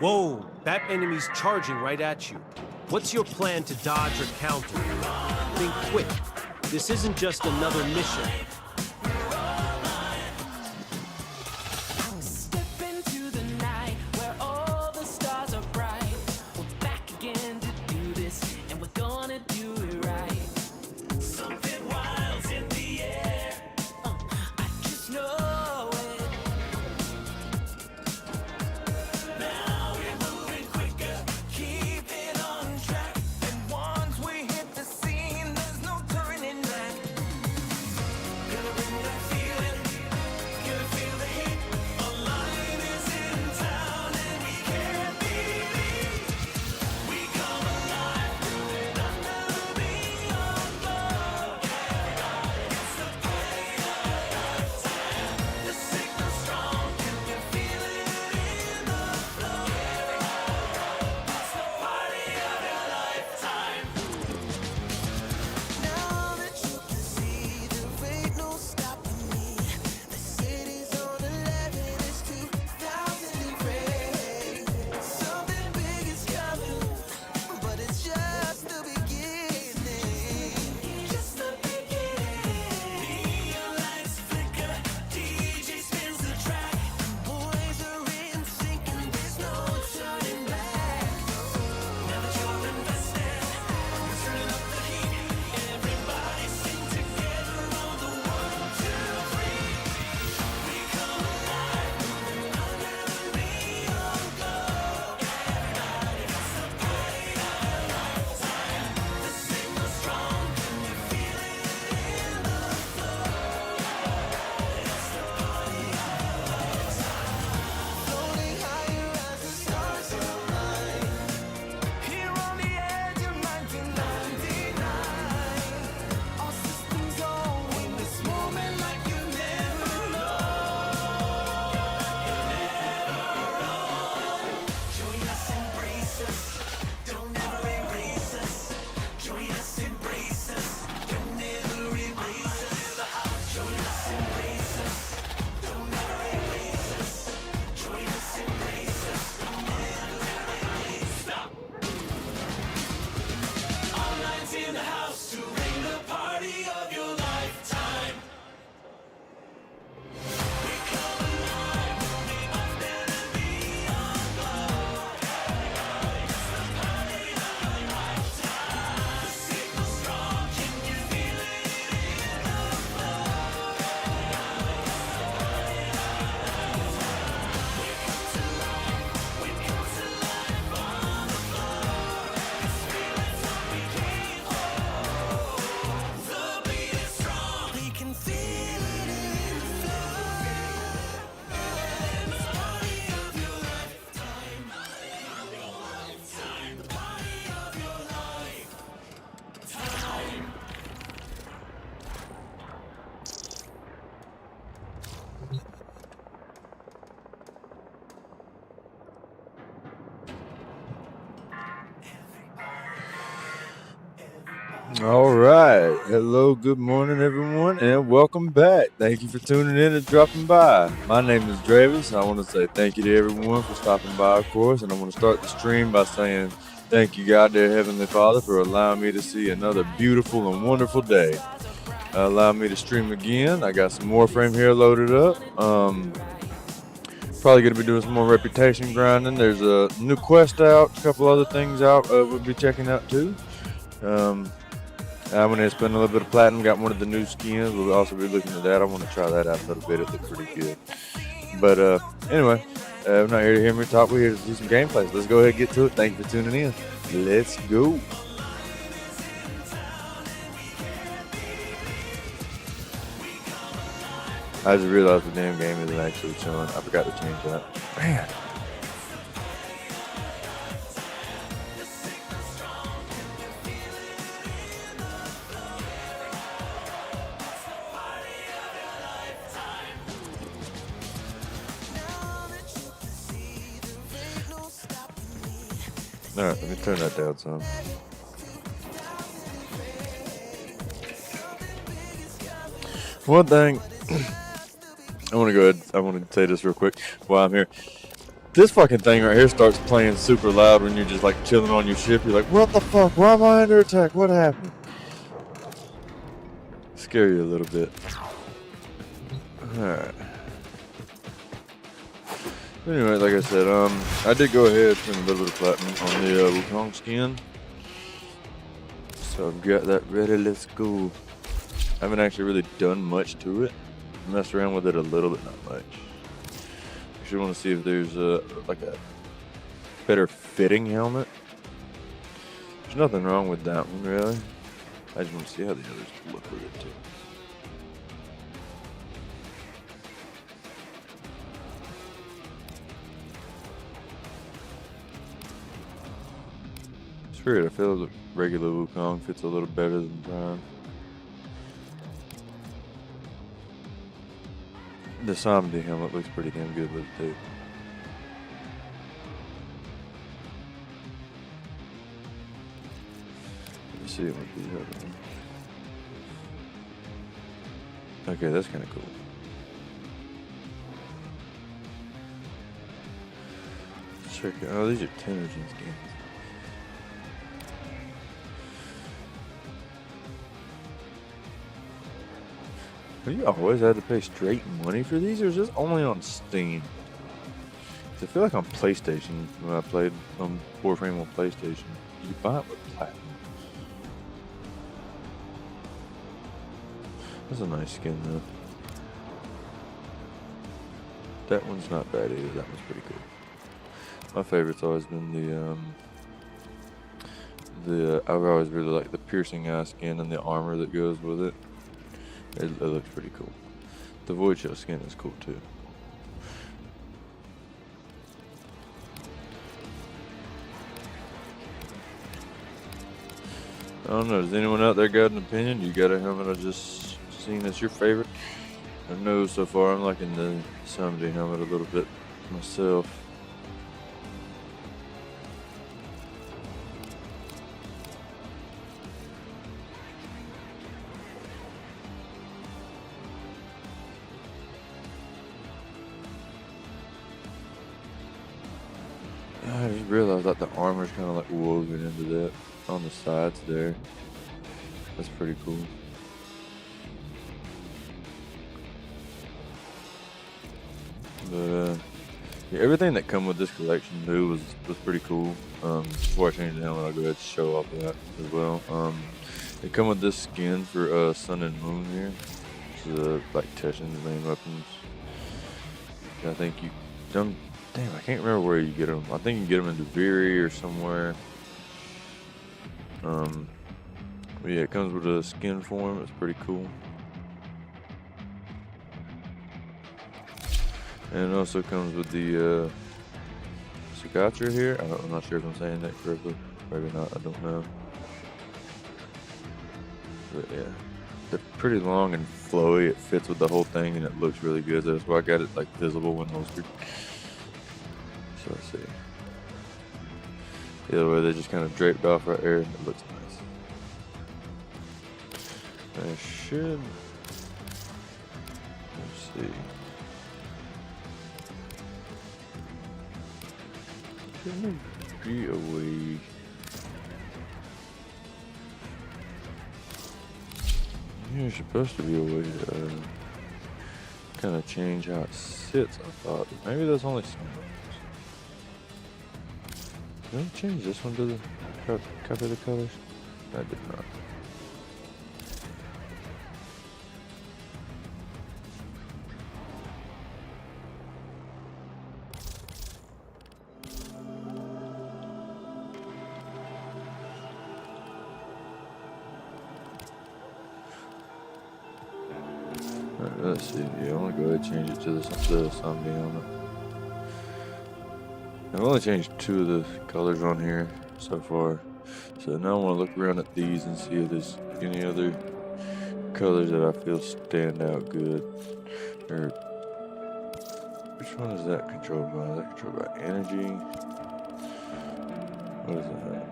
Whoa, that enemy's charging right at you. What's your plan to dodge or counter? Think quick. This isn't just another mission. Step into the night where all the stars are bright. We're back again to do this, and we're gonna do it right. Something wild's in the air. I just know it. Now we're moving quicker, keeping on track. And once we hit the scene, there's no turning back. Gonna bring that feeling, gonna feel the heat. A lion is in town and we can't believe we come alive. Under the neon glow, it's the party of a lifetime. The signal's strong, can you feel it in the flow? It's the party of your lifetime. Now that you can see, there ain't no stopping me. The city's on 11, it's 2000 degrees. Something big is coming, but it's just the beginning. Just the beginning. Neon lights flicker, DJ spins the track. Boys are in sync and there's no turning back. Now that you're invested, we're turning up the heat. Everybody sing together on the 1, 2, 3. We come alive, under the neon glow. It's the party of a lifetime. The signal's strong, can you feel it in the flow? It's the party of a lifetime. Floating higher as the stars align. Here on the edge of 1999, all systems on in this moment like you never know. Join us, embrace us, don't ever erase us. Join us, embrace us, don't ever erase us. Join us, embrace us, don't ever erase us. Join us, embrace us, don't ever erase us. Stop. All nights in the house to bring the party of your lifetime. We come alive, moving under the neon glow. It's the party of your lifetime. The signal's strong, can you feel it in the flow? It's the party of your lifetime. We come to life on the floor. This feeling's what we came for. The beat is strong, we can feel it in the flow. It's the party of your lifetime. The party of your lifetime. All right. Hello, good morning, everyone, and welcome back. Thank you for tuning in and dropping by. My name is Dravis, and I want to say thank you to everyone for stopping by, of course. And I want to start the stream by saying thank you, God, dear Heavenly Father, for allowing me to see another beautiful and wonderful day. Allow me to stream again. I got some Warframe here loaded up. Probably going to be doing some more reputation grinding. There's a new quest out, a couple other things out we'll be checking out too. I'm going to spend a little bit of platinum. Got one of the new skins. We'll also be looking at that. I want to try that out a little bit. It looks pretty good. But anyway, I'm not here to hear me talk. We're here to do some gameplays. Let's go ahead and get to it. Thank you for tuning in. Let's go. I just realized the damn game isn't actually showing. I forgot to change that. Man. All right, let me turn that down some. One thing, I want to say this real quick while I'm here. This fucking thing right here starts playing super loud when you're just like chilling on your ship. You're like, what the fuck? Why am I under attack? What happened? Scare you a little bit. Alright. Anyway, like I said, I did go ahead and spend a little bit of platinum on the Wukong skin. So I've got that ready, let's go. I haven't actually really done much to it. Messed around with it a little bit, not much. Actually want to see if there's like a better fitting helmet. There's nothing wrong with that one, really. I just want to see how the others look with it, too. It's weird, I feel the regular Wukong fits a little better than Prime. The Zombie helmet looks pretty damn good with it too. Let's see what these other ones. Okay, that's kind of cool. Check it. Oh, these are Tendergen skins. Have you always had to pay straight money for these, or is this only on Steam? I feel like on PlayStation, when I played Warframe on PlayStation, you could buy it with platinum. That's a nice skin, though. That one's not bad either. That one's pretty cool. My favorite's always been I've always really liked the piercing eye skin and the armor that goes with it. It looks pretty cool. The Void Shell skin is cool too. I don't know, does anyone out there got an opinion? You got a helmet I just seen that's your favorite? I know so far I'm liking the Someday helmet a little bit myself. I just realized that the armor's kind of like woven into that on the sides there. That's pretty cool. But yeah, everything that come with this collection new was pretty cool. Before I change the helmet, I'll go ahead and show off that as well. They come with this skin for Sun and Moon here. It's like Teshin's main weapons. I think you done. Damn, I can't remember where you get them. I think you can get them in Deviri or somewhere. But yeah, it comes with a skin form. It's pretty cool. And it also comes with the Sagatra here. I'm not sure if I'm saying that correctly. Maybe not, I don't know. But yeah, they're pretty long and flowy. It fits with the whole thing and it looks really good. That's why I got it like visible when holstered. So let's see. The other way, they just kind of draped off right there and it looks nice. I should. Let's see. Shouldn't there be a way? There's supposed to be a way to kind of change how it sits, I thought. Maybe there's only some. Did I change this one to the copy the colors? I did not. Let's see. Yeah, I want to go ahead and change it to the zombie helmet. I've only changed 2 of the colors on here so far. So now I want to look around at these and see if there's any other colors that I feel stand out good. Or which one is that controlled by? Is that controlled by energy? What is that?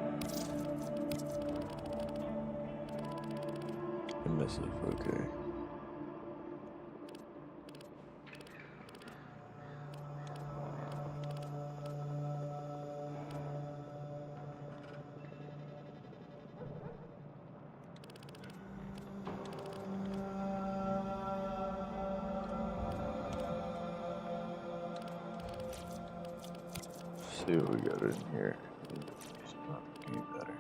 Emissive, okay. see what we got in here. It's not any better.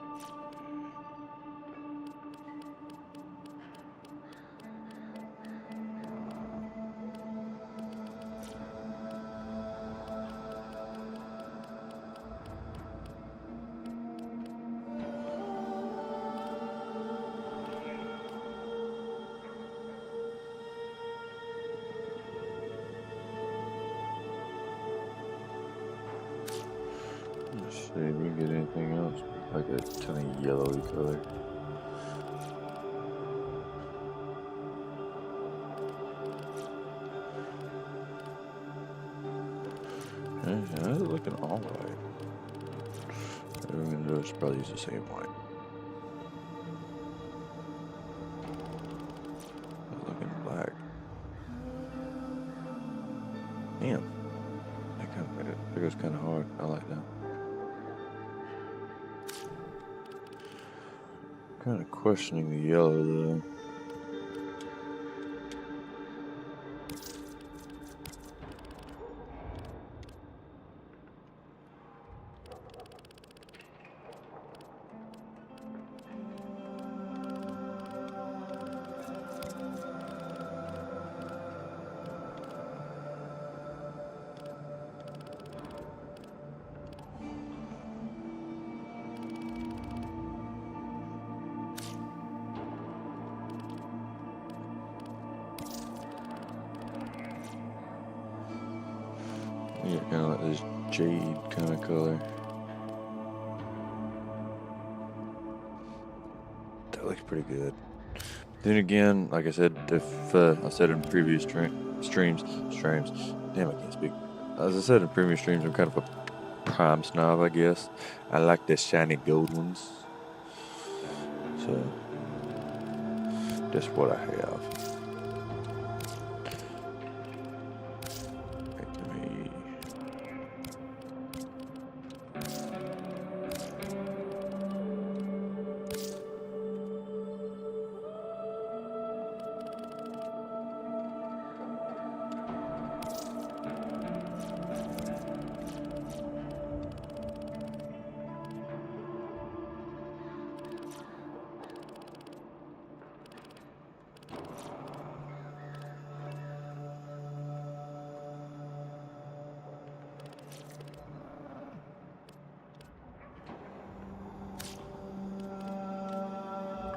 Let's see if we can get anything else. Like a ton of yellowy color. Yeah, that's looking alright. What we're gonna do is probably use the same white. That's looking black. Damn. That goes kind of hard. I like that. Kind of questioning the yellow though. Yeah, kind of like this jade kind of color. That looks pretty good. Then again, like I said, if I said in previous streams, damn, I can't speak. As I said in previous streams, I'm kind of a prime snob, I guess. I like the shiny gold ones. So, that's what I have.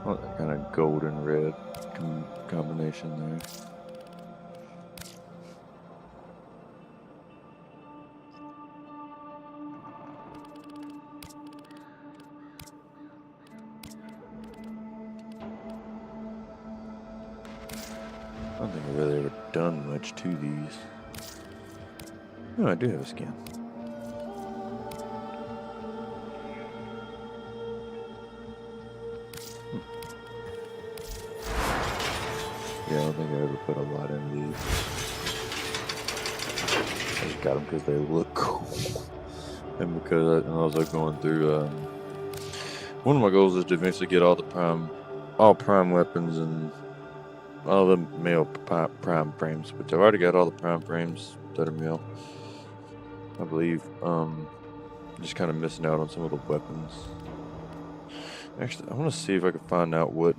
Oh, that kind of golden red combination there. I don't think I've really ever done much to these. No, I do have a skin. Yeah, I don't think I ever put a lot in these. I just got them because they look cool. And because I was like going through, one of my goals is to eventually get all prime weapons and all the male prime frames, which I've already got all the prime frames that are male. I believe, just kind of missing out on some of the weapons. Actually, I want to see if I can find out what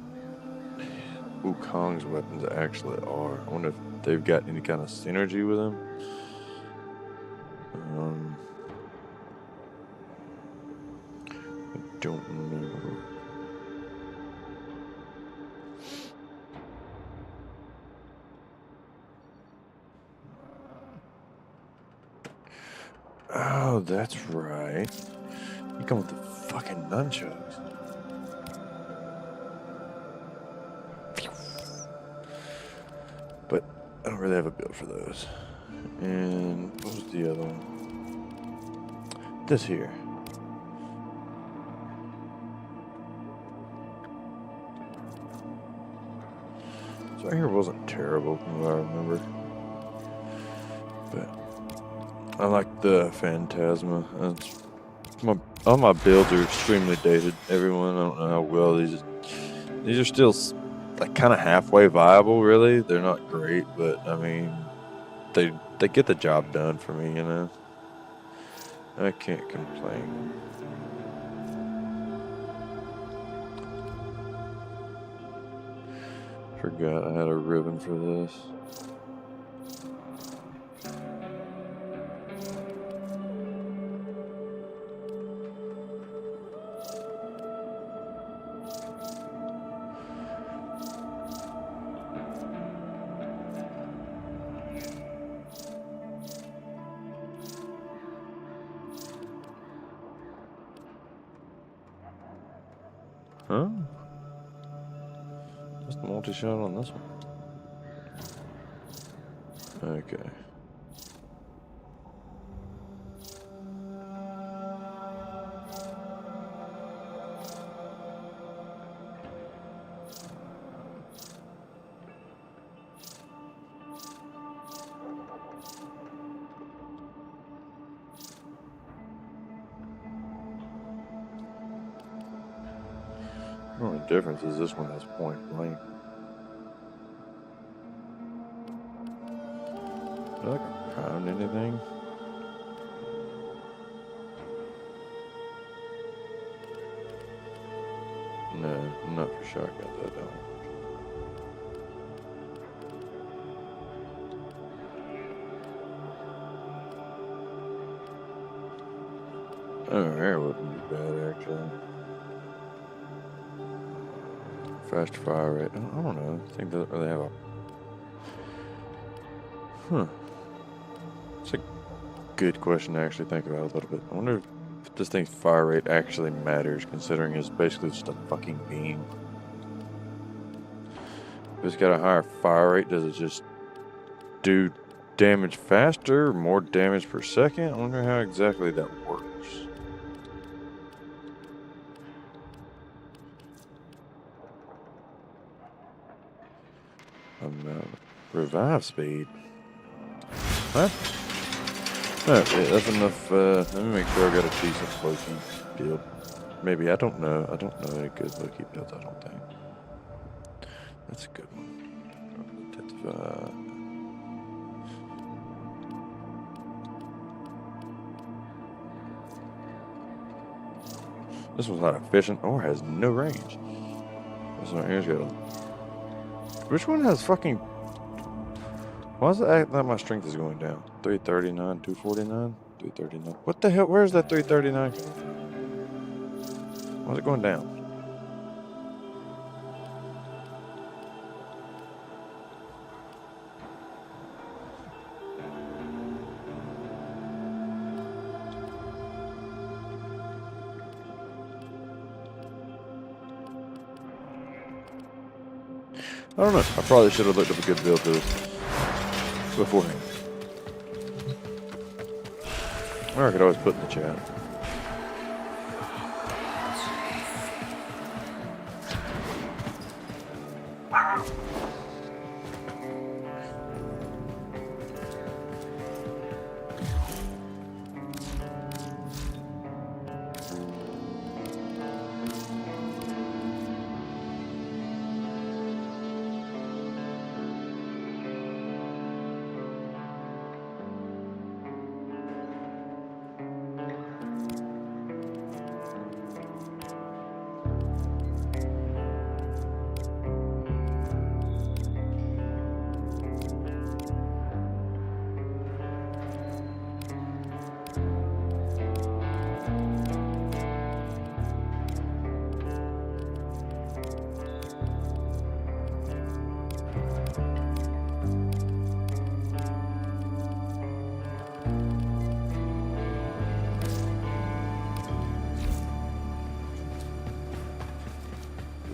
Wukong's weapons actually are. I wonder if they've got any kind of synergy with them. I don't know. Oh, that's right. You come with the fucking nunchucks. But I don't really have a build for those. And what was the other one? This here. So right here wasn't terrible from what I remember. But I like the Phantasma. All my builds are extremely dated. Everyone, I don't know how well these are still like kind of halfway viable. Really, they're not great, but I mean, they get the job done for me, you know. I can't complain. Forgot I had a ribbon for this. Huh? What's the multi-shot on this one? Okay. The only difference is this one has point blank. Did I pound anything? No, not for shotguns, I don't. Oh, air wouldn't be bad, actually. Fast fire rate. I don't know. I think that they have a. Huh. It's a good question to actually think about a little bit. I wonder if this thing's fire rate actually matters, considering it's basically just a fucking beam. If it's got a higher fire rate, does it just do damage faster or more damage per second? I wonder how exactly that works. Revive speed. Huh? Okay, that's enough. Let me make sure I got a decent Loki build. Maybe, I don't know. I don't know any good Loki builds, I don't think. That's a good one. This one's not efficient or has no range. This one here's got a. Which one has fucking. Why does it act like my strength is going down? 339, 249, 339. What the hell? Where's that 339? Why is it going down? I don't know. I probably should have looked up a good build to this beforehand. Or I could always put in the chat.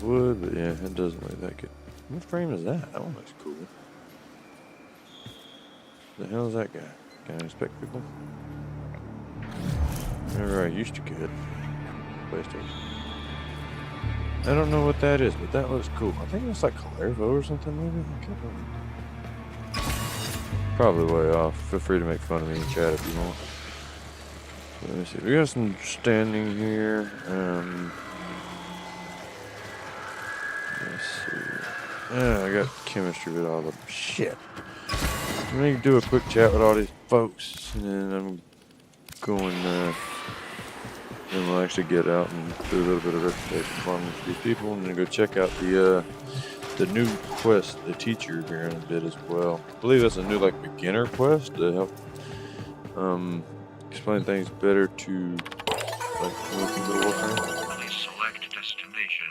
Wood, but yeah, it doesn't look that good. What frame is that? That one looks cool. The hell is that guy? Can I inspect people? Remember I used to get PlayStation. I don't know what that is, but that looks cool. I think it's like Clairvaux or something, maybe? I can't remember. Probably way off. Feel free to make fun of me in chat if you want. Let me see. We got some standing here. Let's see. Yeah, I got chemistry with all the shit. Let me do a quick chat with all these folks, and then go and we'll actually get out and do a little bit of reputation farming for these people, and then go check out the new quest, the teacher, here in a bit as well. I believe that's a new like beginner quest to help explain things better to like people that work on. Please select destination.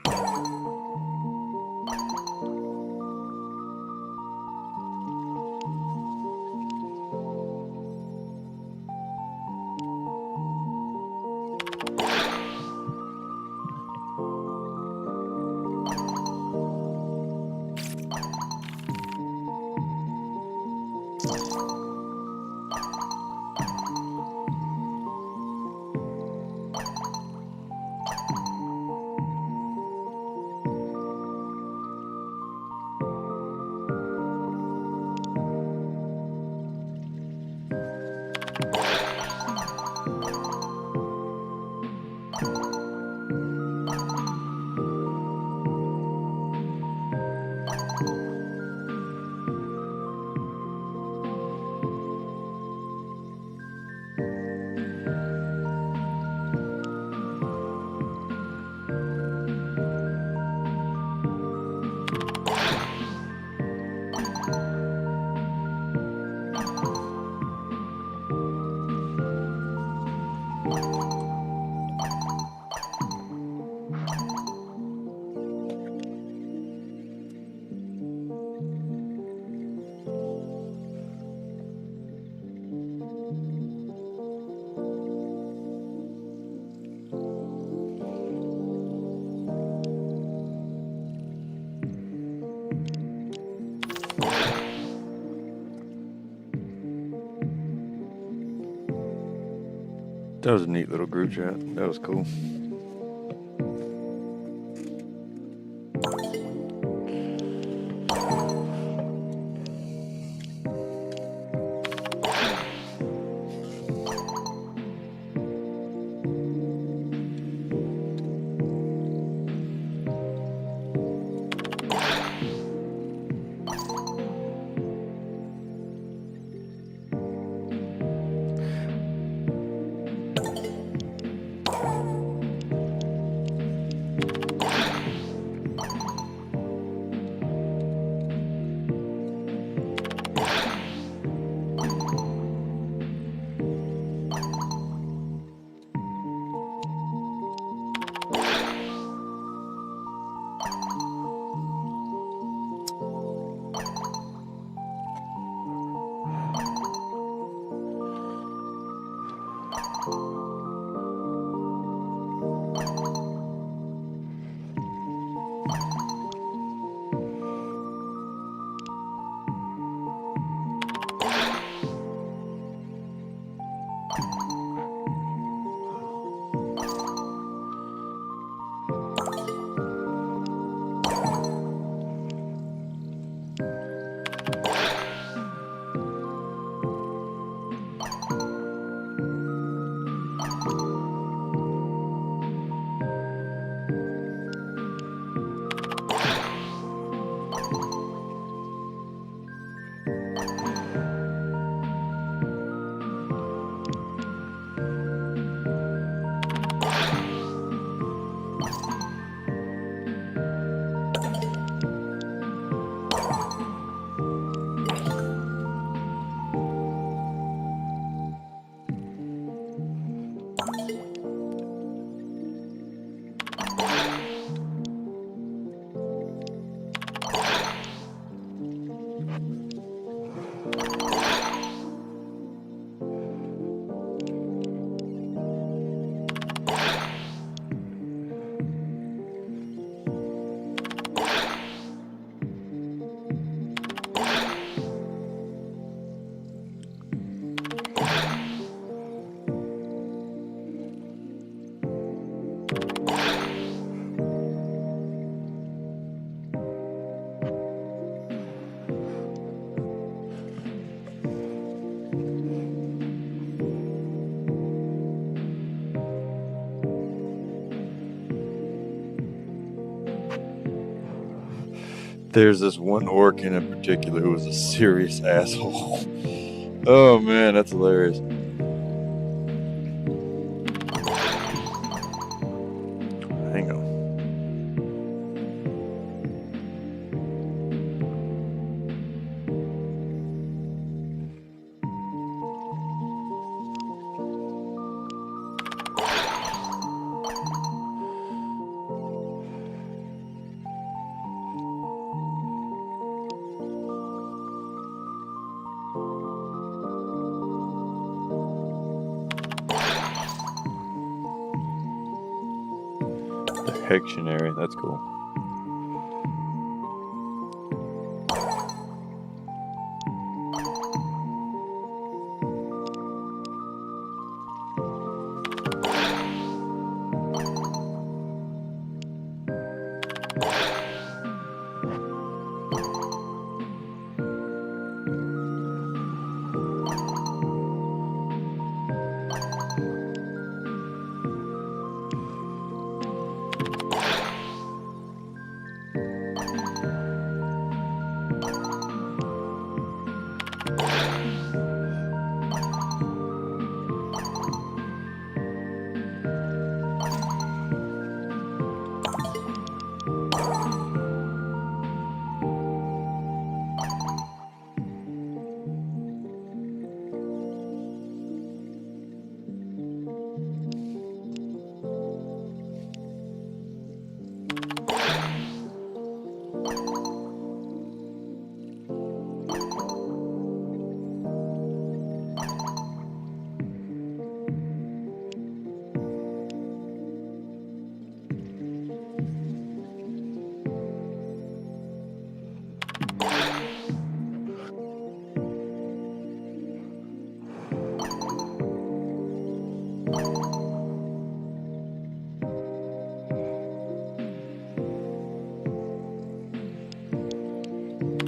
That was a neat little group chat. That was cool. There's this one orc in particular who was a serious asshole. Oh man, that's hilarious. The Hectionary, that's cool.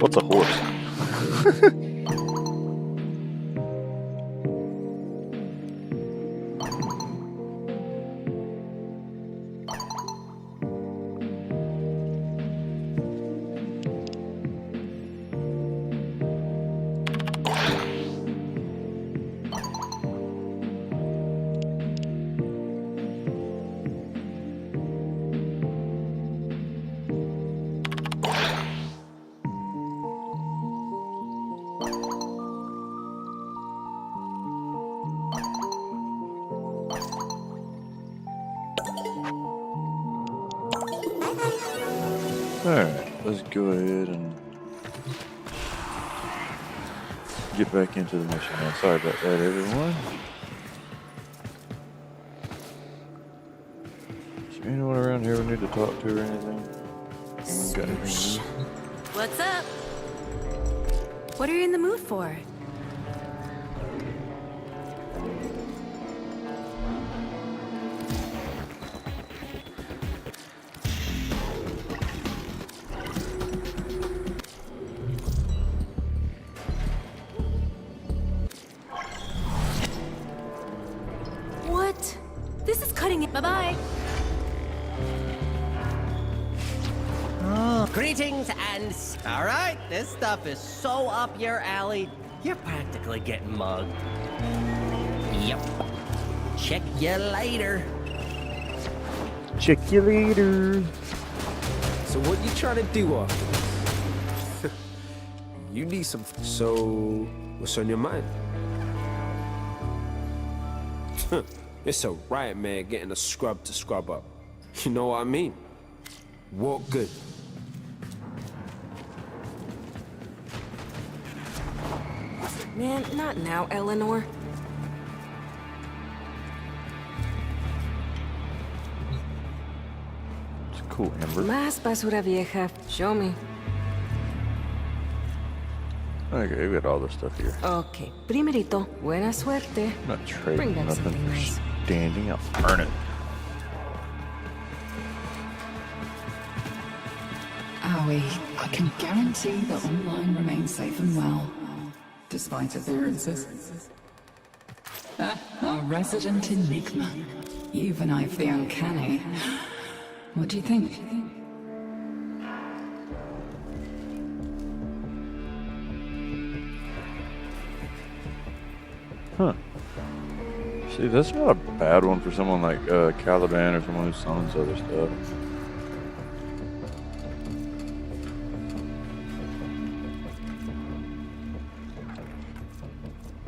What's a horse? Alright, let's go ahead and get back into the mission now. Sorry about that, everyone. Is there anyone around here we need to talk to or anything? Anyone got anything to do? What's up? What are you in the mood for? What? This is cutting it. Bye-bye. Greetings and all right, this stuff is so up your alley. You're practically getting mugged. Yep. Check you later. Check you later. So what you trying to do after this? You need some. So what's on your mind? It's a riot man getting a scrub to scrub up. You know what I mean? Walk good. Man, not now, Eleanor. It's cool, Amber. Más basura vieja. Show me. Okay, we got all this stuff here. Okay, primerito, buena suerte. I'm not trading Bring back nothing something for nice. standing. I'll earn it. Owie, I can guarantee that online remains safe and well, despite appearances. Our resident enigma. You've an eye for the uncanny. What do you think? Huh. See, that's not a bad one for someone like Caliban or someone who summons other stuff.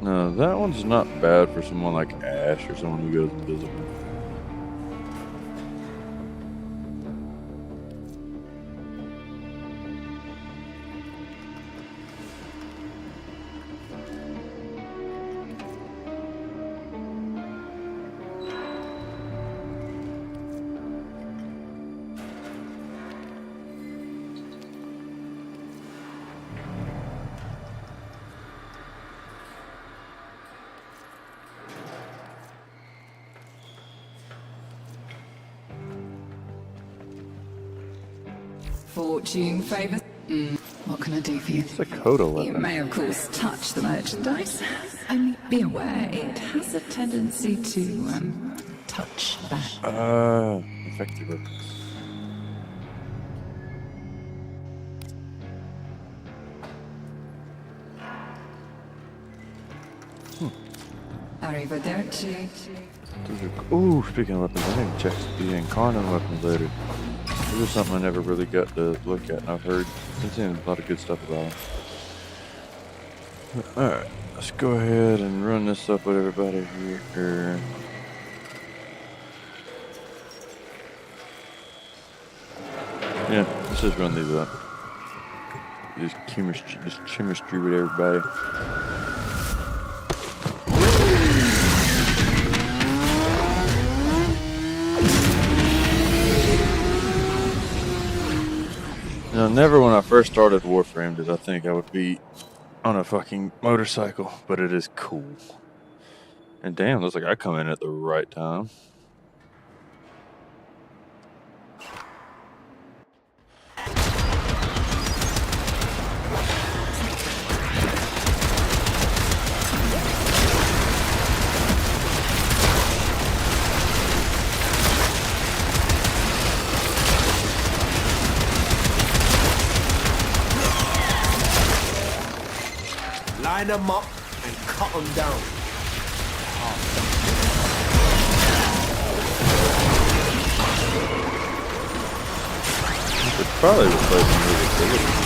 No, that one's not bad for someone like Ash or someone who goes invisible. Fortune favors. What can I do for you? It's a Coda You weapon. may, of course, touch the merchandise. Only be aware it has a tendency to touch back. Effective weapons. Arrivederci. Ooh, speaking of weapons, I need to check the Incarnate weapons later. This is something I never really got to look at, and I've heard a lot of good stuff about them. Alright, let's go ahead and run this up with everybody here. Yeah, let's just run these up. Just chemistry with everybody. Now, never when I first started Warframe did I think I would be on a fucking motorcycle, but it is cool. And damn, looks like I come in at the right time. Line them up and cut them down. You could probably replace them with abilities.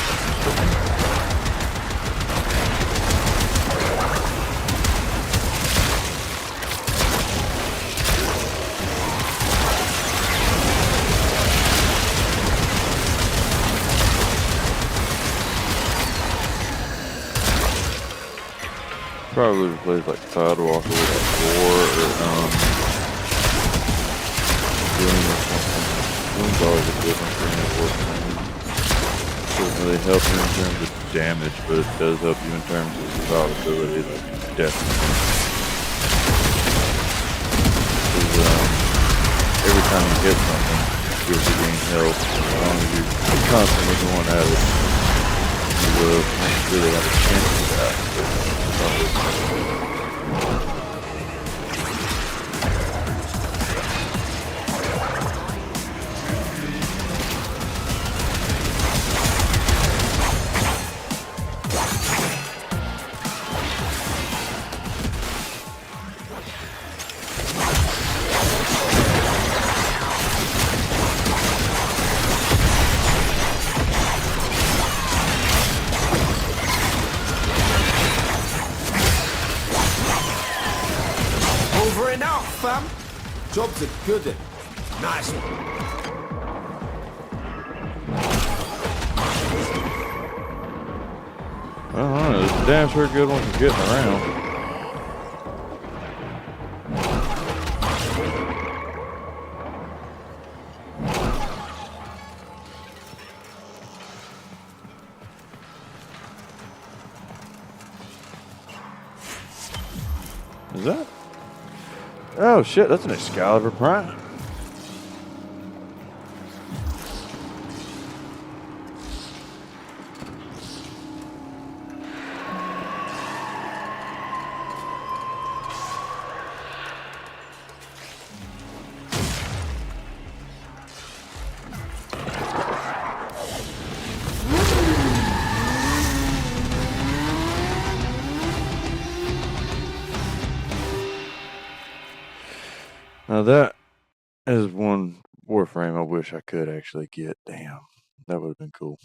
Probably replace like Tidewalker with a War or Doom or something. Doom's always a good one for me at Warframe. Doesn't really help you in terms of damage, but it does help you in terms of survivability, like definitely. Because every time you hit something, you gain health. As long as you're constantly going at it, you will really have a chance to die. Over and out, fam. Job's a good one. Nice one. I don't know, it's a damn sure good one for getting around. Is that? Oh shit, that's an Excalibur Prime. Now that is one Warframe I wish I could actually get. Damn, that would have been cool.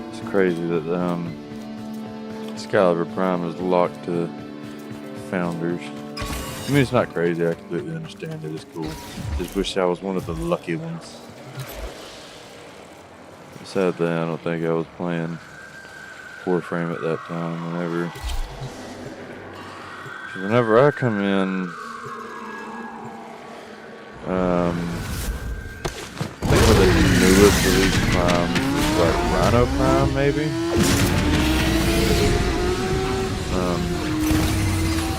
It's crazy that Excalibur Prime is locked to Founders. I mean, it's not crazy. I completely understand it. It's cool. Just wish I was one of the lucky ones. Sadly, I don't think I was playing Warframe at that time. Whenever I come in, I think one of the newest release primes like Rhino Prime, maybe.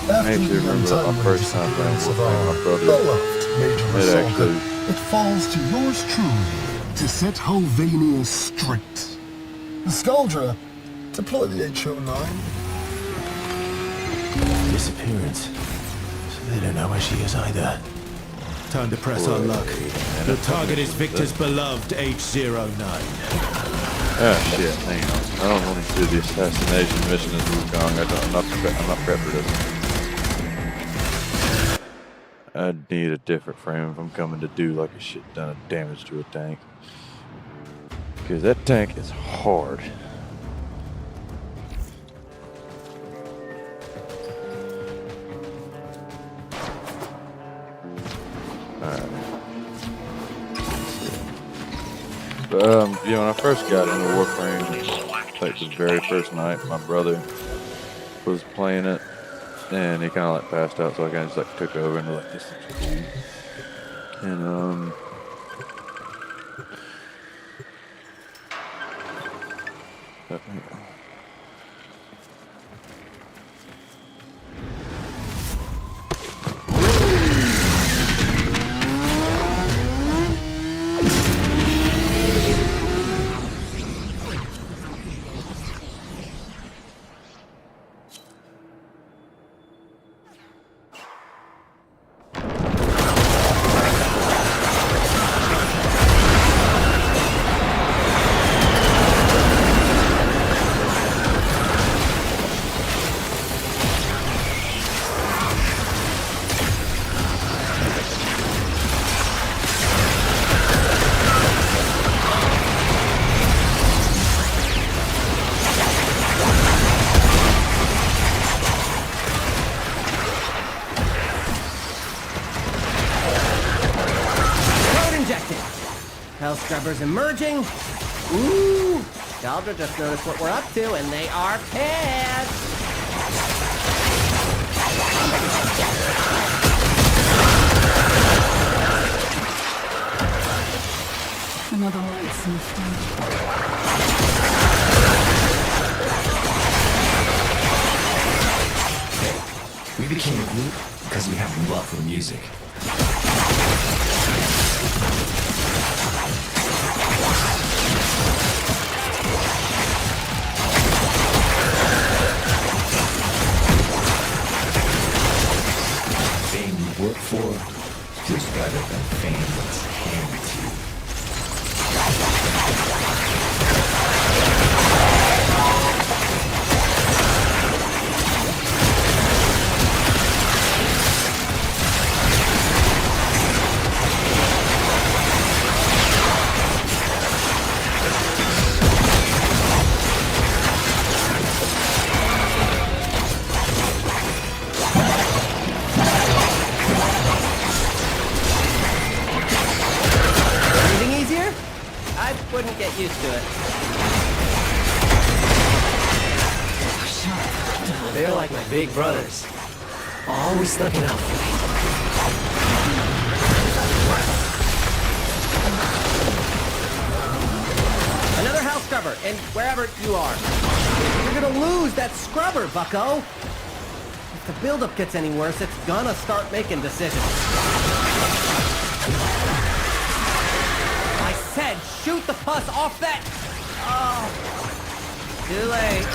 I actually remember my first time playing Warframe. My brother had actually. It falls to yours truly to set Hulvania straight. Scaldra, deploy the HO9. Disappearance. So they don't know where she is either. Time to press our luck. The target is Victor's beloved H09. Oh shit, hang on. I don't want to do the assassination mission as Wukong. I'm not prepped for this. I need a different frame if I'm coming to do like a shit ton of damage to a tank. Because that tank is hard. Alright. But, when I first got into Warframe, like the very first night, my brother was playing it, and he kind of like passed out, so I kind of just like took over and was like, this is what you do. And, Hell scrubbers emerging. Ooh! Scaldra just noticed what we're up to, and they are pissed! Another light in the front. We became a group because we have love for music. Fame you work for feels better than fame that's handed to you. Wouldn't get used to it. They're like my big brothers. Always looking out for me. Another house scrubber, and wherever you are. You're gonna lose that scrubber, bucko! If the buildup gets any worse, it's gonna start making decisions. I said shoot the pus off that... Oh. Too late.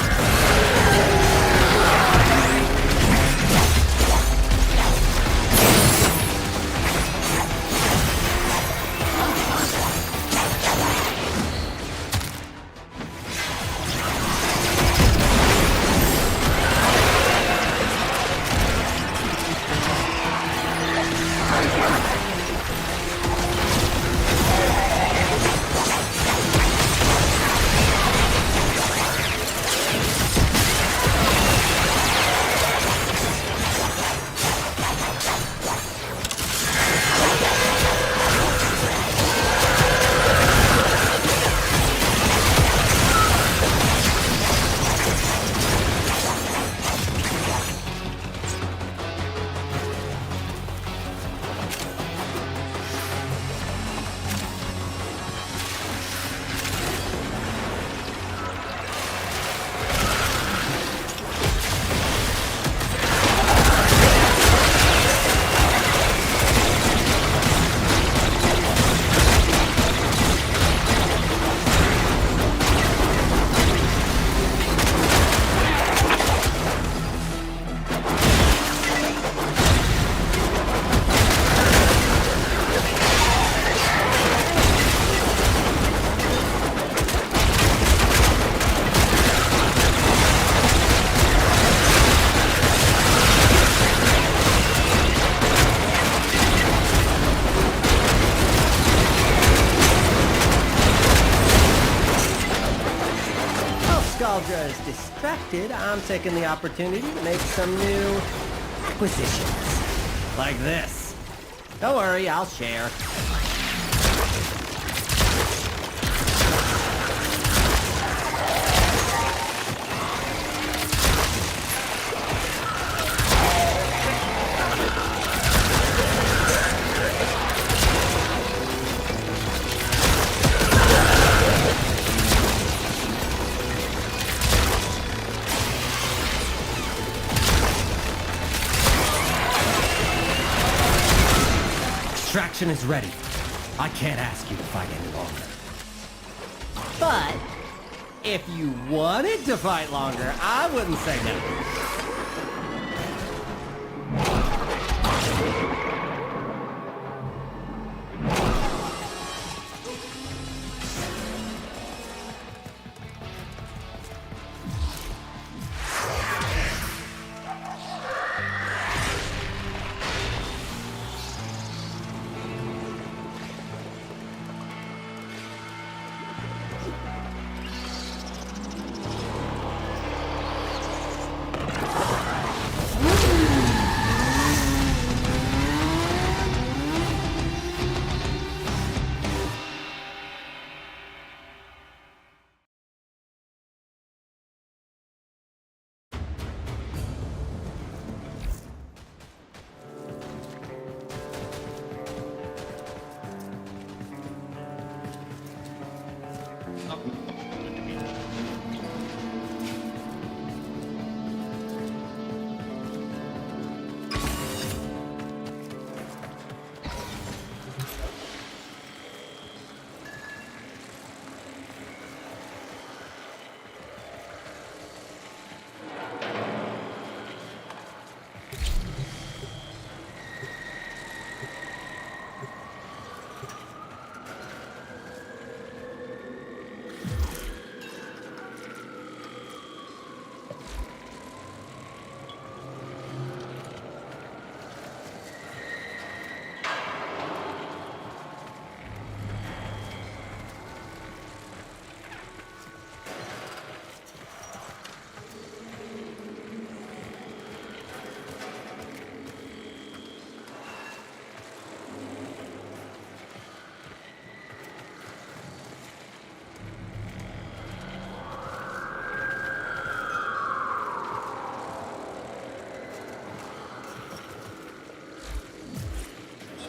Skaldra is distracted, I'm taking the opportunity to make some new acquisitions. Like this. Don't worry, I'll share. Extraction is ready. I can't ask you to fight any longer. But if you wanted to fight longer, I wouldn't say no.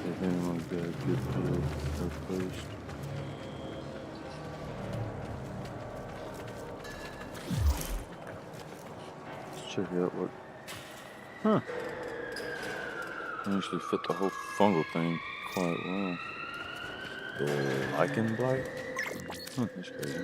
If anyone's got a good field or post. Let's check out what. Huh. Actually fit the whole fungal thing quite well. The lichen blight? Huh, that's crazy.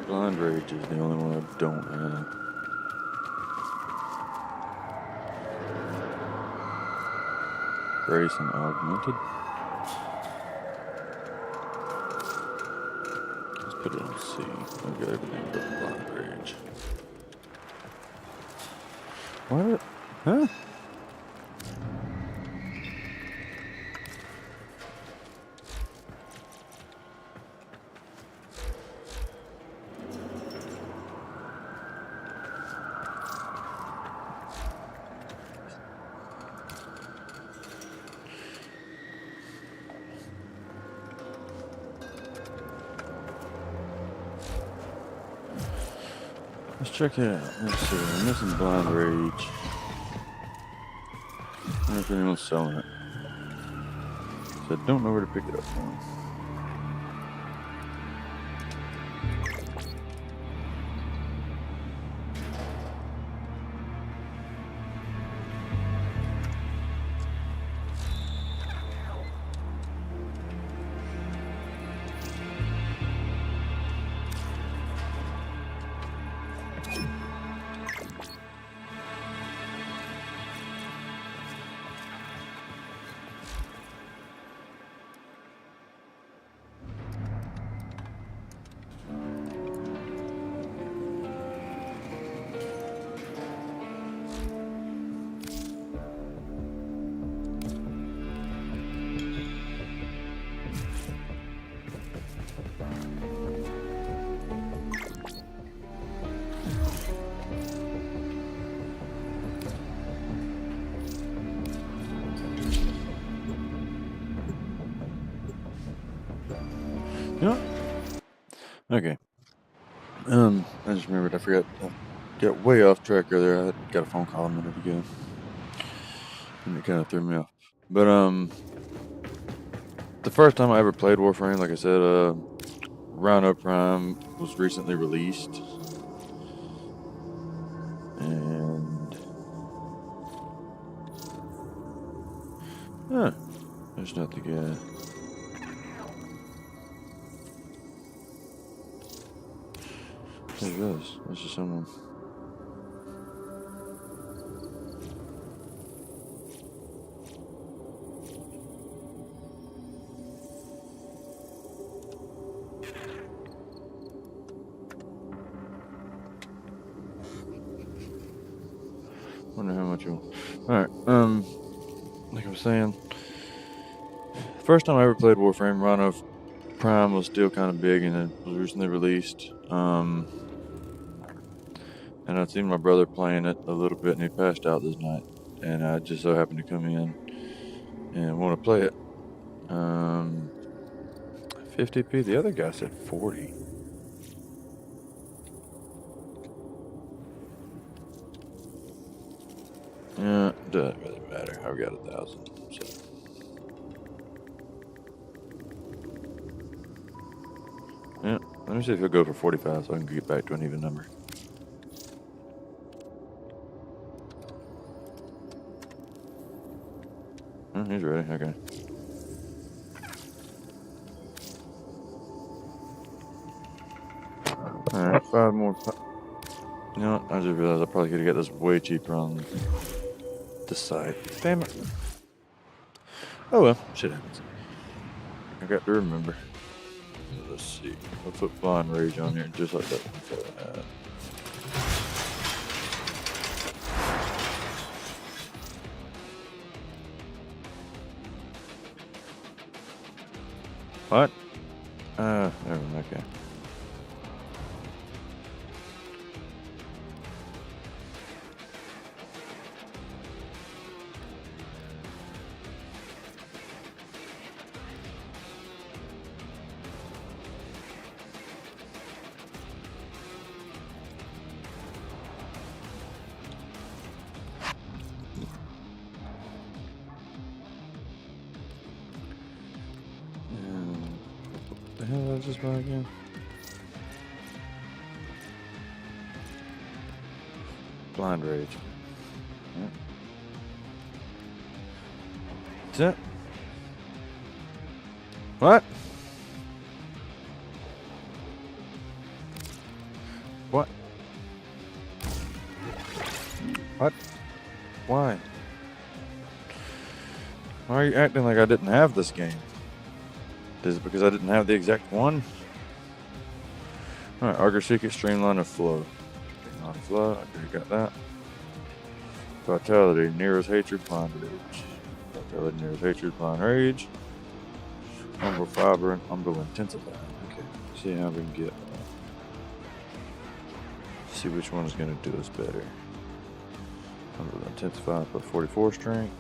Blind Rage is the only one I don't have. Grace and Augmented. Let's put it on C. I've got everything but Blind Rage. What? Huh? Let's check it out. Let's see. I'm missing Blind Rage. I don't know if anyone's selling it. So I don't know where to pick it up from. Yeah. Okay. I just remembered I forgot. I got way off track earlier. I got a phone call a minute ago, and it kind of threw me off. But the first time I ever played Warframe, like I said, Rhino Prime was recently released, and there's not the guy. There he goes. There's just someone. Wonder how much you want. Alright, like I was saying, first time I ever played Warframe, Rhino Prime was still kind of big and it was recently released. And I'd seen my brother playing it a little bit and he passed out this night. And I just so happened to come in and want to play it. 50p, the other guy said 40. Yeah, doesn't really matter. I've got 1,000. So. Yeah, let me see if he'll go for 45 so I can get back to an even number. Oh, he's ready. Okay. Alright, 5 more. You know what? I just realized I probably could have got this way cheaper on the site. Damn it. Oh well, shit happens. I got to remember. Let's see. I'll put Blind Rage on here just like that one. What? Never mind. Okay. The hell did I just buy again? Blind Rage. Yeah. That's it. What? What? What? Why? Why are you acting like I didn't have this game? Is it because I didn't have the exact one? Alright, Augur Secret, Streamline, and Flow. Streamline, Flow, okay, got that. Vitality, Nero's Hatred, Blind Rage. Vitality, Nero's Hatred, Blind Rage. Umbral Fiber, and Umbral Intensify. Okay, see how we can get. See which one is going to do us better. Umbral Intensify plus 44 strength.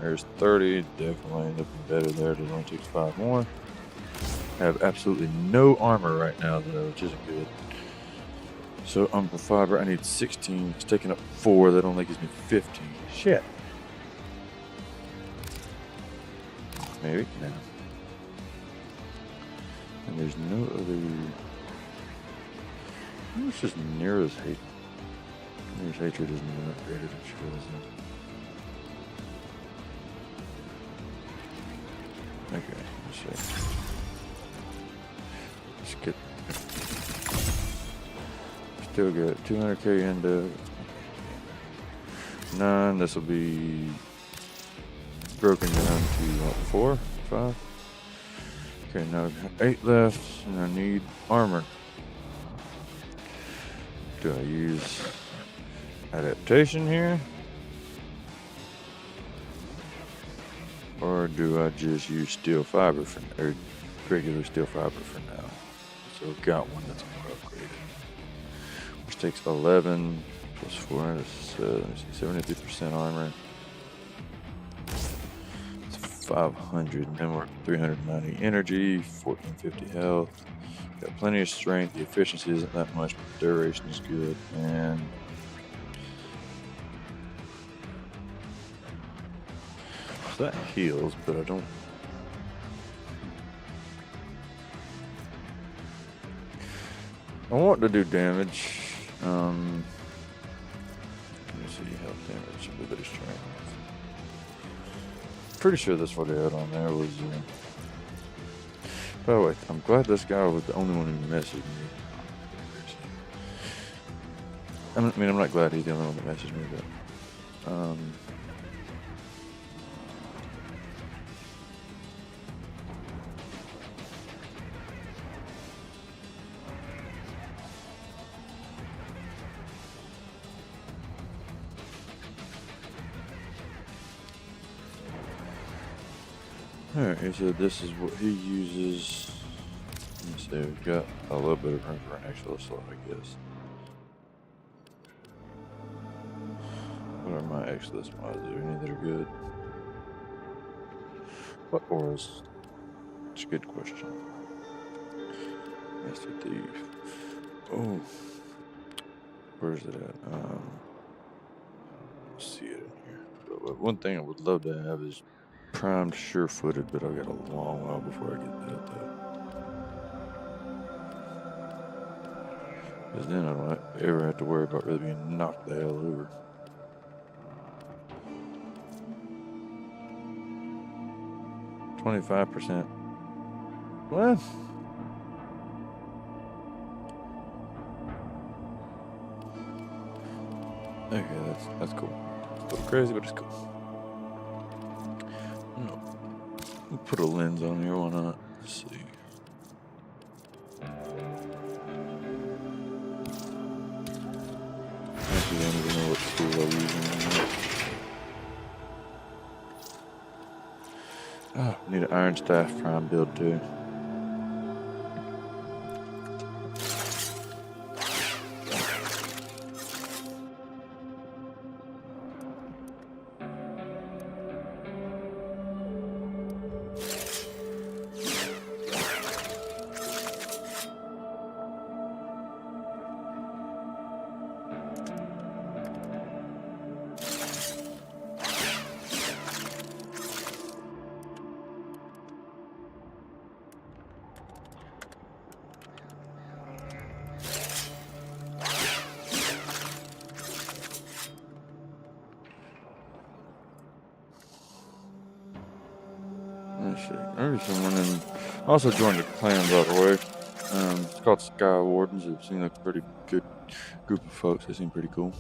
There's 30, definitely looking better there. It only takes 5 more. I have absolutely no armor right now though, which isn't good. So Umbral Fiber, I need 16. It's taking up 4. That only gives me 15. Shit. Maybe no. And there's no other. It's just Nero's Hatred. Nero's Hatred isn't even upgraded. I'm sure it isn't. Okay, let's see. Let's get. Still good. 200k into 9. This will be broken down to what, 4, 5. Okay, now I've got 8 left, and I need armor. Do I use adaptation here? Or do I just use steel fiber for, or regular steel fiber for now? So I've got one that's more upgraded. Which takes 11 plus 4, 73% armor. It's 500, and then we're at 390 energy, 1450 health. Got plenty of strength. The efficiency isn't that much, but the duration is good. And so that heals, but I don't. I want to do damage. Let me see, health damage, a bit of strength. Pretty sure that's what they had on there was. By the way, I'm glad this guy was the only one who messaged me. I mean, I'm not glad he's the only one that messaged me, but alright, he said this is what he uses. Let me see, we've got a little bit of room for an extra slot, I guess. What are my extra mods? Are there any that are good? What auras? It's a good question. Master Thief. Oh. Where's it at? See it in here. But one thing I would love to have is primed sure-footed, but I've got a long while before I get that though. Because then I don't ever have to worry about really being knocked the hell over. %. What? Okay, that's cool. It's a little crazy, but it's cool. No. We'll put a lens on here, why not? Let's see. Actually, I don't even know what tool I'm using on that. Oh, need an iron staff prime build too. Maybe someone in also joined the clan, by the way. It's called Sky Wardens. It seems like a pretty good group of folks. They seem pretty cool.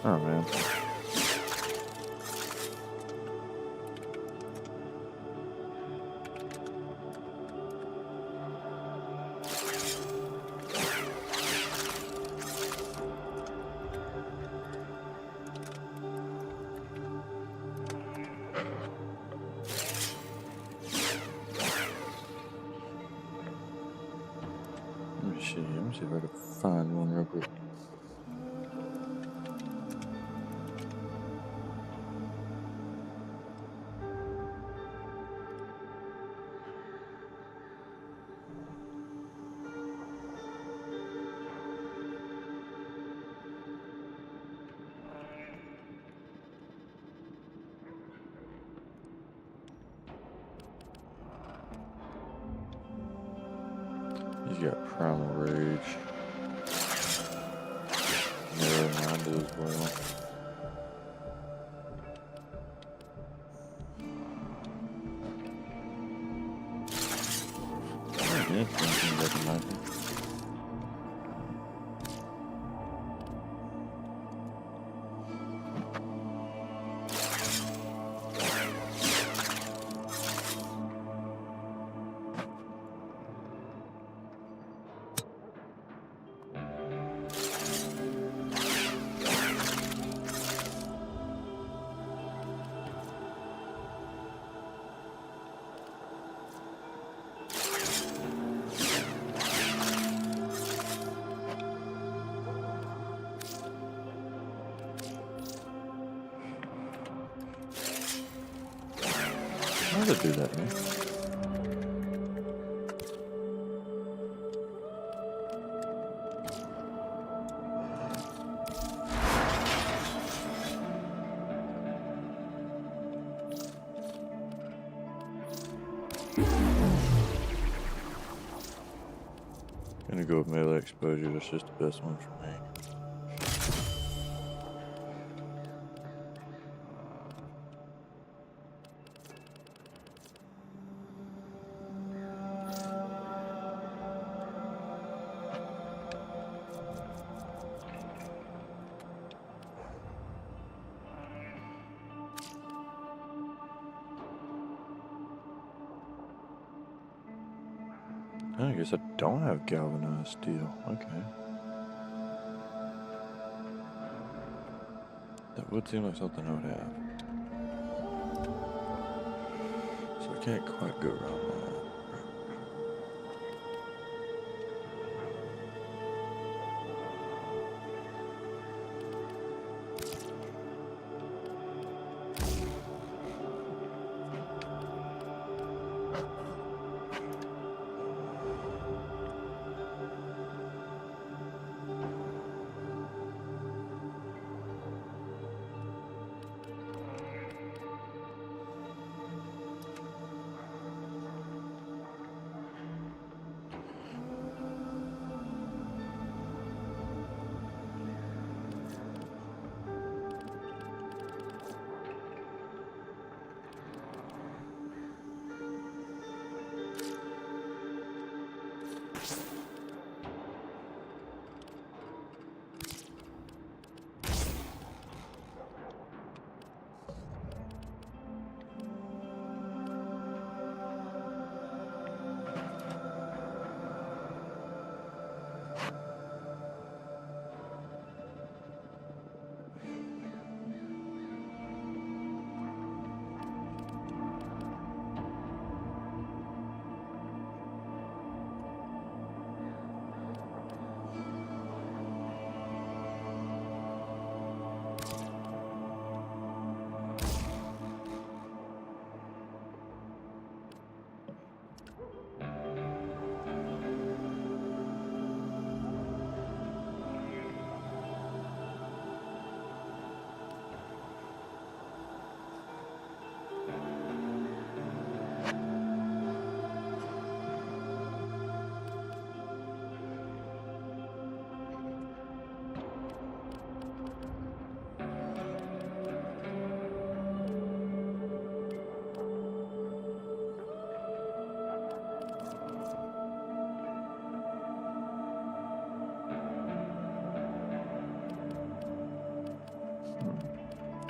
Oh man. Let me see if I can find one real quick. He's got Primal Rage. Narrow Minded as well. Yeah, something like a knife. Why does it do that, man? Gonna go with melee exposure. That's just the best one for me. I guess I don't have galvanized steel. Okay. That would seem like something I would have. So I can't quite go around that.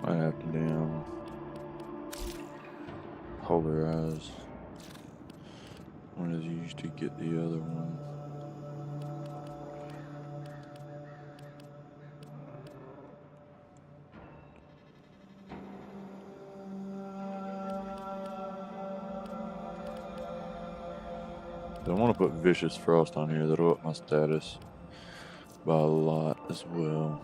I have to damn polarize one of these to get the other one. I want to put Vicious Frost on here. That'll up my status by a lot as well.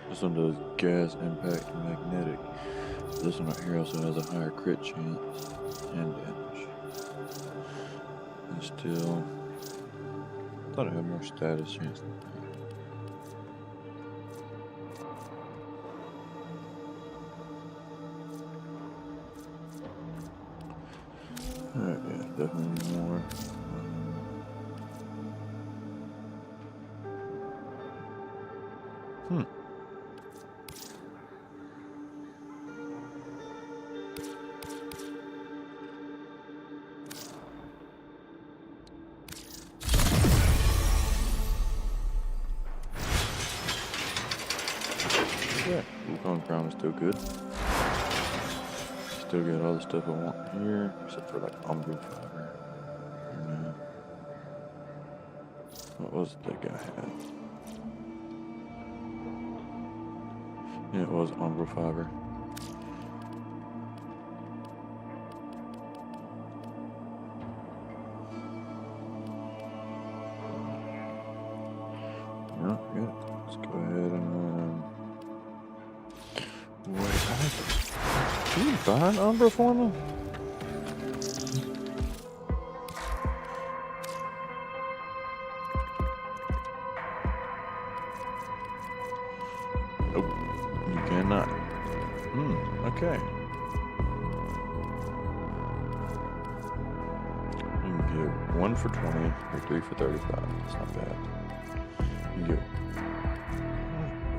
This one does gas, impact, and magnetic. This one right here also has a higher crit chance and damage. And still, I thought it had more status chance than that. Alright, yeah, definitely more. Yeah, Wukong Crown is still good. still got all the stuff I want here, except for like Umbro fiber. And, what was it that guy had? Yeah, it was Umbro fiber. No, good. Let's go ahead and wait. Can you find Umbro for me? Nope, you cannot. Okay. You can get 1 for 20 or 3 for 35. That's not bad. You can get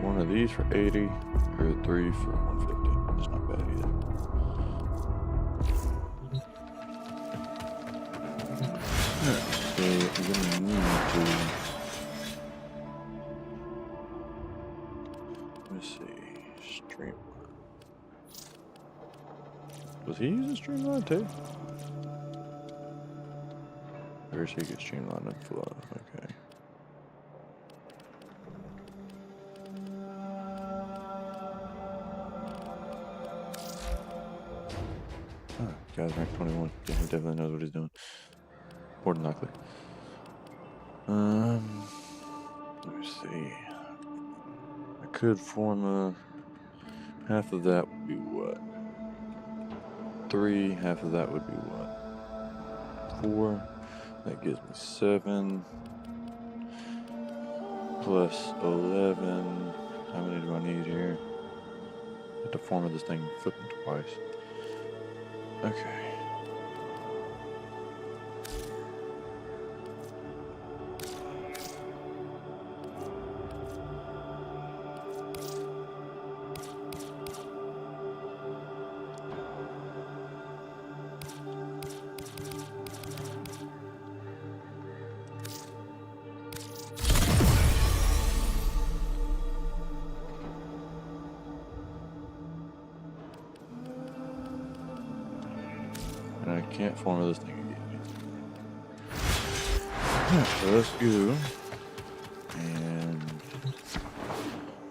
one of these for 80 or 3 for 150. That's not bad either. So you're gonna need to. Let's see. Streamline. Was he using Streamline too? Or is he get Streamline and Flow? Okay. Guy's rank 21. Yeah, he definitely knows what he's doing. More than likely. Let me see. I could form a. Half of that would be what? 3. Half of that would be what? 4. That gives me 7. Plus 11. How many do I need here? I have to form this thing flipping twice. Okay. I can't form this thing again. So let's go and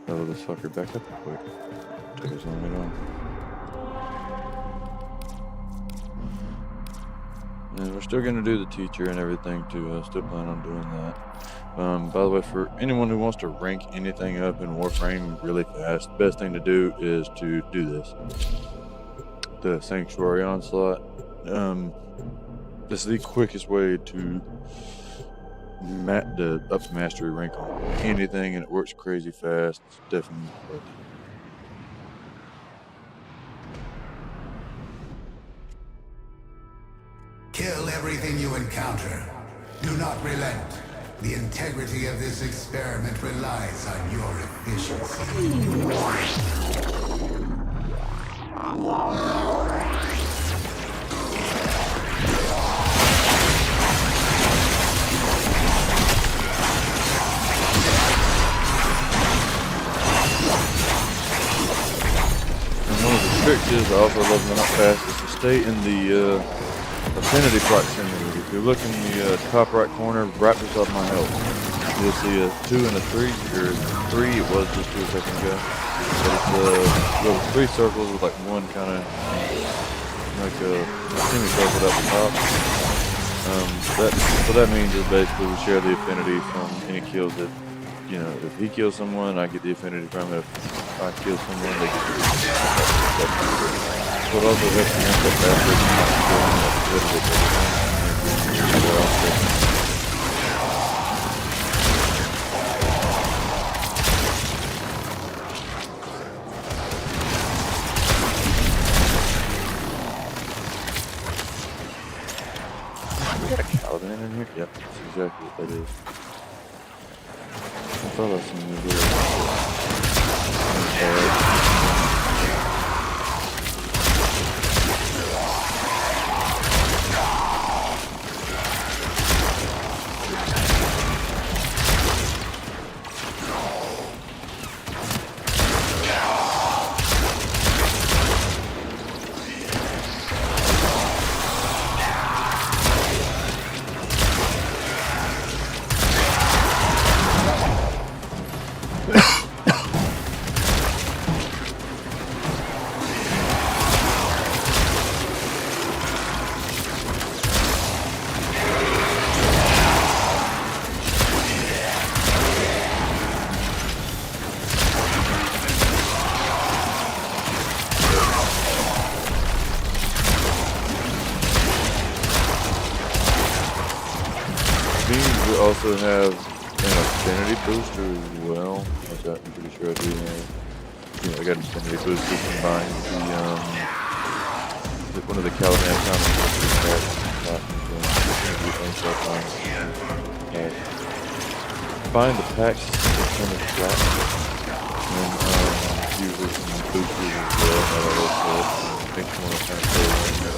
level this fucker back up real quick. Take us on it on. And we're still gonna do the teacher and everything too. I still plan on doing that. By the way, for anyone who wants to rank anything up in Warframe really fast, the best thing to do is to do this. The Sanctuary Onslaught. This is the quickest way to up the mastery rank on anything, and it works crazy fast. It's definitely worth it. Kill everything you encounter. Do not relent. The integrity of this experiment relies on your efficiency. One of the tricks is, I also leveling up fast, is to stay in the affinity proximity. If you look in the top right corner, right beside my health, you'll see a 2 and a 3, or 3 it was just 2 seconds ago. But it's little 3 circles with like one kind of like a semicircle at the top. What that means is basically we share the affinity from any kills that, you know, if he kills someone, I get the affinity from it. If I kill someone, they get the affinity. So it also helps you rank up faster if you're not killing like a little bit We got a Paladin in here? Yep, that's exactly what that is. I thought I seen you also have an affinity booster as well, which I'm pretty sure I do have. You know, I got an affinity booster combined with the one of the Caliban comics. Find the packs kind of flat, and usually some boosters as well. That I also makes me want to kind of play around that.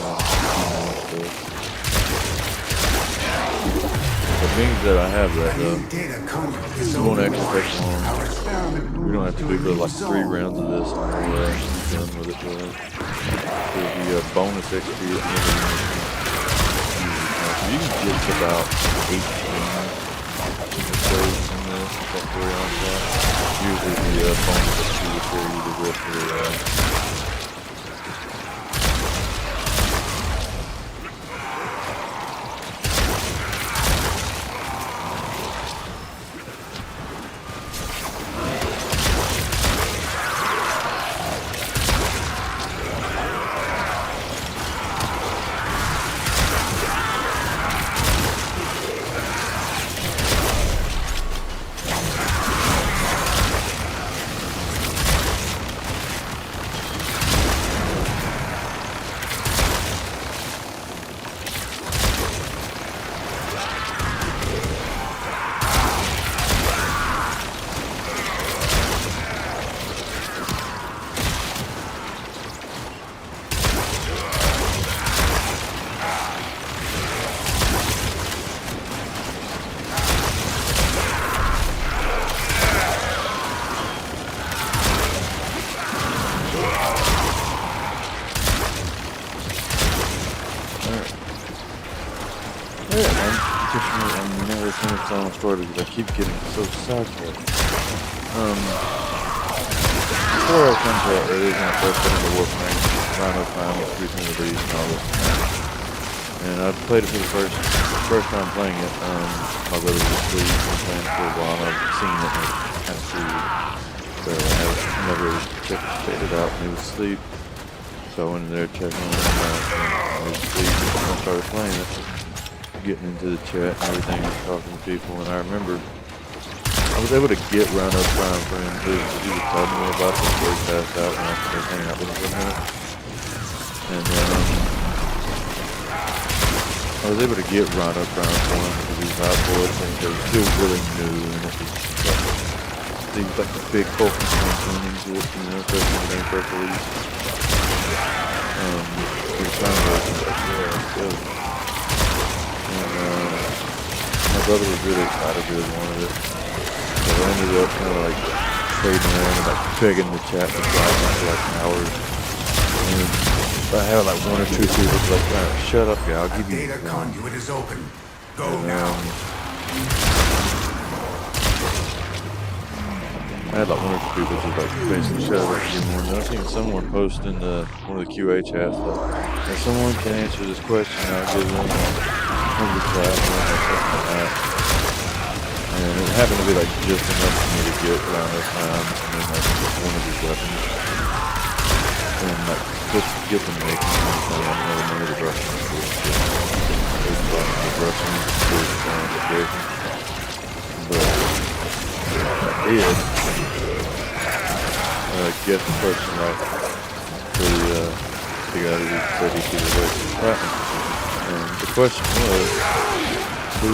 The things that I have that you won't actually take long. We don't have to do but like 3 rounds of this and we're done with it. There'll be a bonus XP at the end of the mission. You can get about 18 episodes in this, about 3 rounds of that. Usually the bonus XP will carry you the rest of the story because I keep getting so sidetracked. Before I come to it is when I first got into Warframe, Rhino Prime, recent release and all this. And I played it for the first time playing it. My brother was asleep and playing it for a while, and I've seen it and I kind of see it. So I never really checked it out when he was asleep. So I went in there checking on him and he was asleep and I started playing it. Getting into the chat and everything, talking to people, and I remember I was able to get Rhino Prime for him too. He was telling me about it before he passed out, and I was hanging out with him for a minute. And I was able to get Rhino Prime for him because he was out for it, and it was still really new, and it was like the big focus on into it, you know, especially when it ain't first release. He was trying to my brother was really excited to wanted it. So I ended up kind of like trading around and like begging the chat to drive for like hours. And I had like 1 or 2 people like, alright, shut up, yeah, I'll give you data conduit is open. Go and, now. I had like 1 or 2 people just like basically shut up and give me more. And I seen someone post in one of the QA chats like, if someone can answer this question, I'll give them the class and something like that. And it happened to be like just enough for me to get around this time and then like one of these weapons. And like just get them making something. I never knew the Russian was the Russian application. But I did get the question right for the guy who said he could avoid the platinum. And the question was, who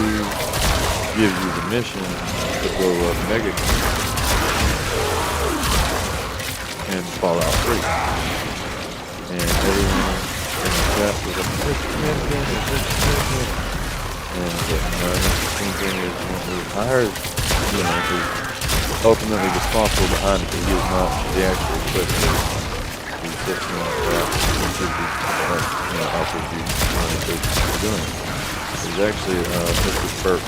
gives you the mission to blow up Mega and Fallout 3? And everyone in the chat was like, and the interesting thing is when he was hired, you know, who's ultimately responsible behind it, but he is not the actual person. He's just on the staff. He should be, you know, also be doing it. He's actually Mr. Burke.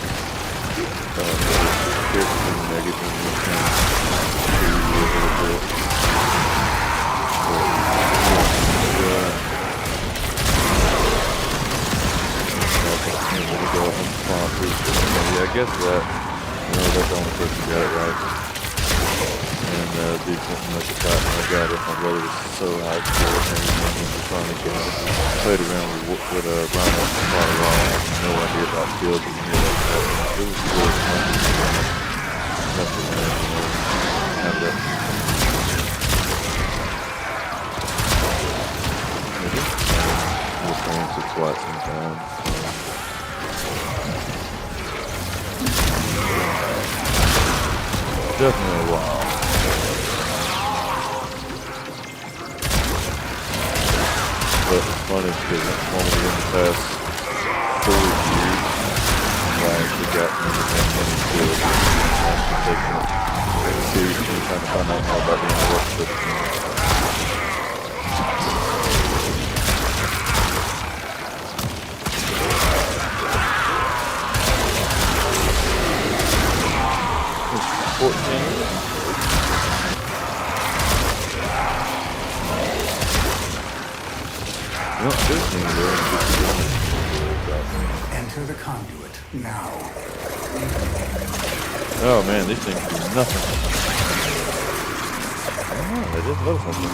Character in the negative and a little bit. I guess that, you know, that's the only person who got it right. And did something like the platinum. I got it. My brother was so hyped for it and everything. We finally got it. Played around with Rhino for quite a while. I had no idea about builds and any of that stuff. it was really fun. Definitely, have that. Warframe to quite some time. Definitely a while. But it's funny because it's only in the past 4 years I actually got into it. Actually taking it seriously and trying to find out more about the network system. It's 14. Enter the conduit now. Oh man, these things do nothing. Oh, they did love something.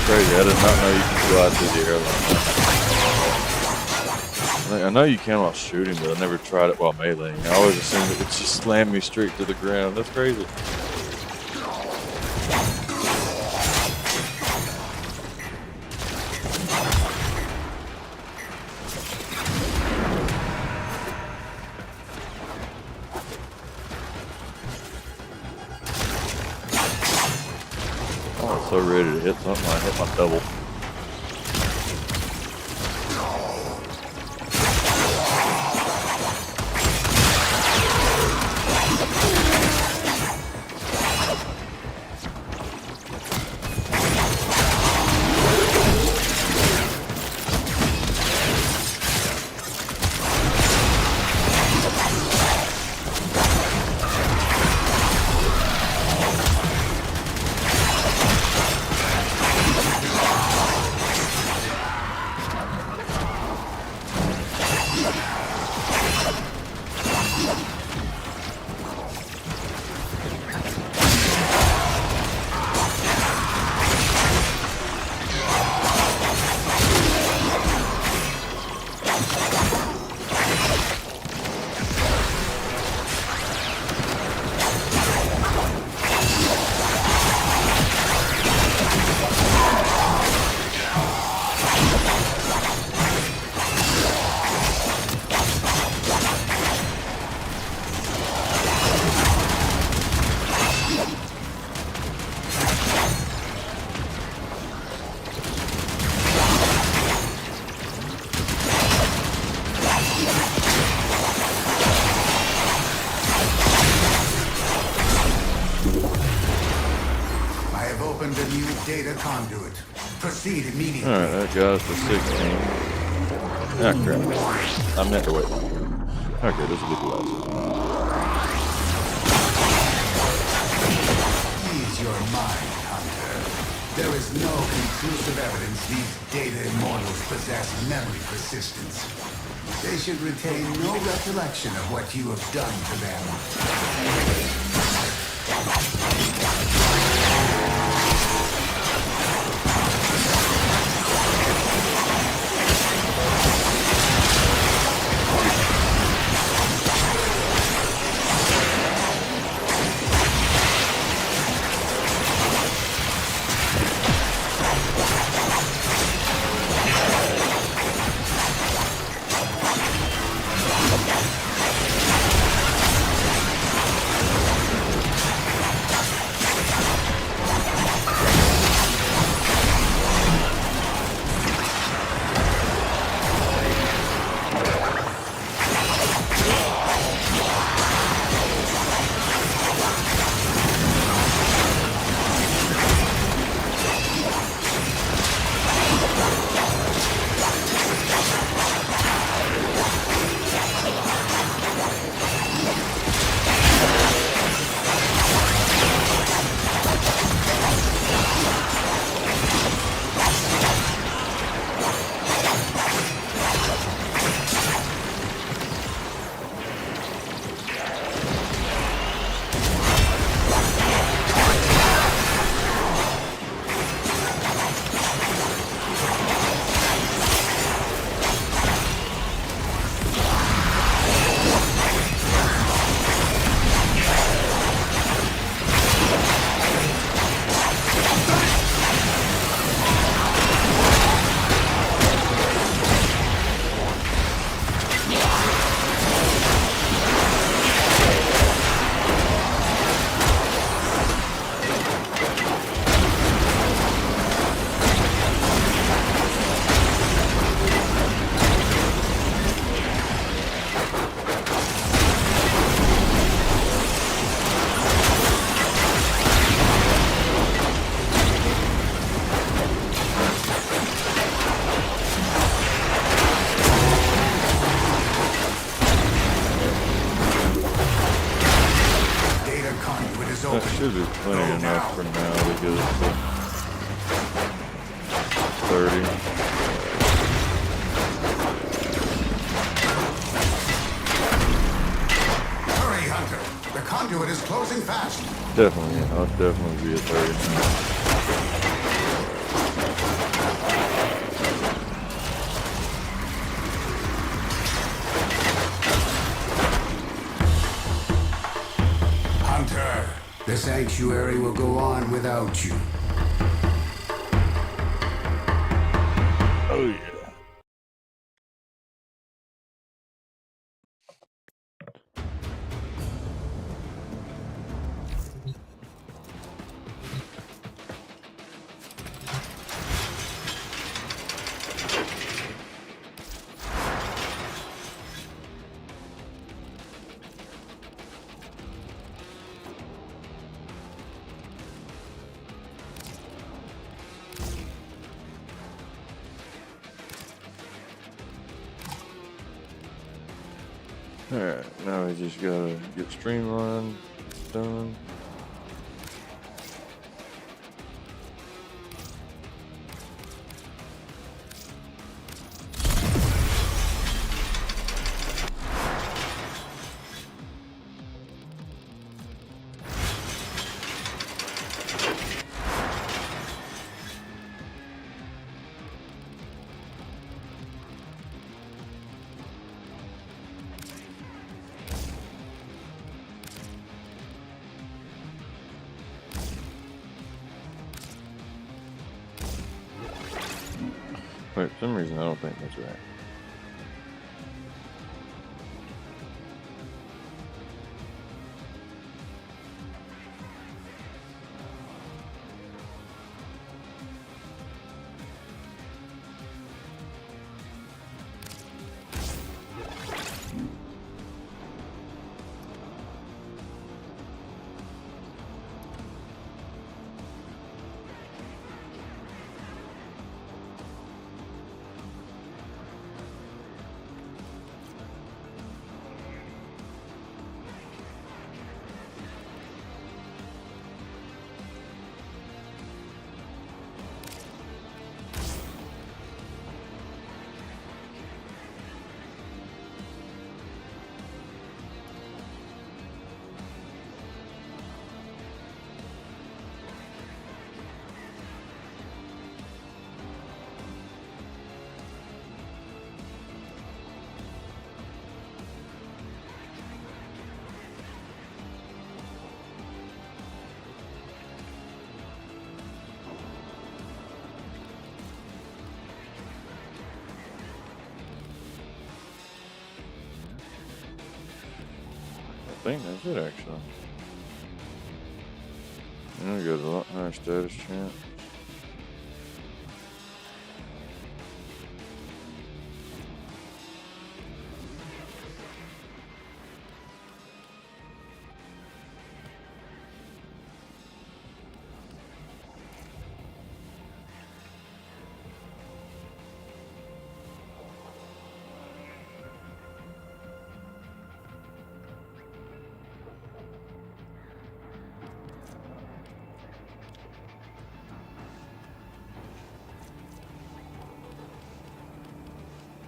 Crazy, I did not know you could fly through the air like that. I know you can while shooting, but I never tried it while meleeing. I always assumed it would just slam me straight to the ground. That's crazy. Oh, I'm so ready to hit something. I hit my double. Opened a new data conduit. Proceed immediately. Alright, that got us to 16. Ah, crap. I meant to wait. Okay, this will be the last. Ease your mind, Hunter. There is no conclusive evidence these data immortals possess memory persistence. They should retain no recollection of what you have done to them. Should be plenty enough for now to get us to 30. Hurry, Hunter. The conduit is closing fast. Definitely, yeah, I'll definitely be at 30 now. Hunter, the sanctuary will go on without you. Oh yeah. Alright, now we just gotta get streamlined done. Wait, for some reason I don't think that's right. I think that's it actually. And we got a lot higher status chance.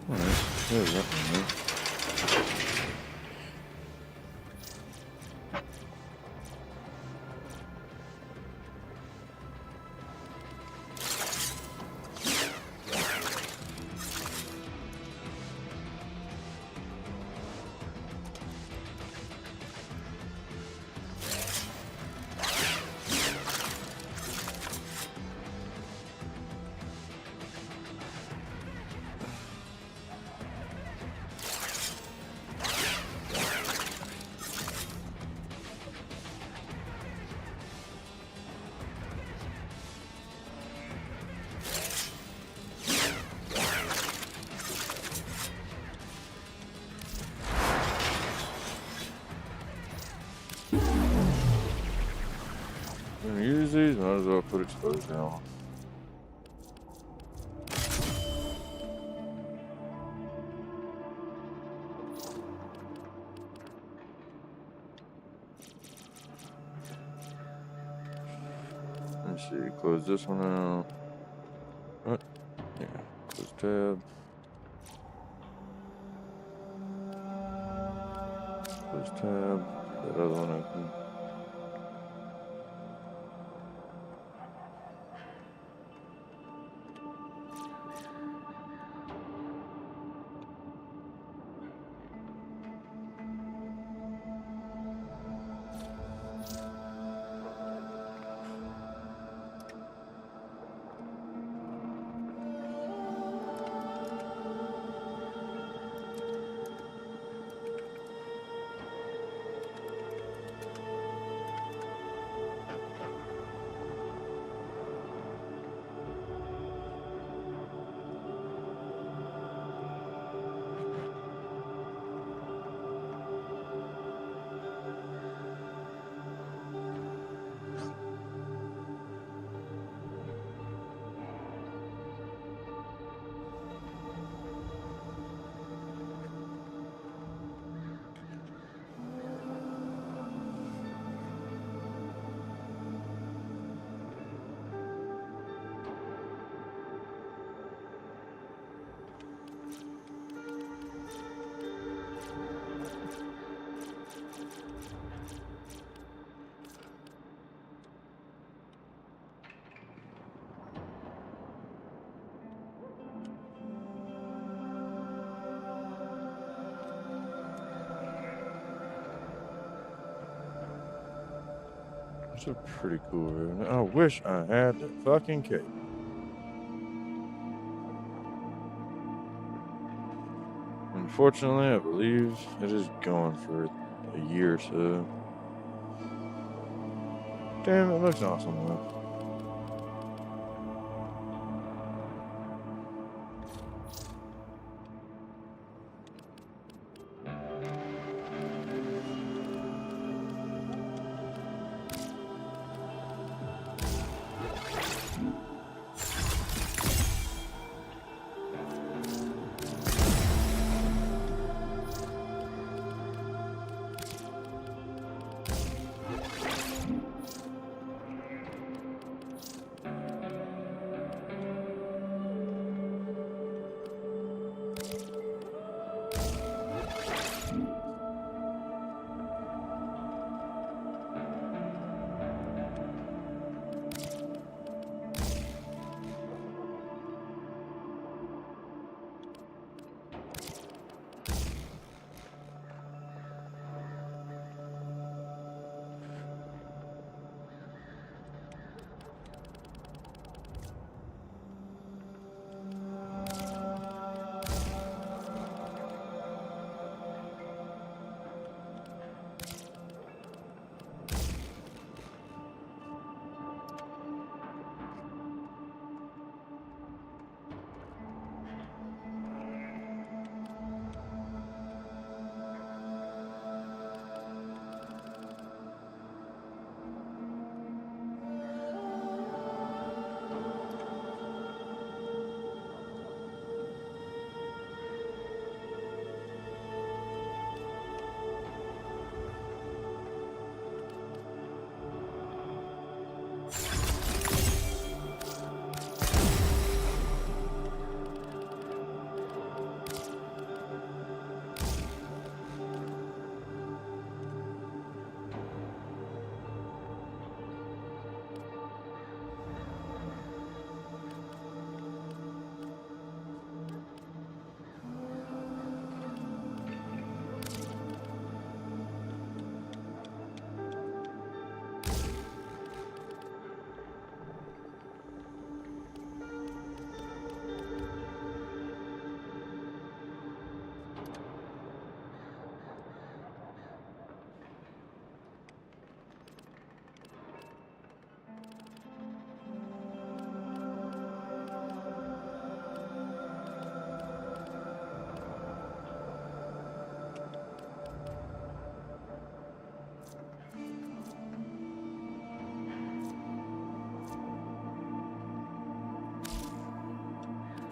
Alright, there's that one there. Gonna use these, might as well put exposure on. close this one out. What? Yeah. Close tab. Close tab. That other one open. It's a pretty cool ribbon. I wish I had that fucking cape. Unfortunately, I believe it is gone for a year or so. Damn, it looks awesome though.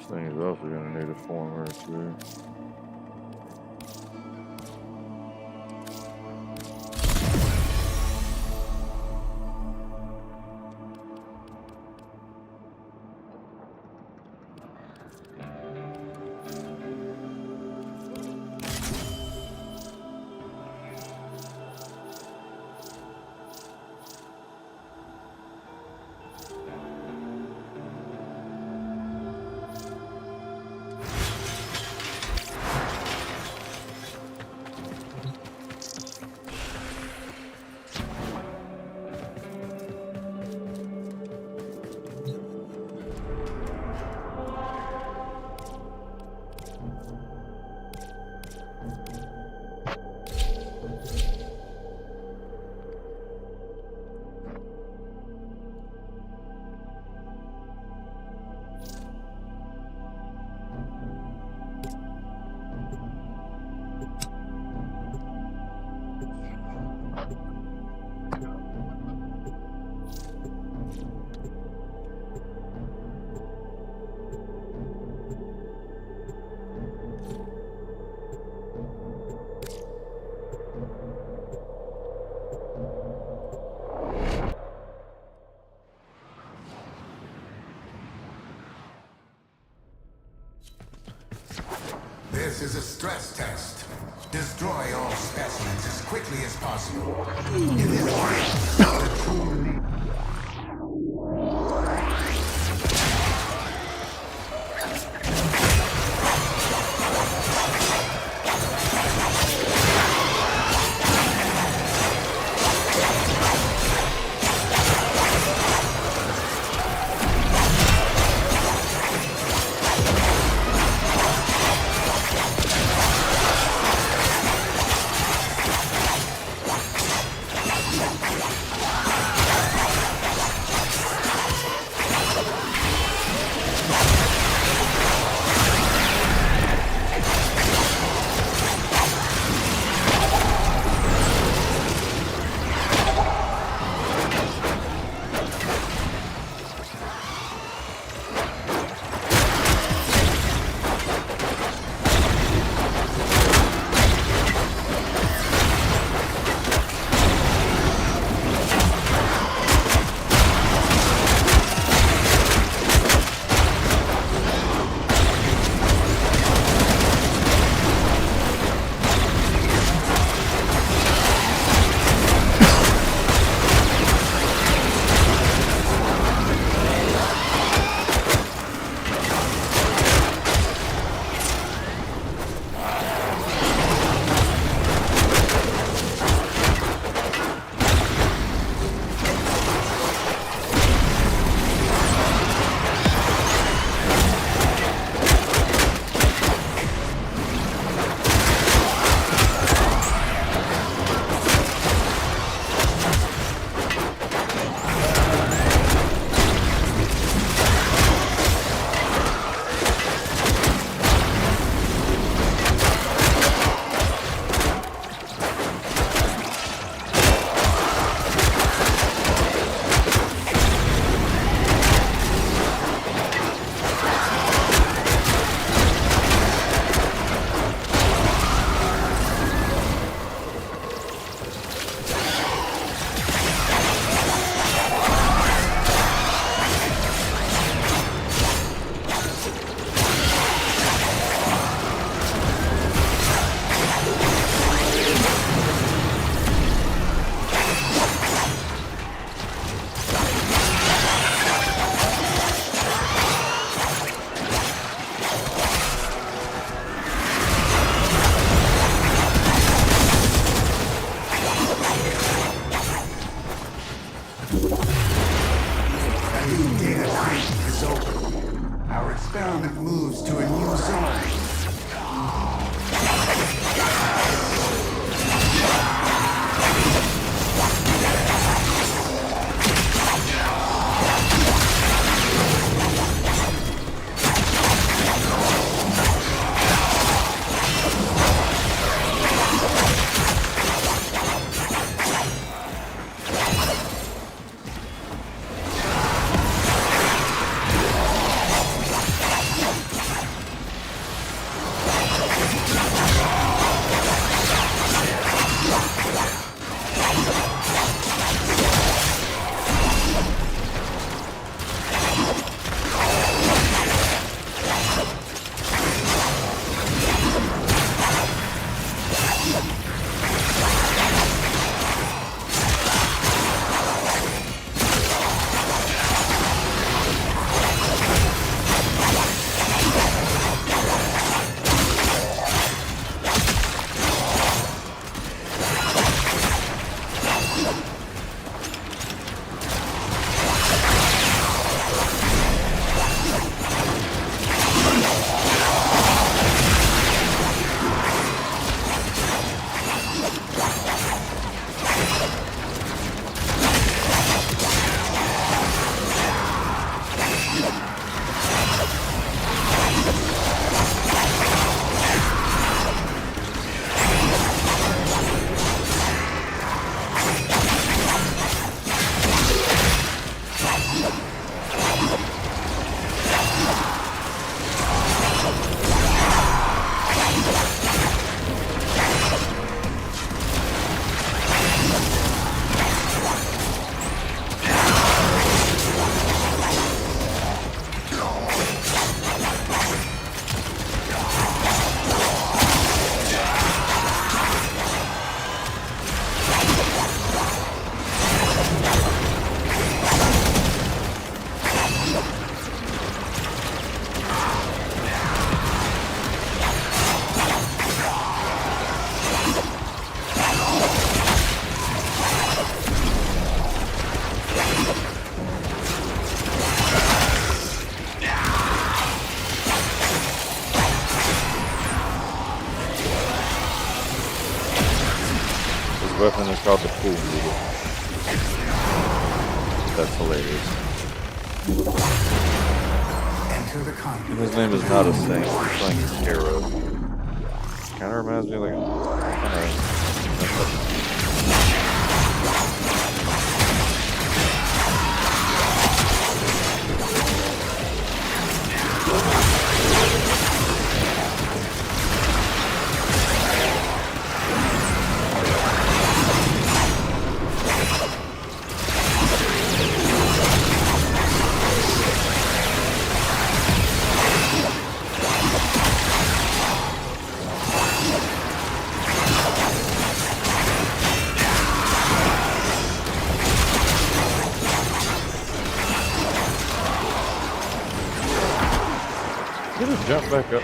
This thing is also going to need a former too. This is a stress test. Destroy all specimens as quickly as possible. In this case, the true experiment moves to a new zone. weapon is called the pool needle. That's hilarious. Enter the And conduit. his name is not a saint. His name is Arrow. Kind of reminds me of like jump back up.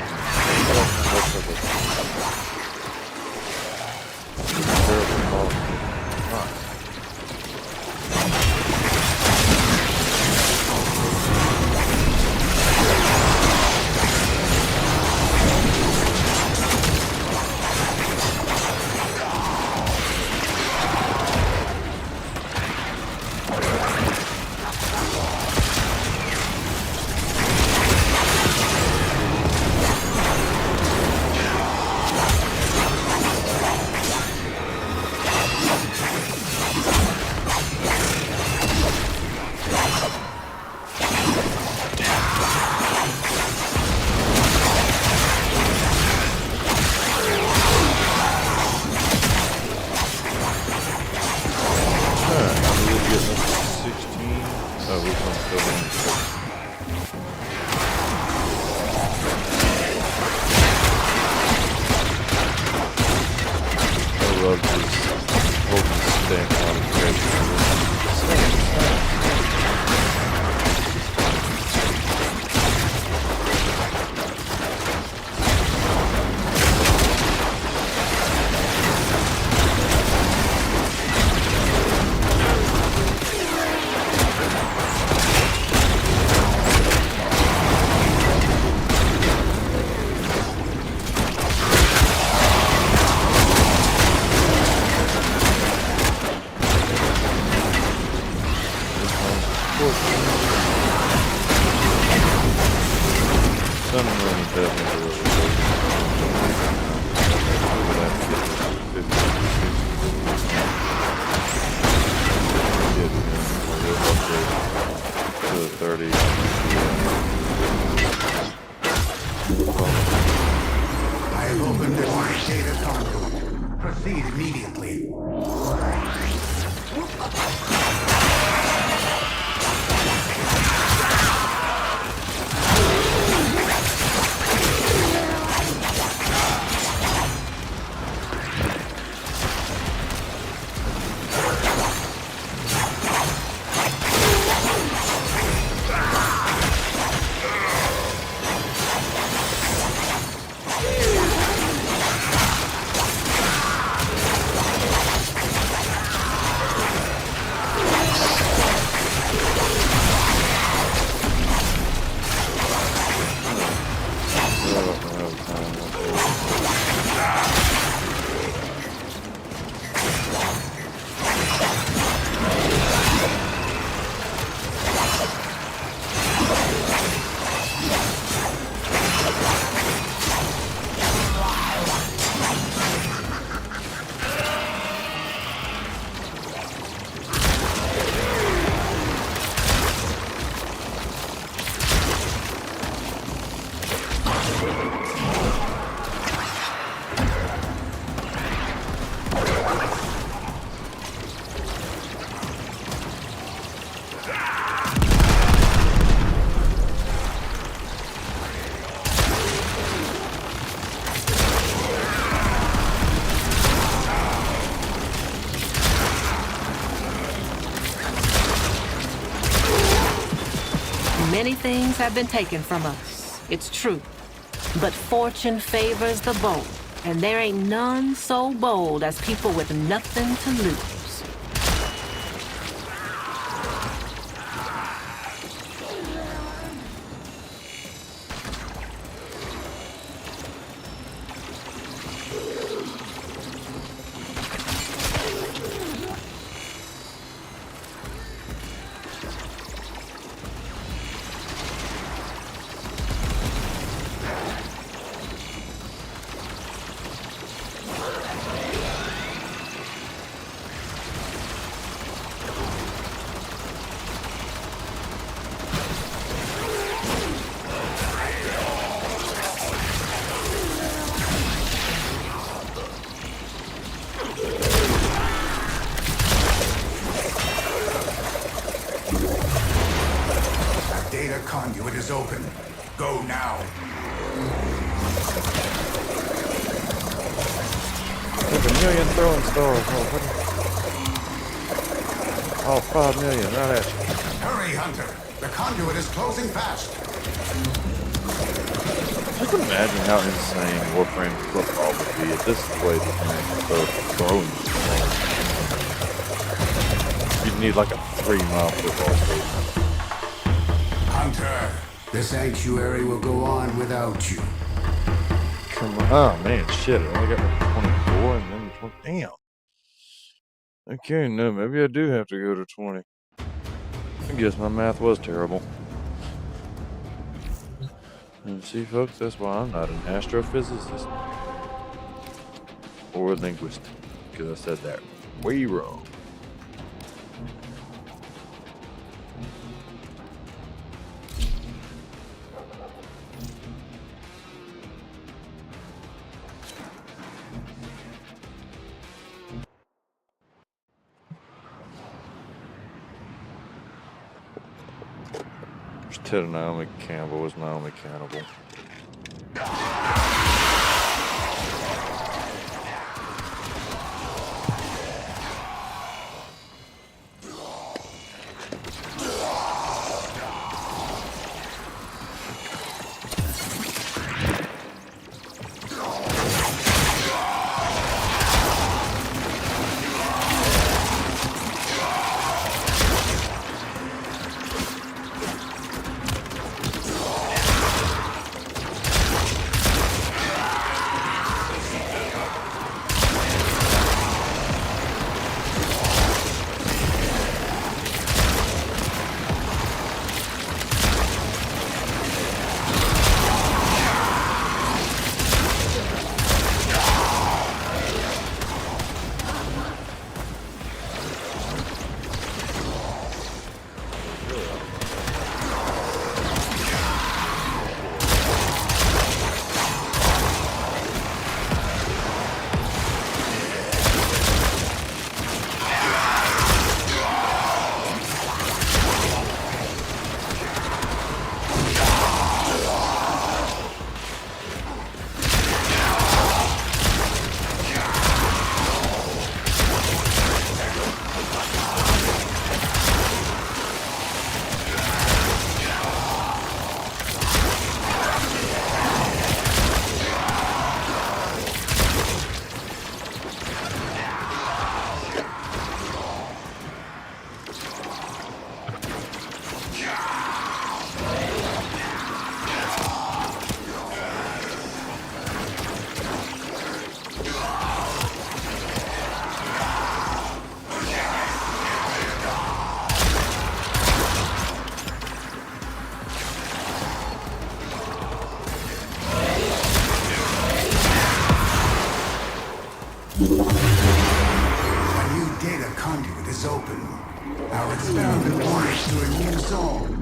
Proceed immediately. Many things have been taken from us, it's true. But fortune favors the bold, and there ain't none so bold as people with nothing to lose. Go now. There's a million throwing stars. Oh, 5 million, right at you. Hurry, Hunter. The conduit is closing fast. I can imagine how insane Warframe football would be if this is the way the throwing is. You'd need like a 3-mile football stadium. Hunter, the sanctuary will go on without you. Come on. Oh man, shit. I only got like 24 and then 20. Damn. Okay, no, maybe I do have to go to 20. I guess my math was terrible. And see, folks, that's why I'm not an astrophysicist. Or a linguist. Because I said that way wrong. Ted and Naomi Campbell was Naomi Cannibal. is open. Our experiment points to a new zone.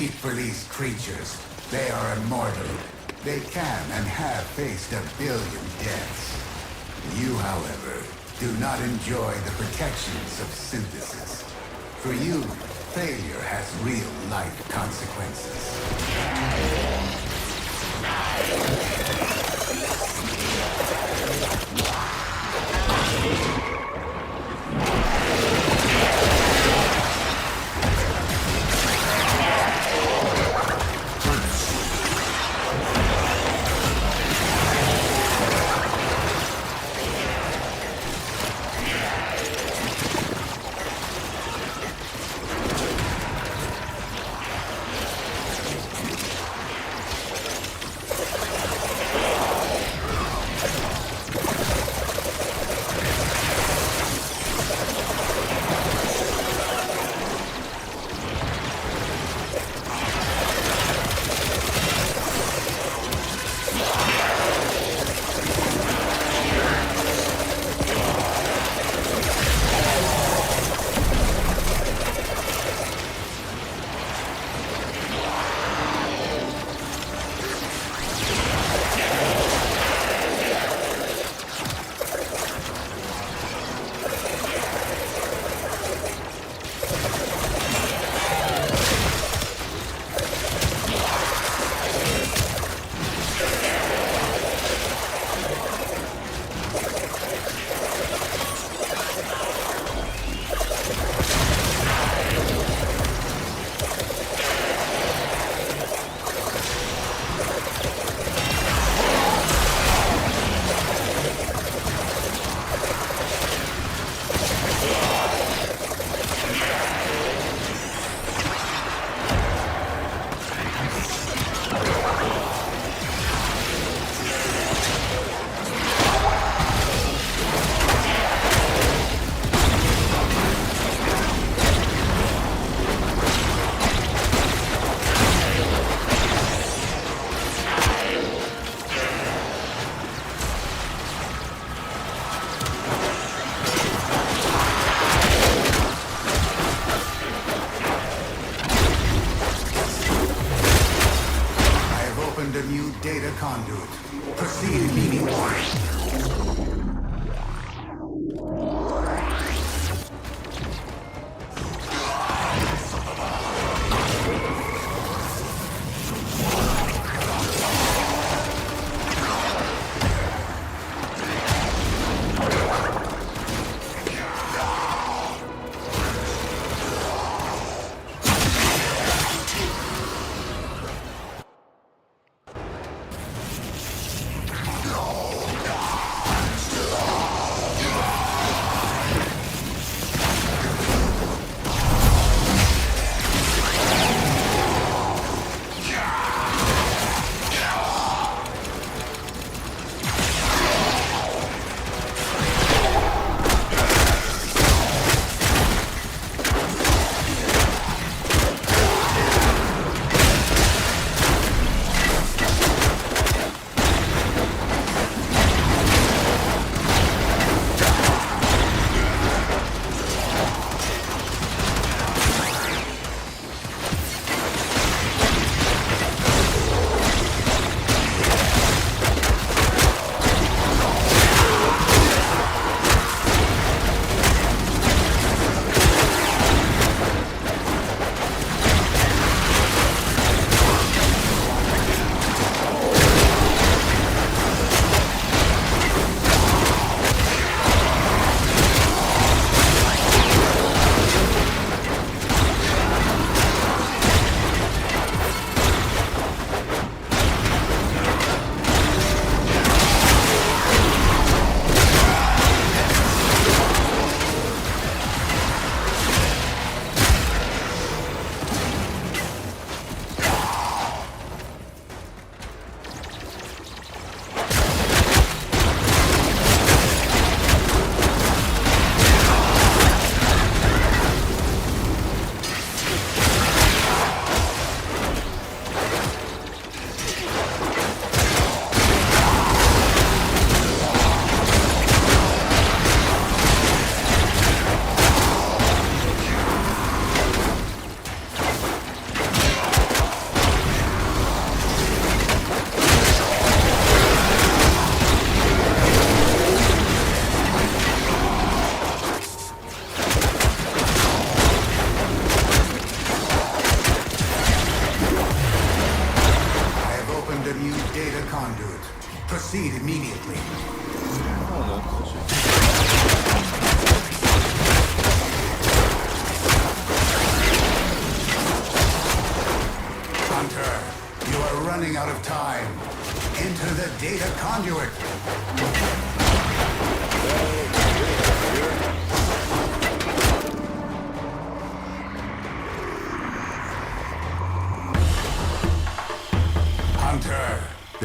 weep for these creatures. They are immortal. They can and have faced 1 billion deaths. You, however, do not enjoy the protections of synthesis. For you, failure has real-life consequences.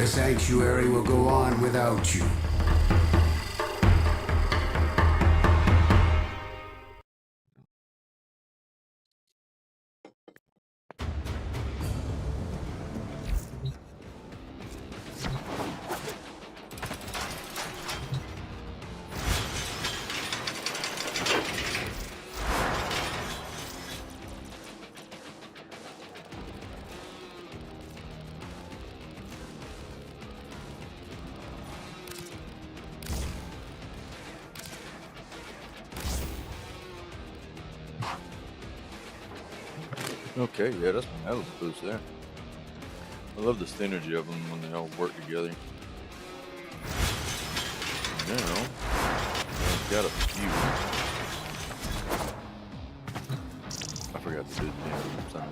sanctuary will go on without you. Okay, yeah, that was a boost there. I love the synergy of them when they all work together. Now, I've got a few. I forgot to do the name. Sorry.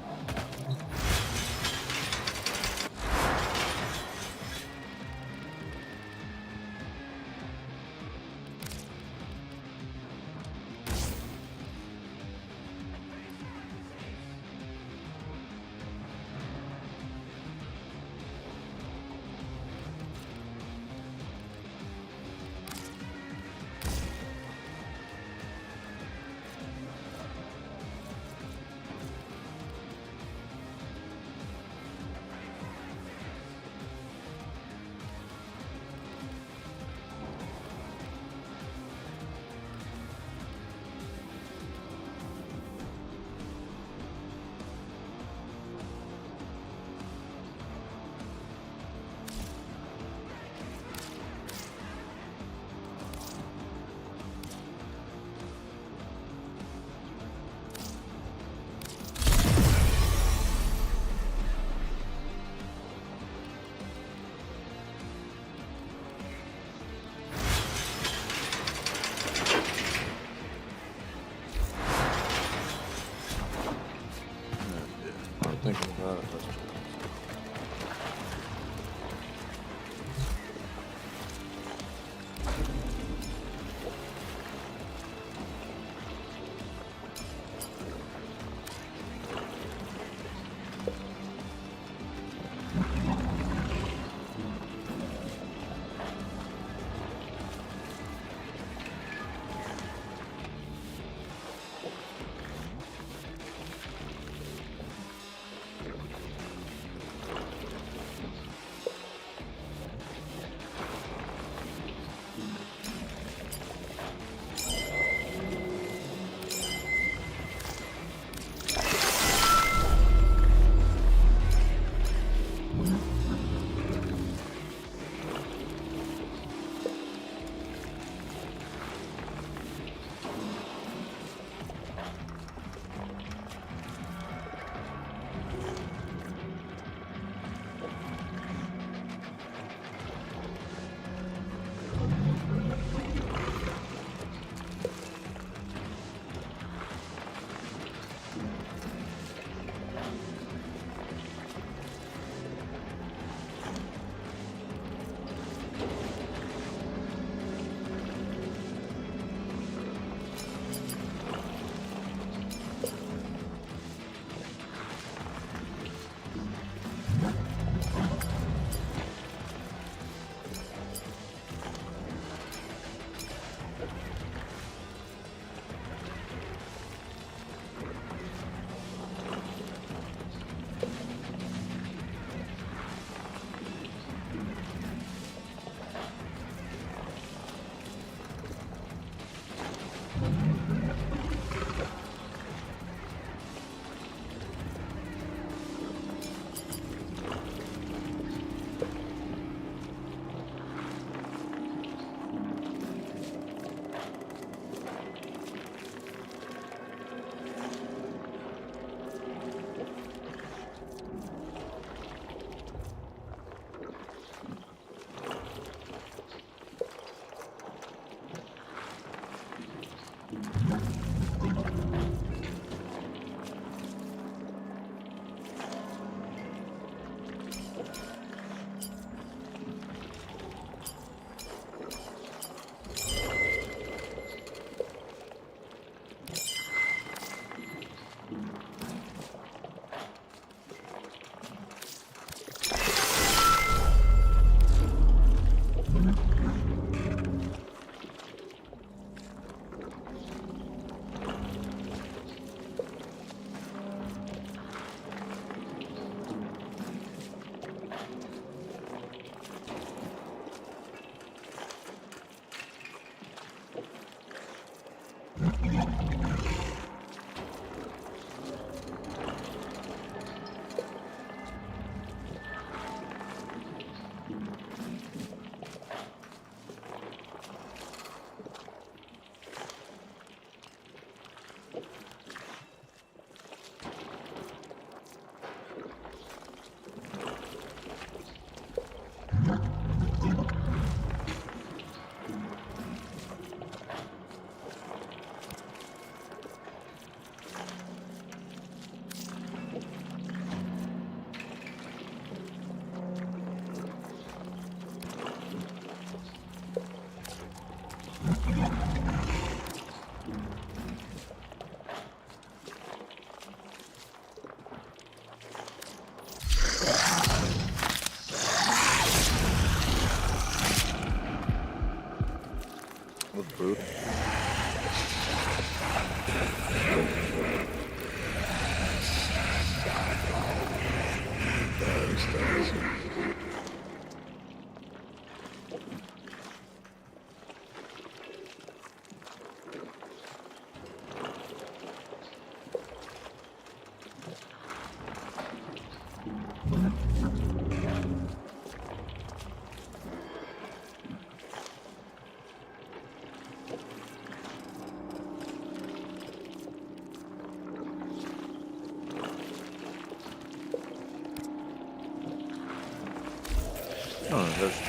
Oh, that's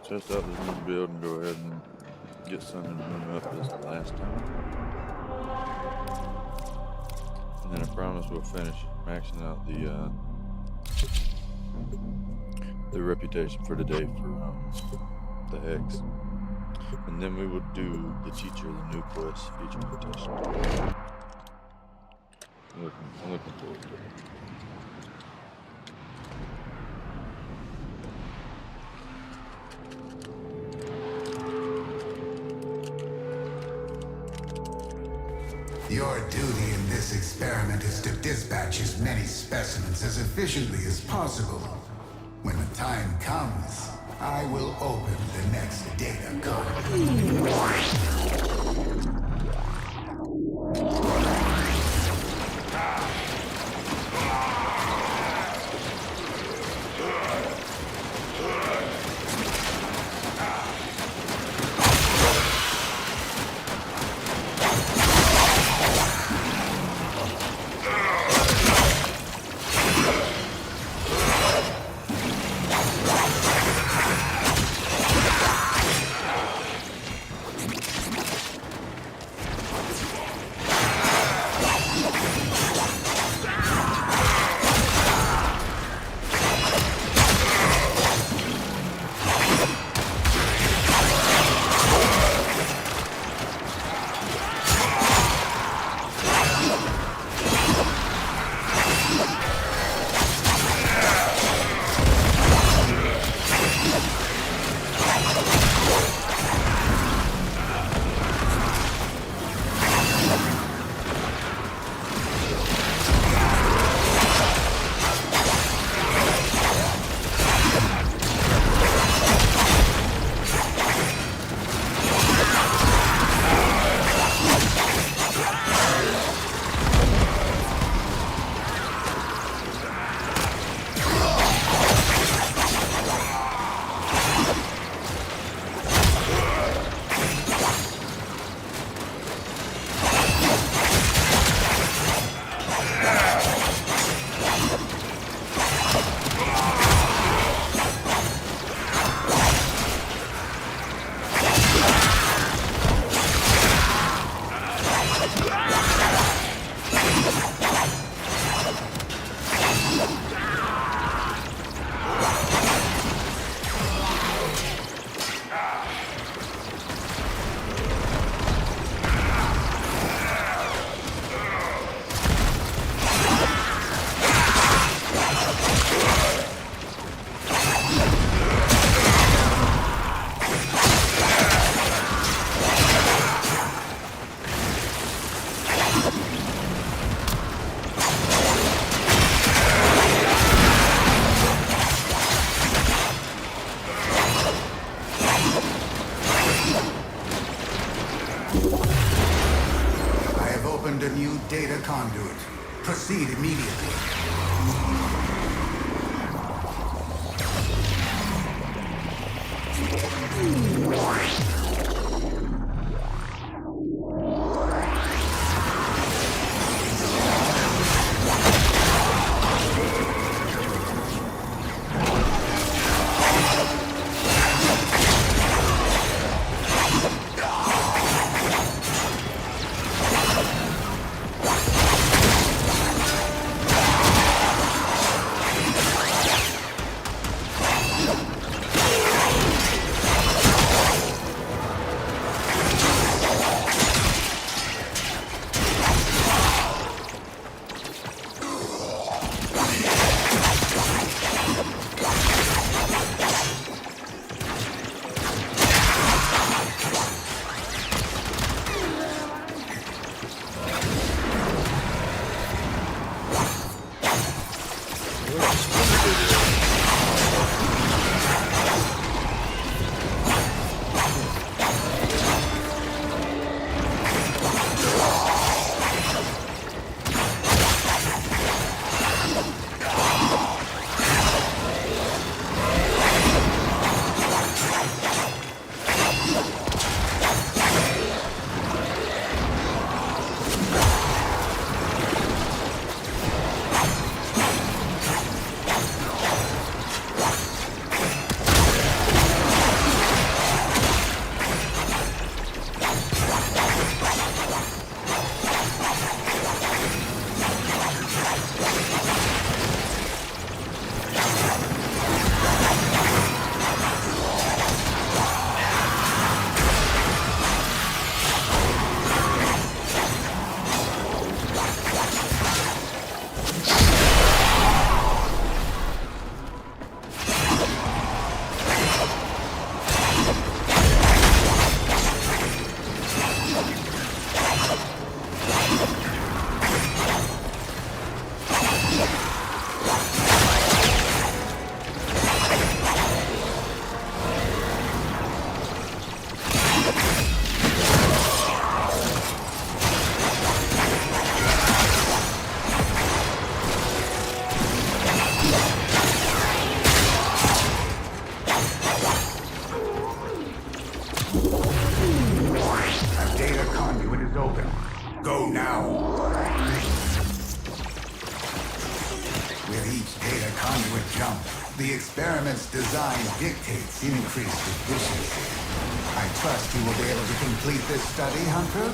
let's test out this new build and go ahead and get something moving up as the last time. And then I promise we'll finish maxing out the reputation for today for the Hex. And then we will do the teacher, the new quest feature contestant. I'm looking forward to it. Your duty in this experiment is to dispatch as many specimens as efficiently as possible. When the time comes, I will open the next data conduit. Data conduit. Proceed immediately. Go now. With each data conduit jump, the experiment's design dictates increased efficiency. I trust you will be able to complete this study, Hunter?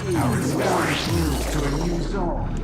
Our experiment moves to a new zone.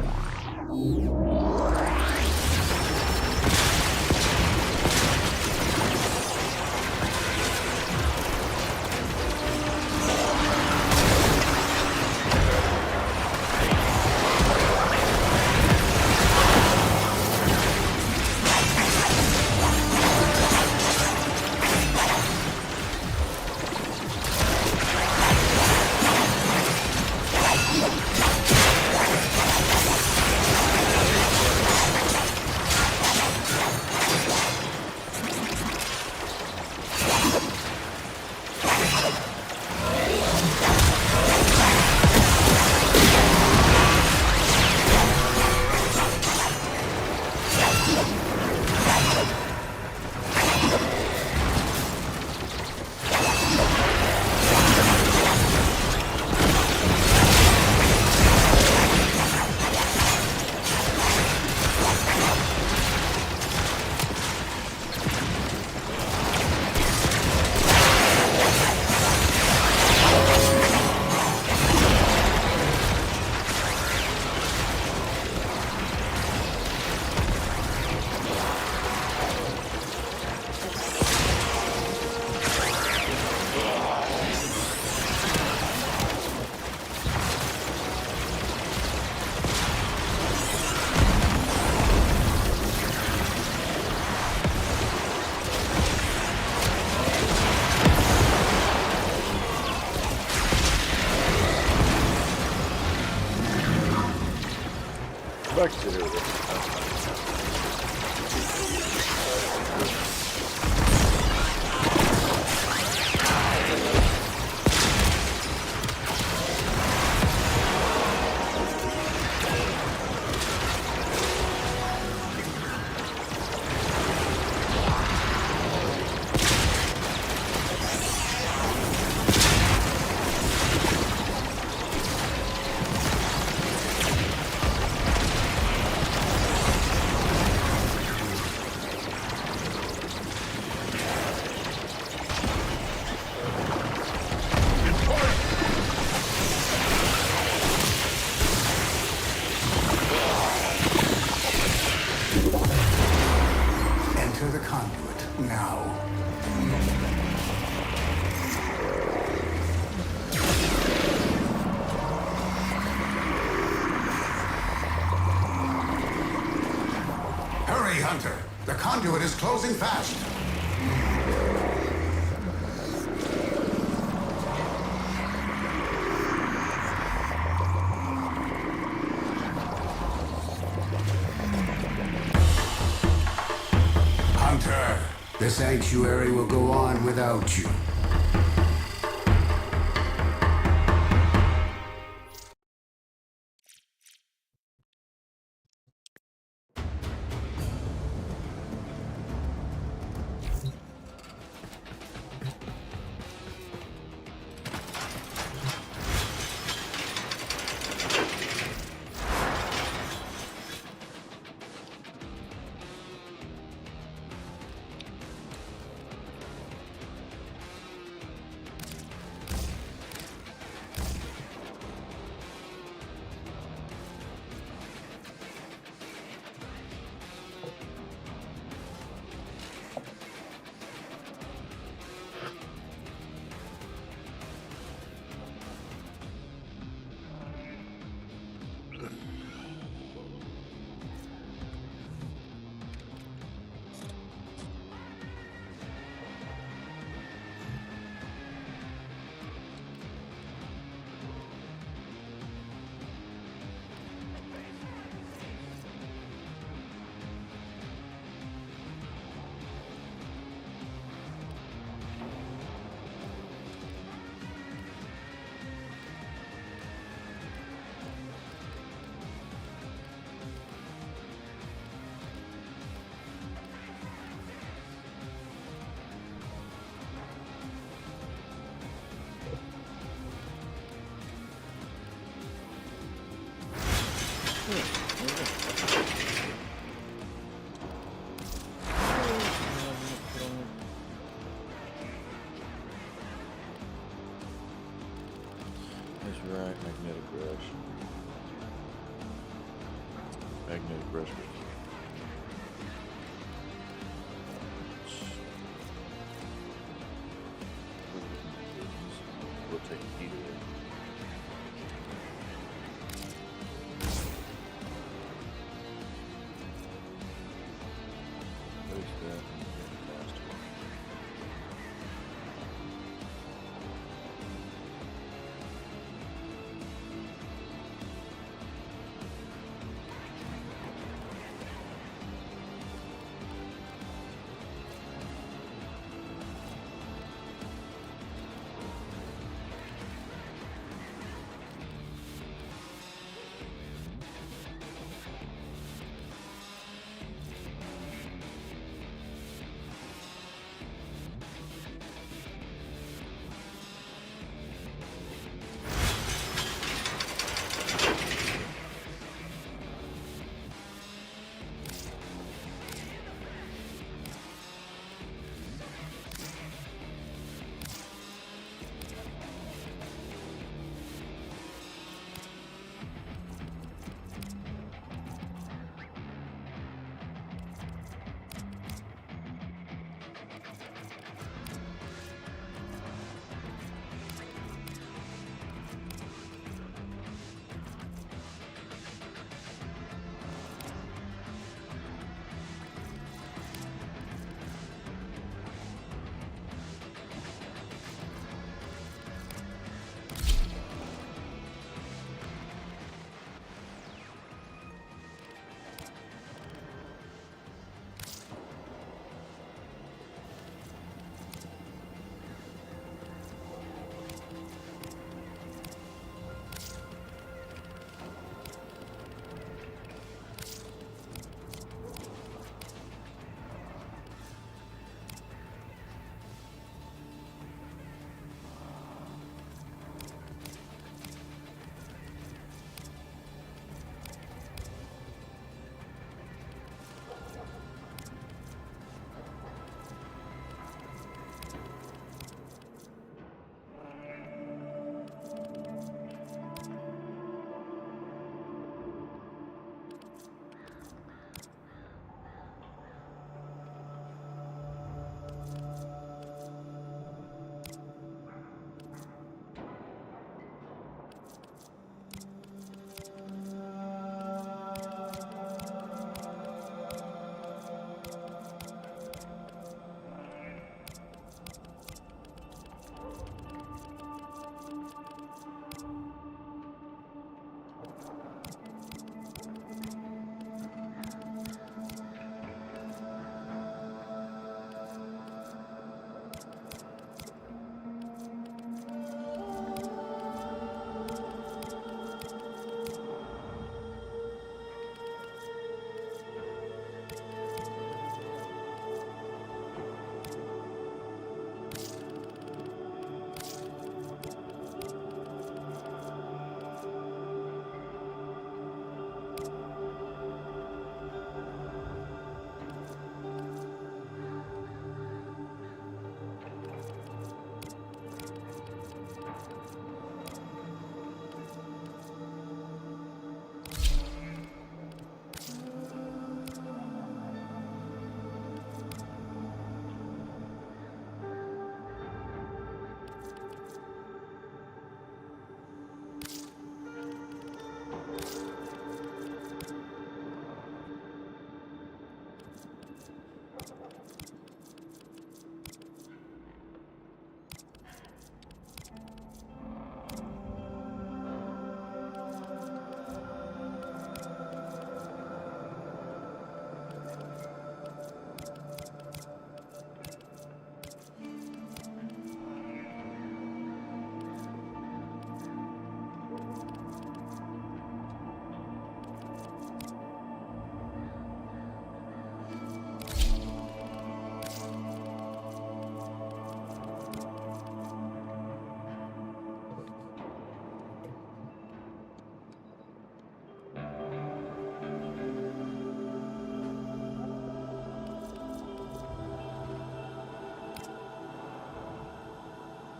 Back to here. conduit is closing fast. Hunter, the sanctuary will go on without you. That's right, magnetic brush. Magnetic brush. We'll take heat away. Place that and get it faster.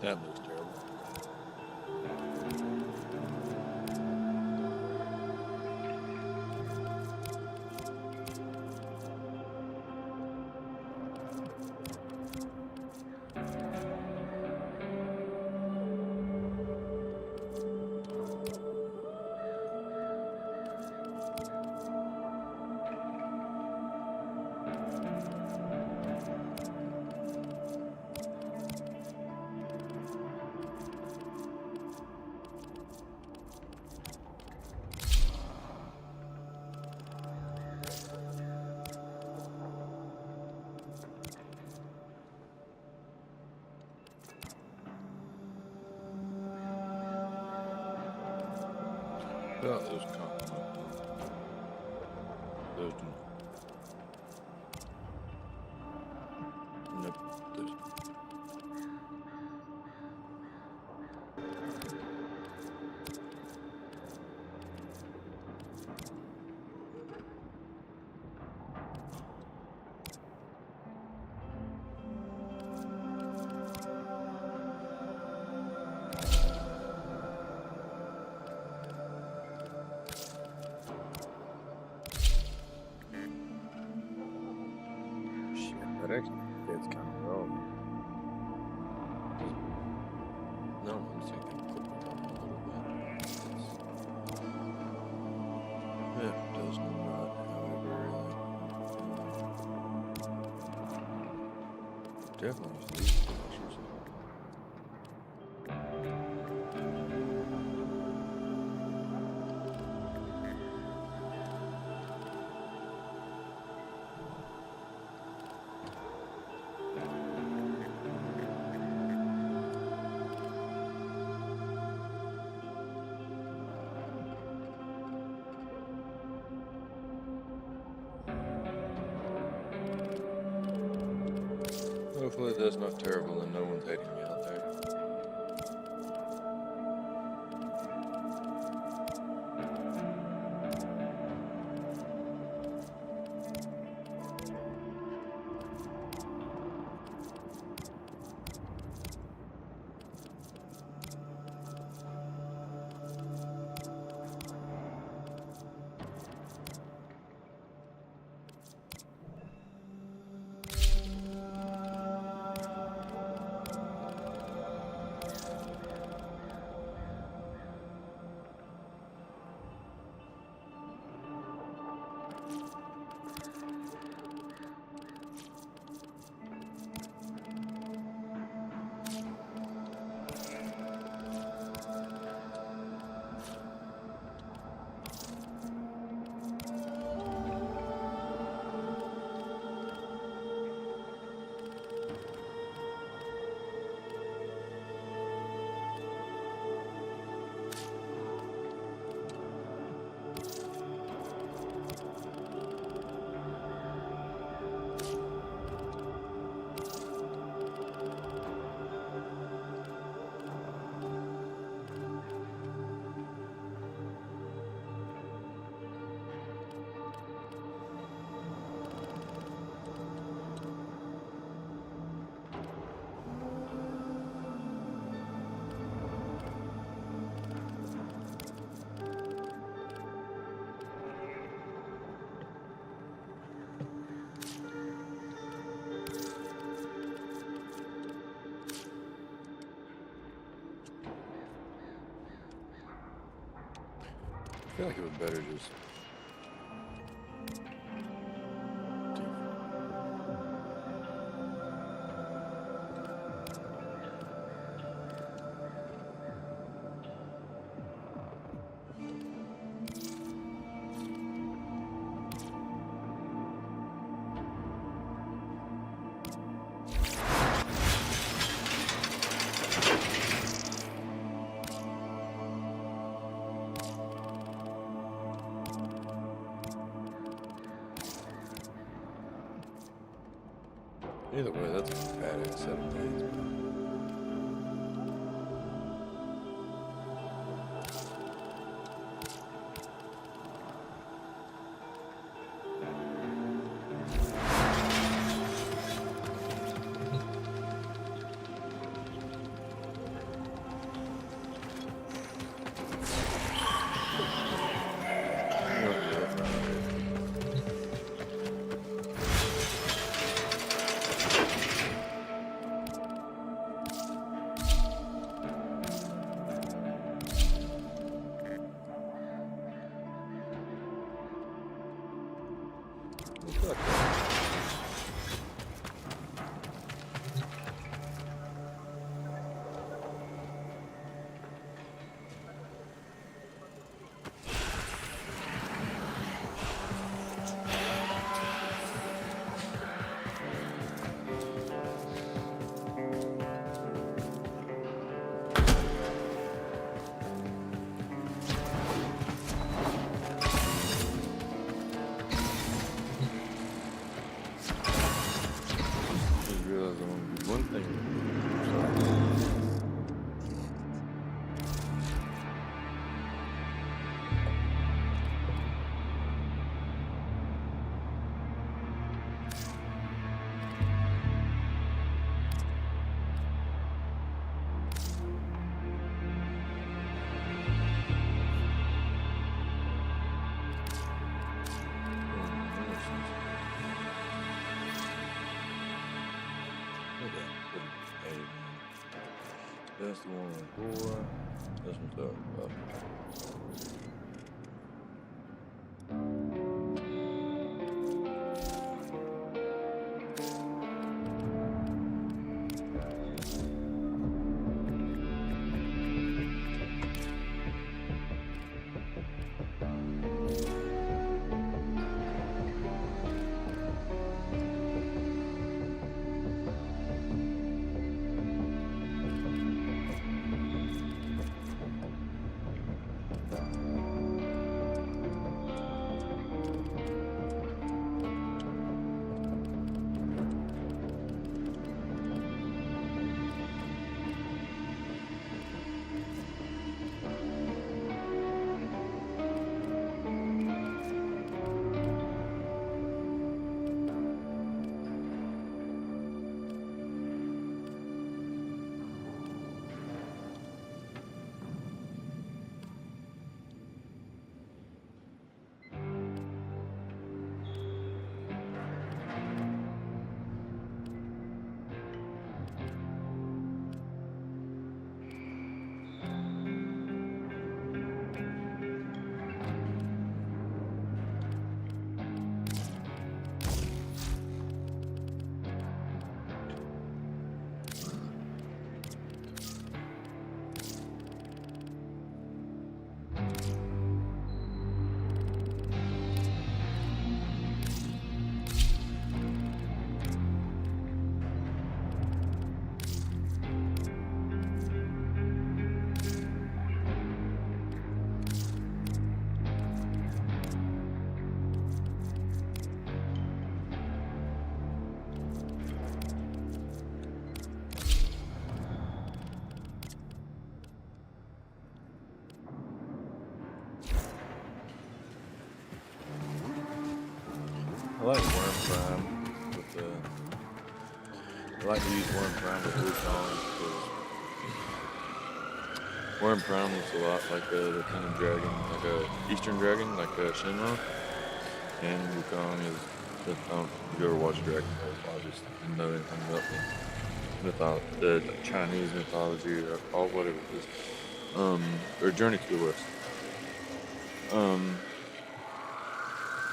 That looks terrible. Oh, there's a compliment. There's no. Nope. There's That actually fits kind of well. No, I'm just thinking clip it up a little bit. Yeah, it does not, however, definitely use these flashers. Hopefully that's not terrible and no one's hating me out there. I feel like it would better just either way, that's a badass set of blades, man. That's the one on the floor. This one's up. I like Warframe with the. I like to use Warframe with Wukong because Warframe looks a lot like the kind of dragon, like a Eastern dragon, like Shinra. And Wukong is. I don't know if you ever watch Dragon Ball, I just didn't know anything about the Chinese mythology or whatever it is. Or Journey to the West.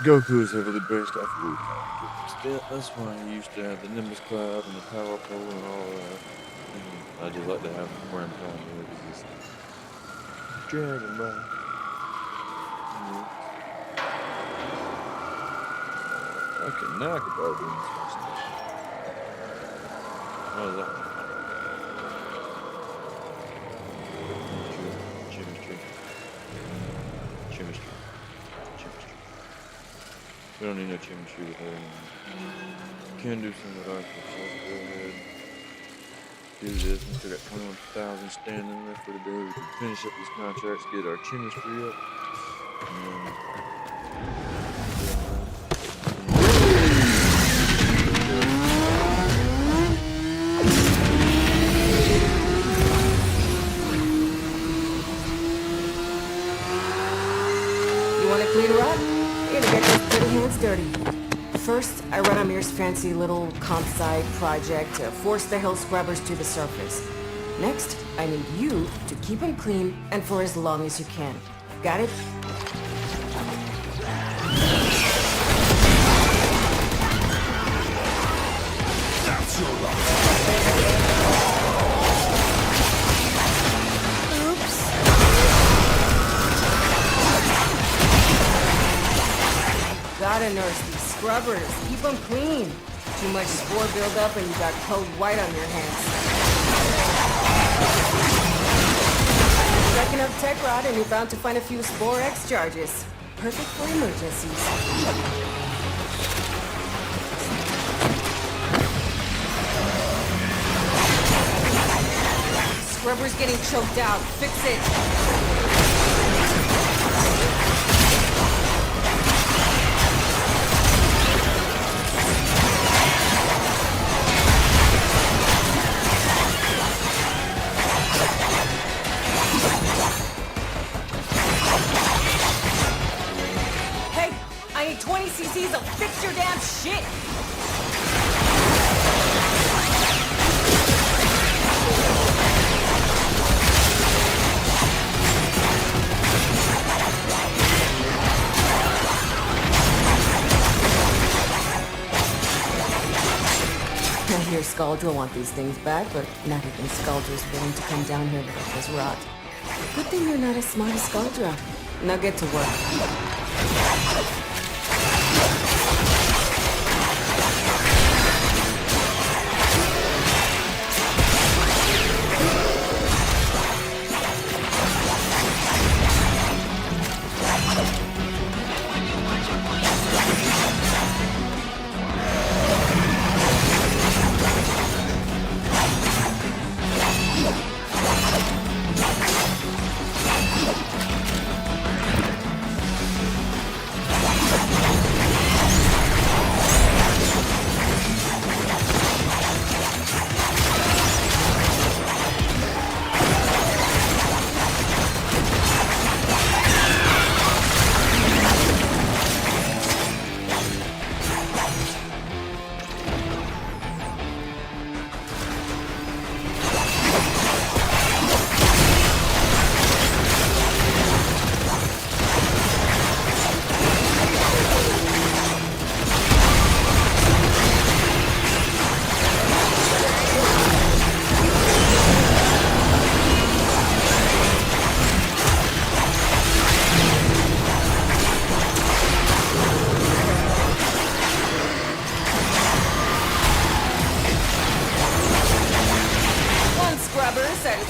Goku is heavily based off of Wukong. That's why he used to have the Nimbus Cloud and the Power Pole and all that. And I just like to have Warframe there because it's Dragon Ball. Okay, now I can probably do this stuff. What is that? Chemistry. We don't need no chemistry with her. Can do some with our so let's go ahead. Do this. We still got 21,000 standing left for the day. We can finish up these contracts, get our chemistry up. And clean her up? You're gonna get those pretty hands dirty. First, I run Amir's fancy little comp sci project to force the hill scrubbers to the surface. Next, I need you to keep them clean and for as long as you can. Got it? That's your luck. Gotta nurse these scrubbers. Keep them clean. Too much spore buildup and you got code white on your hands. Checking up Tech Rod and you're bound to find a few Spore X charges. Perfect for emergencies. Scrubber's getting choked out. Fix it. I need 20 cc's of fix your damn shit! hear Scaldra want these things back, but not even Scaldra's willing to come down here without this rot. Good thing you're not as smart as Scaldra. Now get to work.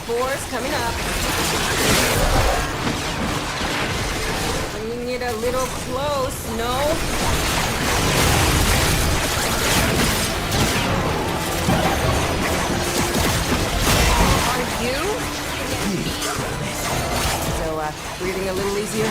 Force coming up. Bringing it a little close, no? Are you? So, breathing a little easier?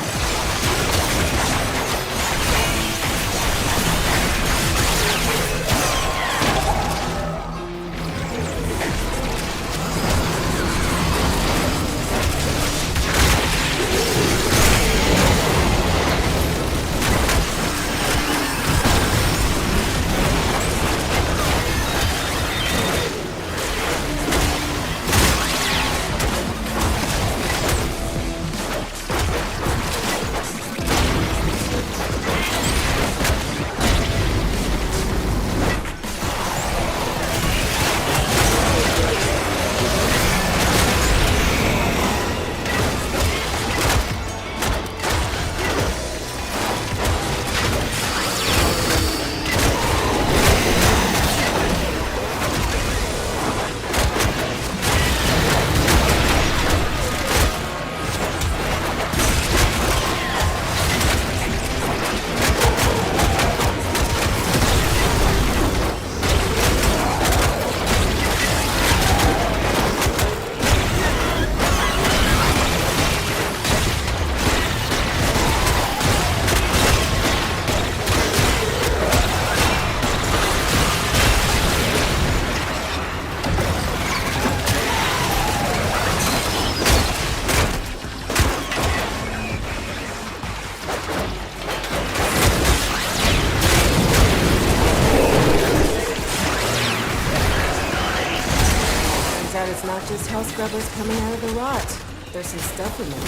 It's not just hell scrubbers coming out of the rot. There's some stuff in there.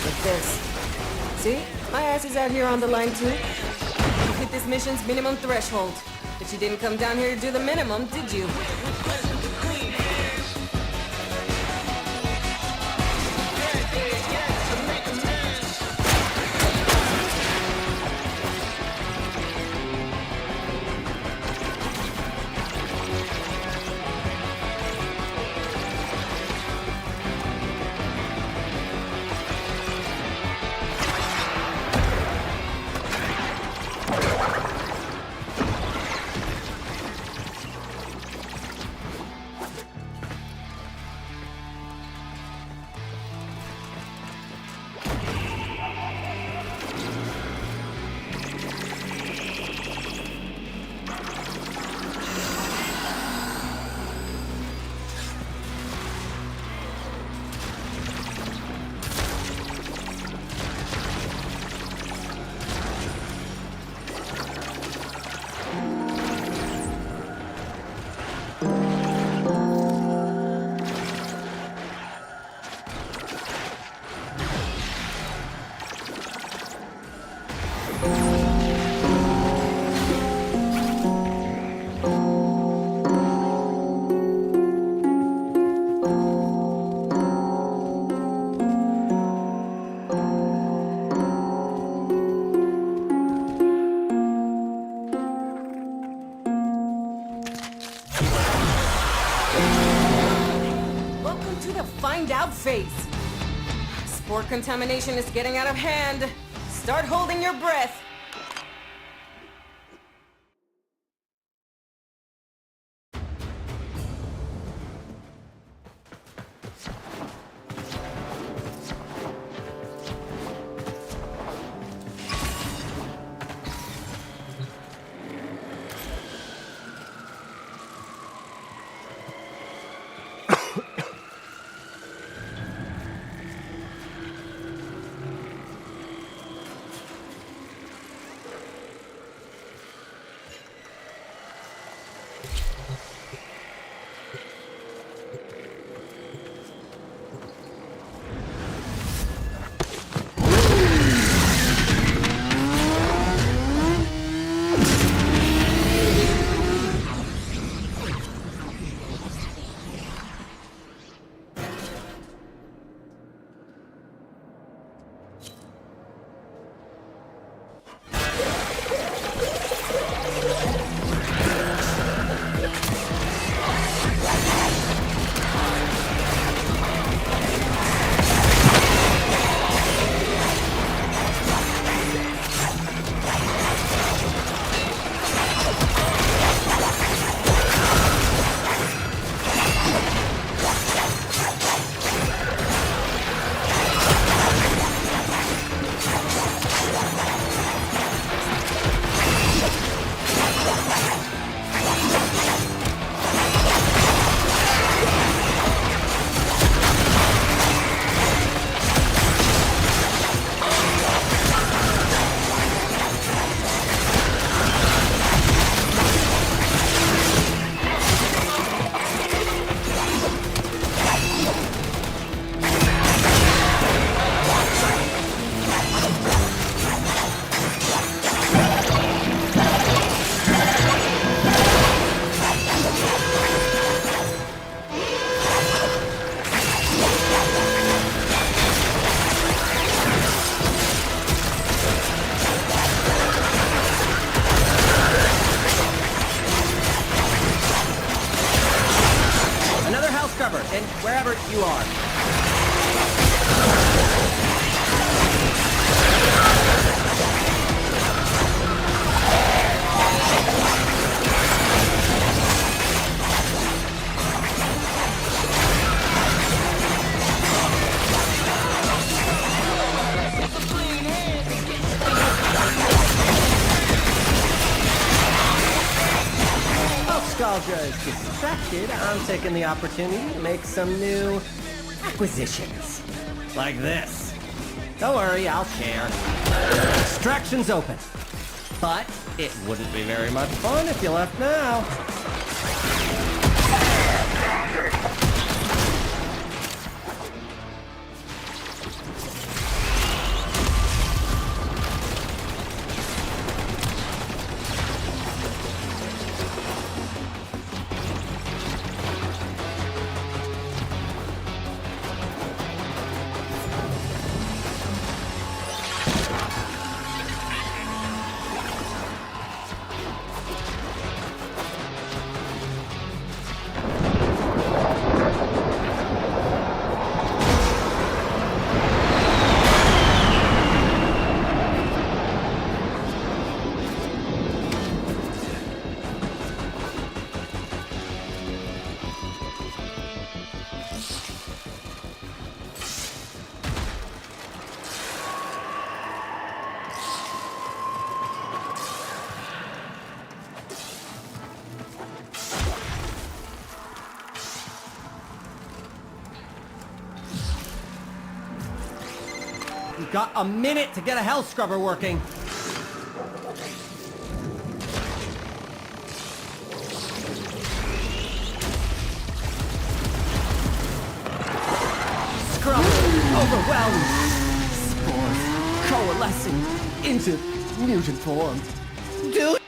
Like this. See? My ass is out here on the line too. You hit this mission's minimum threshold. But you didn't come down here to do the minimum, did you? face. Spore contamination is getting out of hand. Start holding your breath. And wherever you are. Nostalgia is distracted, I'm taking the opportunity to make some new acquisitions. Like this. Don't worry, I'll share. Extraction's open. But it wouldn't be very much fun if you left now. You've got a minute to get a health scrubber working. Scrubber overwhelmed. Spores coalescing into mutant form. Dude!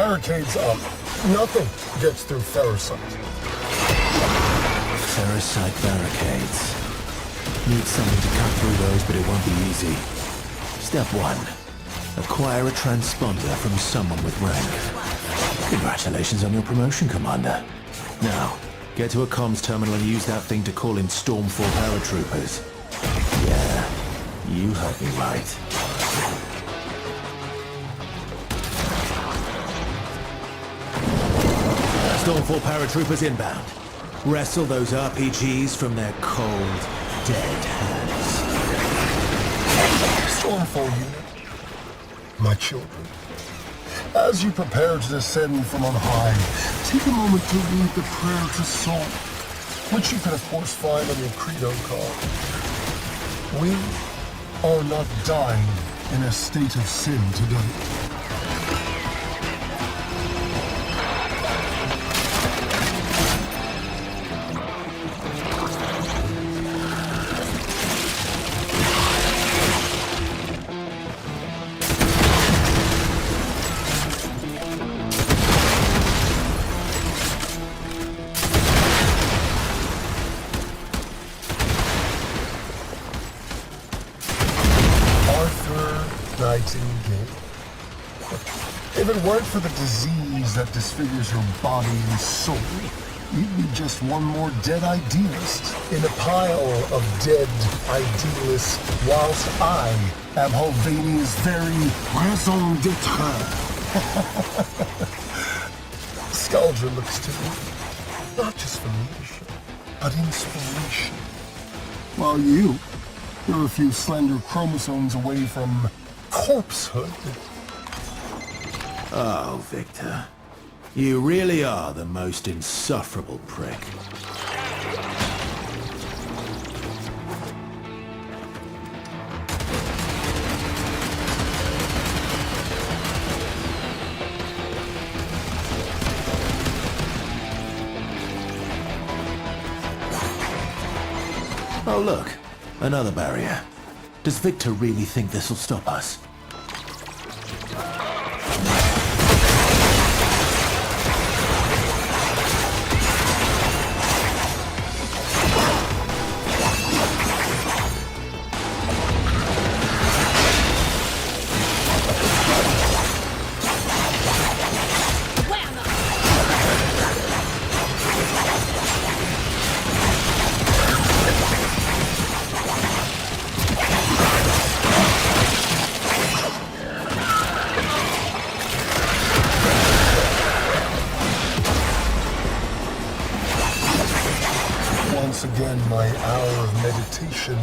Barricades up. Nothing gets through Ferrocite. Ferrocite barricades. Need something to cut through those, but it won't be easy. Step 1. Acquire a transponder from someone with rank. Congratulations on your promotion, Commander. Now, get to a comms terminal and use that thing to call in Stormfall paratroopers. Yeah, you heard me right. Stormfall paratroopers inbound. Wrestle those RPGs from their cold, dead hands. Stormfall unit, my children. As you prepare to descend from on high, take a moment to read the prayer to Saul, which you can of course find on your credo card. We are not dying in a state of sin today. If it weren't for the disease that disfigures your body and soul, you'd be just one more dead idealist in a pile of dead idealists, whilst I am Hovania's very raison d'etre. Skuldra looks to me, not just for leadership, but inspiration. While you're a few slender chromosomes away from corpsehood. Oh, Victor. You really are the most insufferable prick. Oh, look. Another barrier. Does Victor really think this'll stop us? Once again, my hour of meditation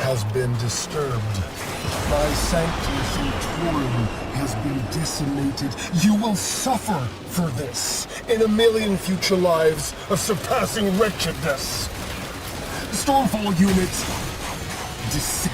has been disturbed. My sanctus in Torin has been decimated. You will suffer for this in a million future lives of surpassing wretchedness. Stormfall units, descend.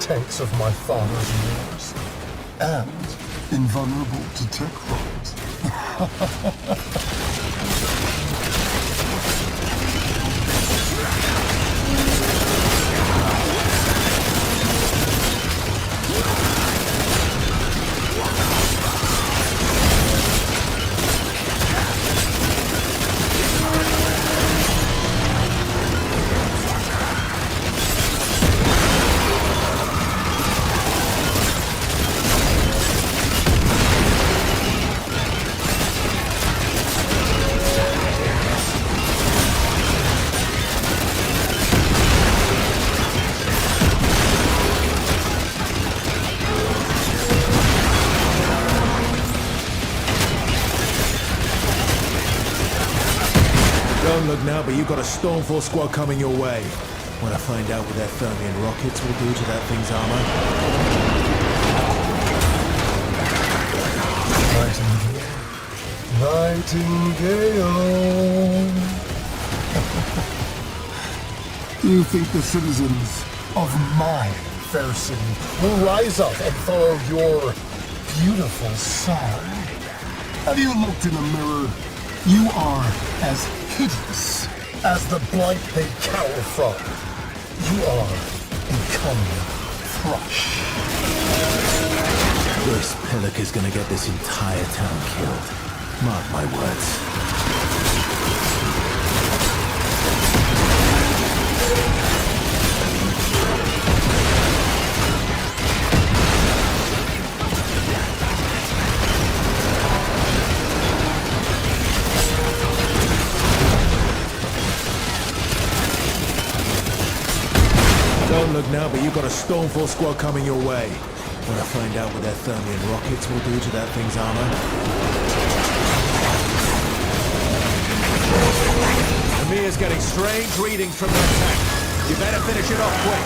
tanks of my father's wars, and invulnerable to tech crimes. Don't look now, but you've got a Stormfall squad coming your way. Want to find out what their Thermian rockets will do to that thing's armor? Nightingale. You think the citizens of my fair city will rise up and follow your beautiful song? Have you looked in a mirror? You are as hideous as the blight they cower from. You are becoming thrush. This pillock is gonna get this entire town killed. Mark my words. Don't look now, but you've got a Stormfall squad coming your way. Want to find out what their Thermian rockets will do to that thing's armor? Amir's getting strange readings from their tank. You better finish it off quick.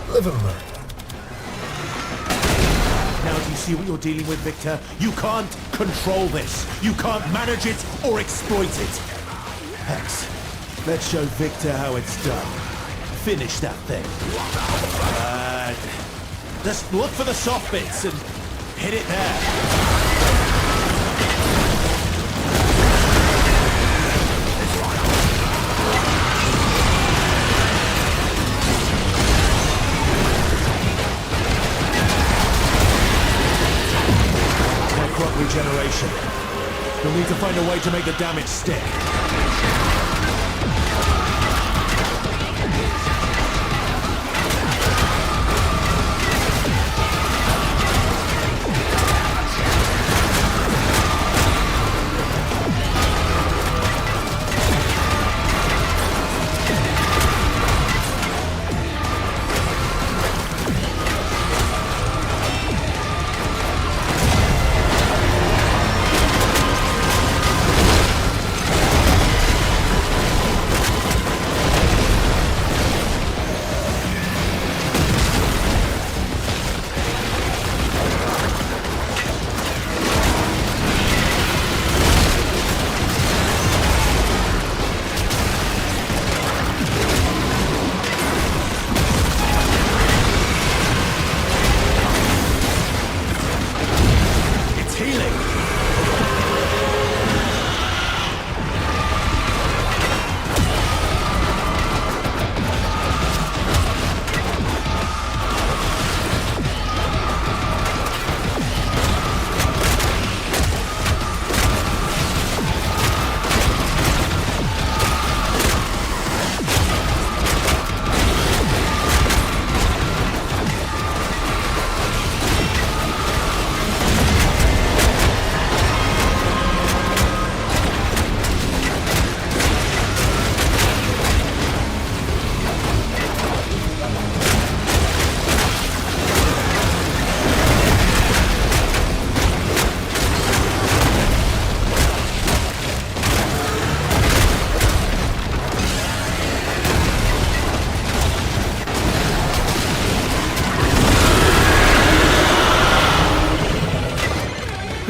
Live and learn. Now do you see what you're dealing with, Victor? You can't control this. You can't manage it or exploit it. Hex, let's show Victor how it's done. Finish that thing. Just look for the soft bits and hit it there. Regeneration. You'll need to find a way to make the damage stick.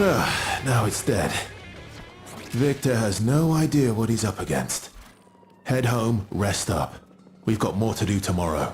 Now it's dead. Victor has no idea what he's up against. Head home, rest up. We've got more to do tomorrow.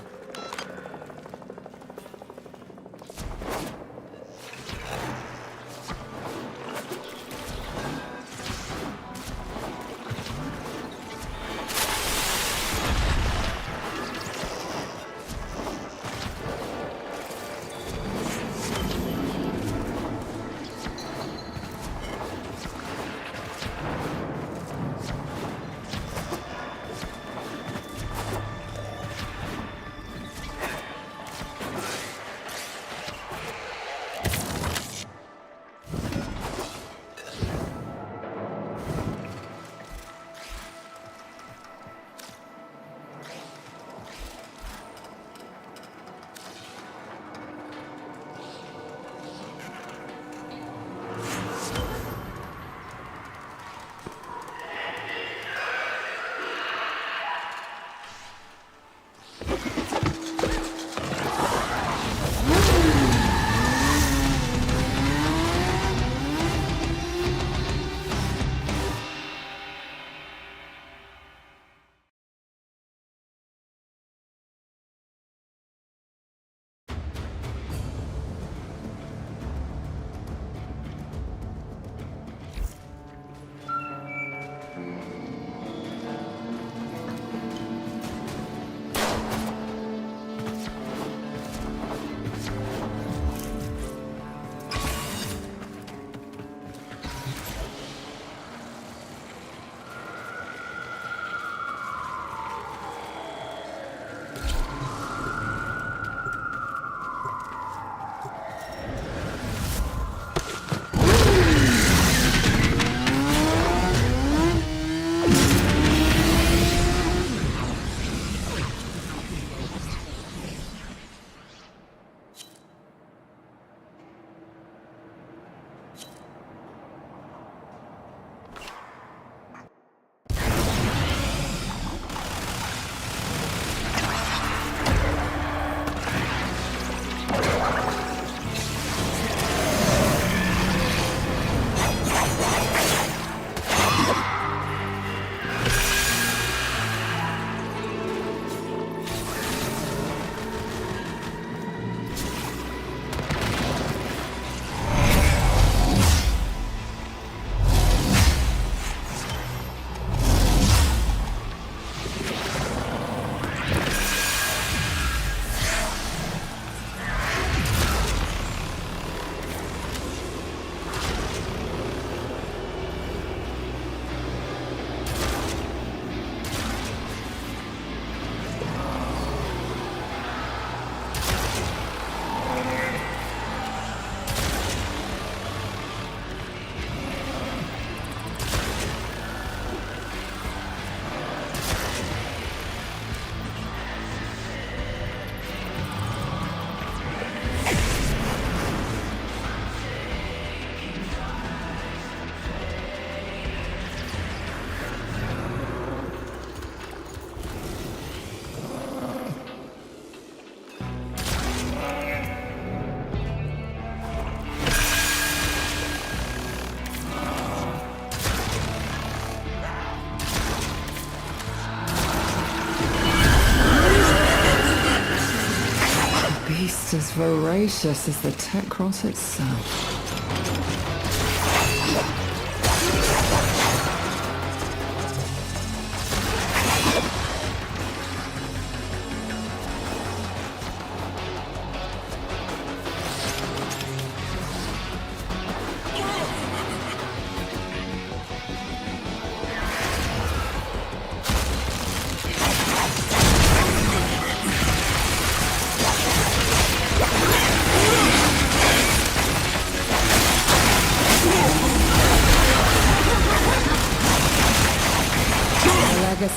Beast as voracious as the Techros itself.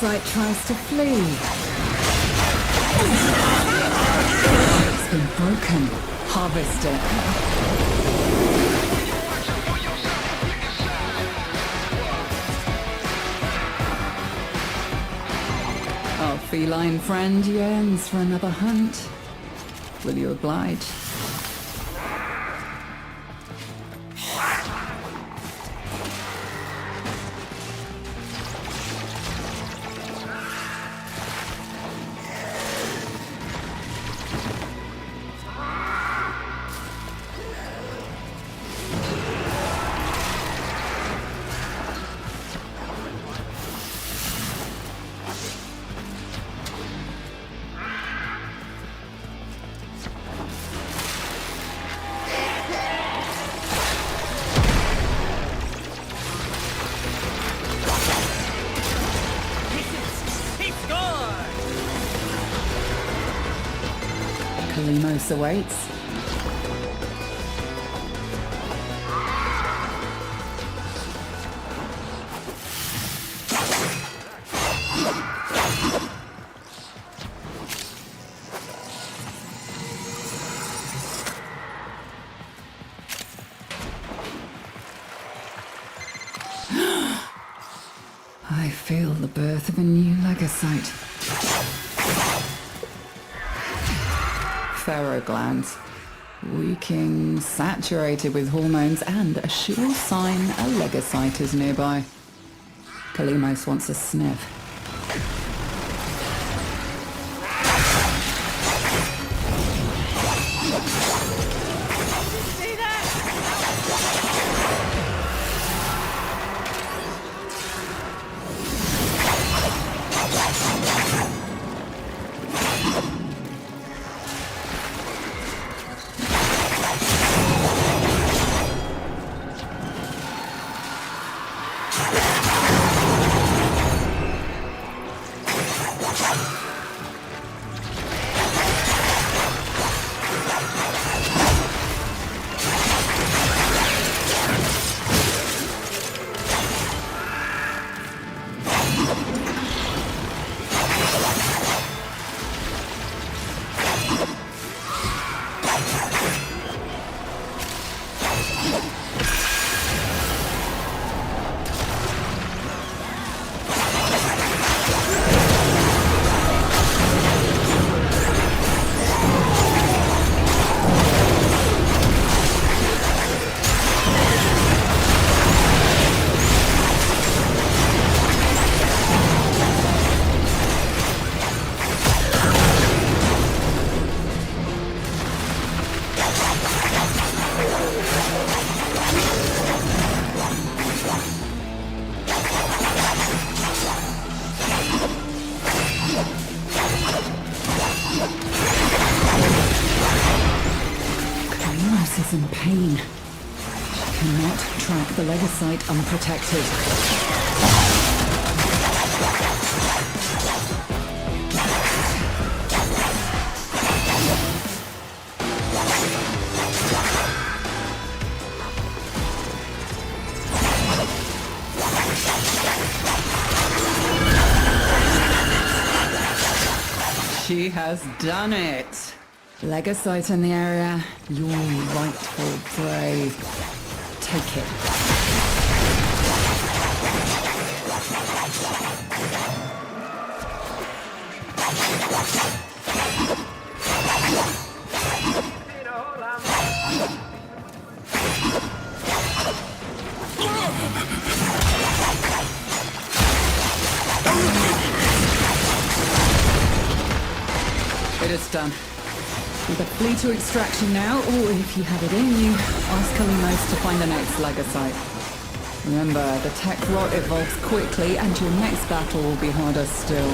Site tries to flee. It's been broken. Harvest it. Our feline friend yearns for another hunt. Will you oblige? Peace awaits. I feel the birth of a new legocyte. Pharaoh glands. Reeking, saturated with hormones, and a sure sign a legocyte is nearby. Kalimos wants a sniff. Is in pain. She cannot track the legocyte unprotected. She has done it. Legocyte in the area, your rightful prey. Take it. It is done. Either flee to extraction now, or if you have it in you, ask Kalimos to find the next legocyte. Remember, the tech rot evolves quickly, and your next battle will be harder still.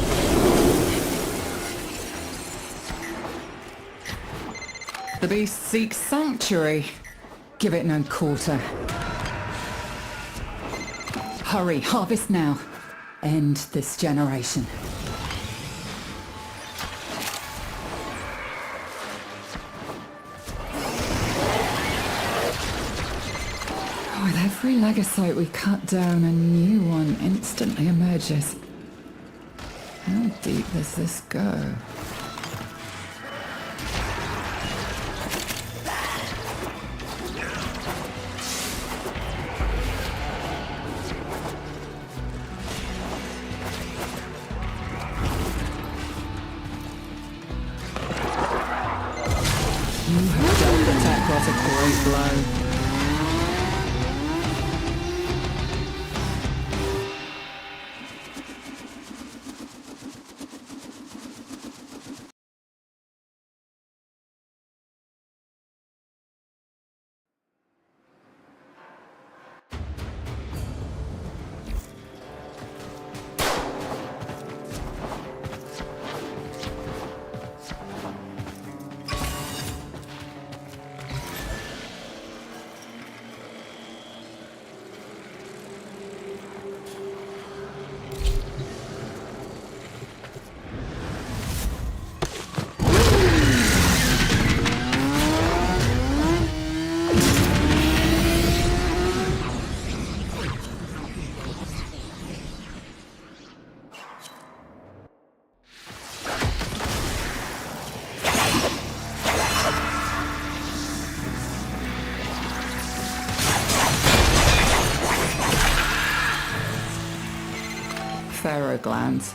The beast seeks sanctuary. Give it no quarter. Hurry, harvest now. End this generation. With every legocyte we cut down, a new one instantly emerges. How deep does this go? You have dealt the tech rot a great blow. pharaoh glands.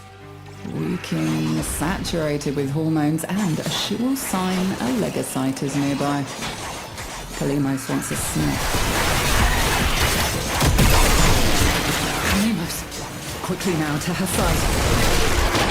Leaking, saturated with hormones, and a sure sign a legocyte is nearby. Kalimos wants a sniff. Kalimos, quickly now to her side.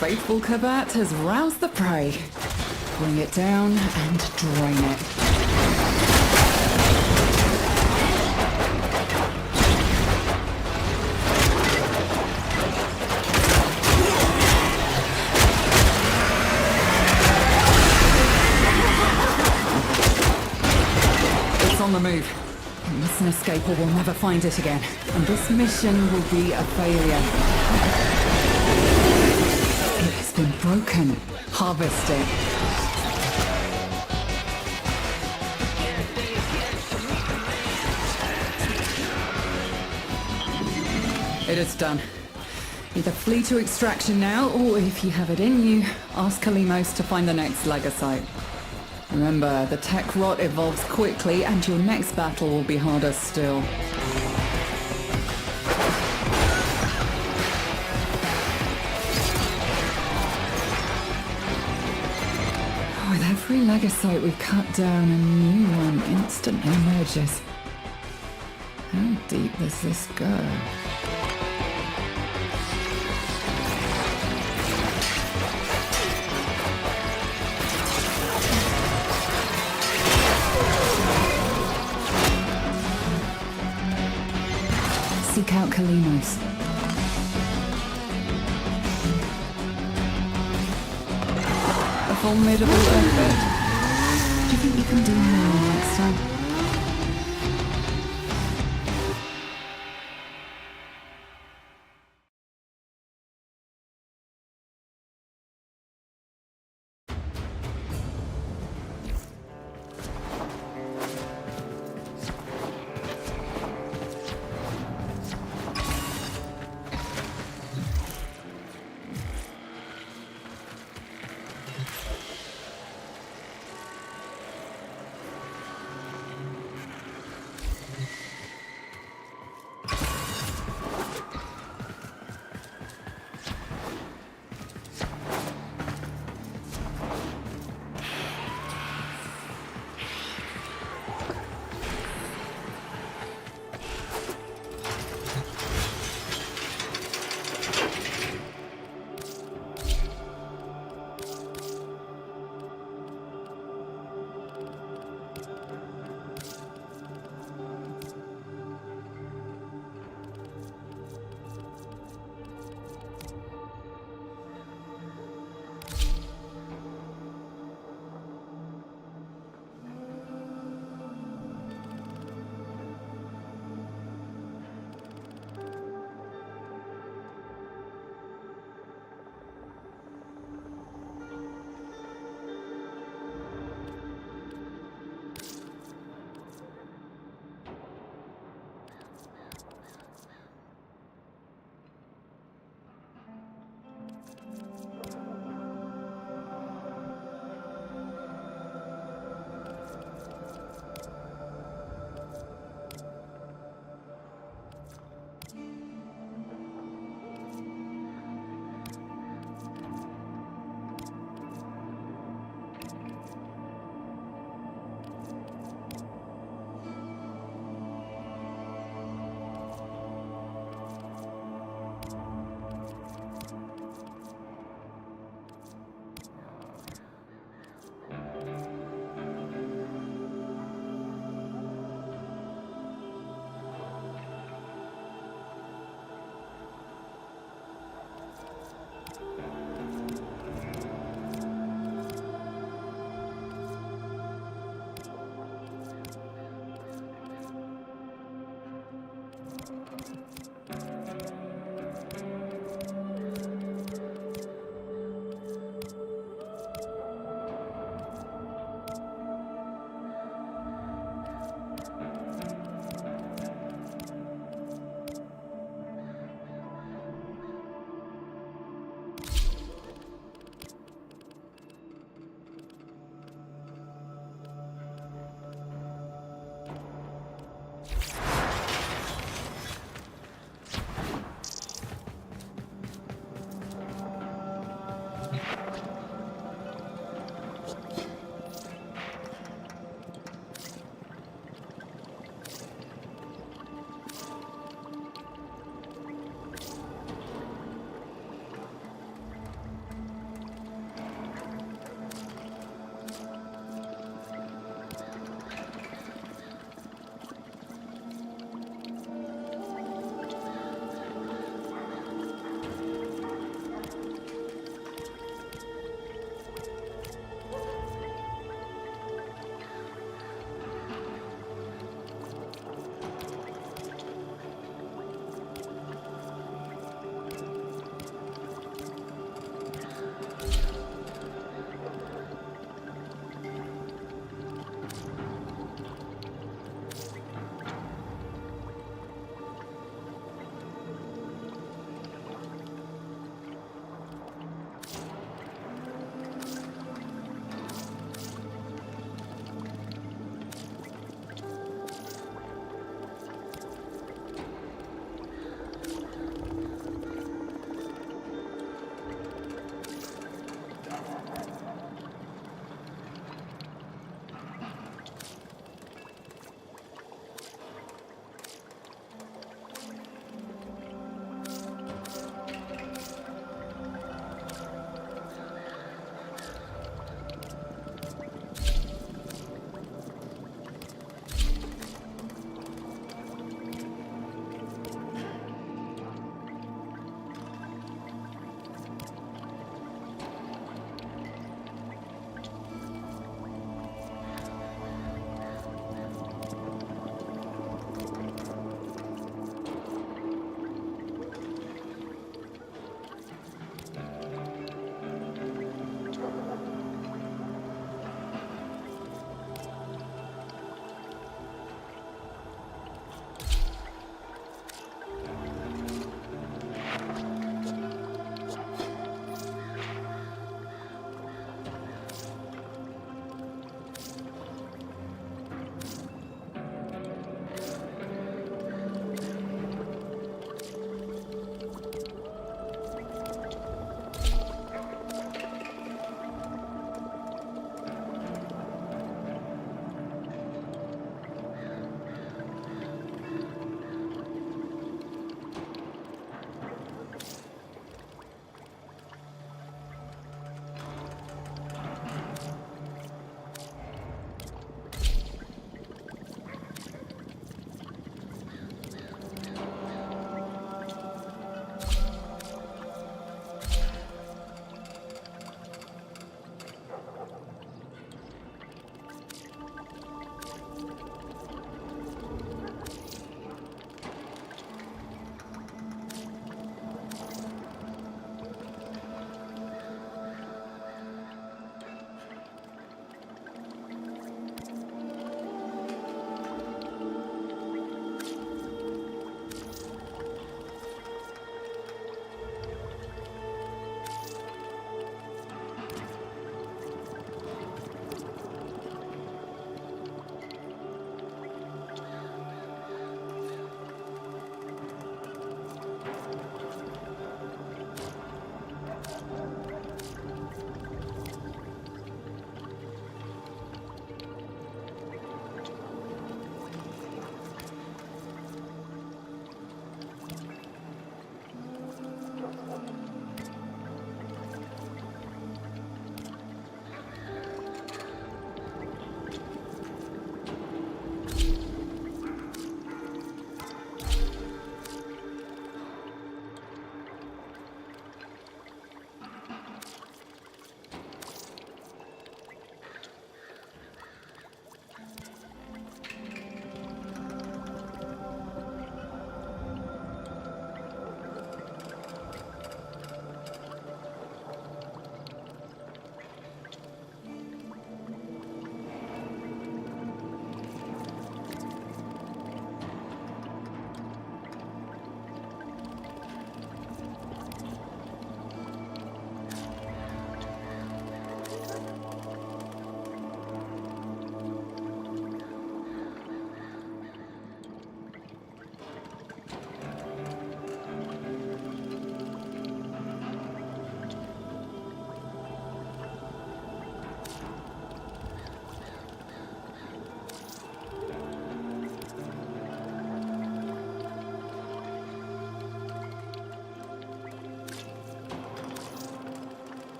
Faithful Kabat has roused the prey. Bring it down and drain it. It's on the move. It mustn't escape or we'll never find it again. And this mission will be a failure. Been broken. Harvest it. It is done. Either flee to extraction now, or if you have it in you, ask Kalimos to find the next legocyte. Remember, the tech rot evolves quickly, and your next battle will be harder still. Every legocyte we cut down, a new one instantly emerges. How deep does this go? Seek out Kalimos. Formidable effort. Do you think you can do more next time?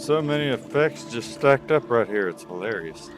so many effects just stacked up right here. It's hilarious.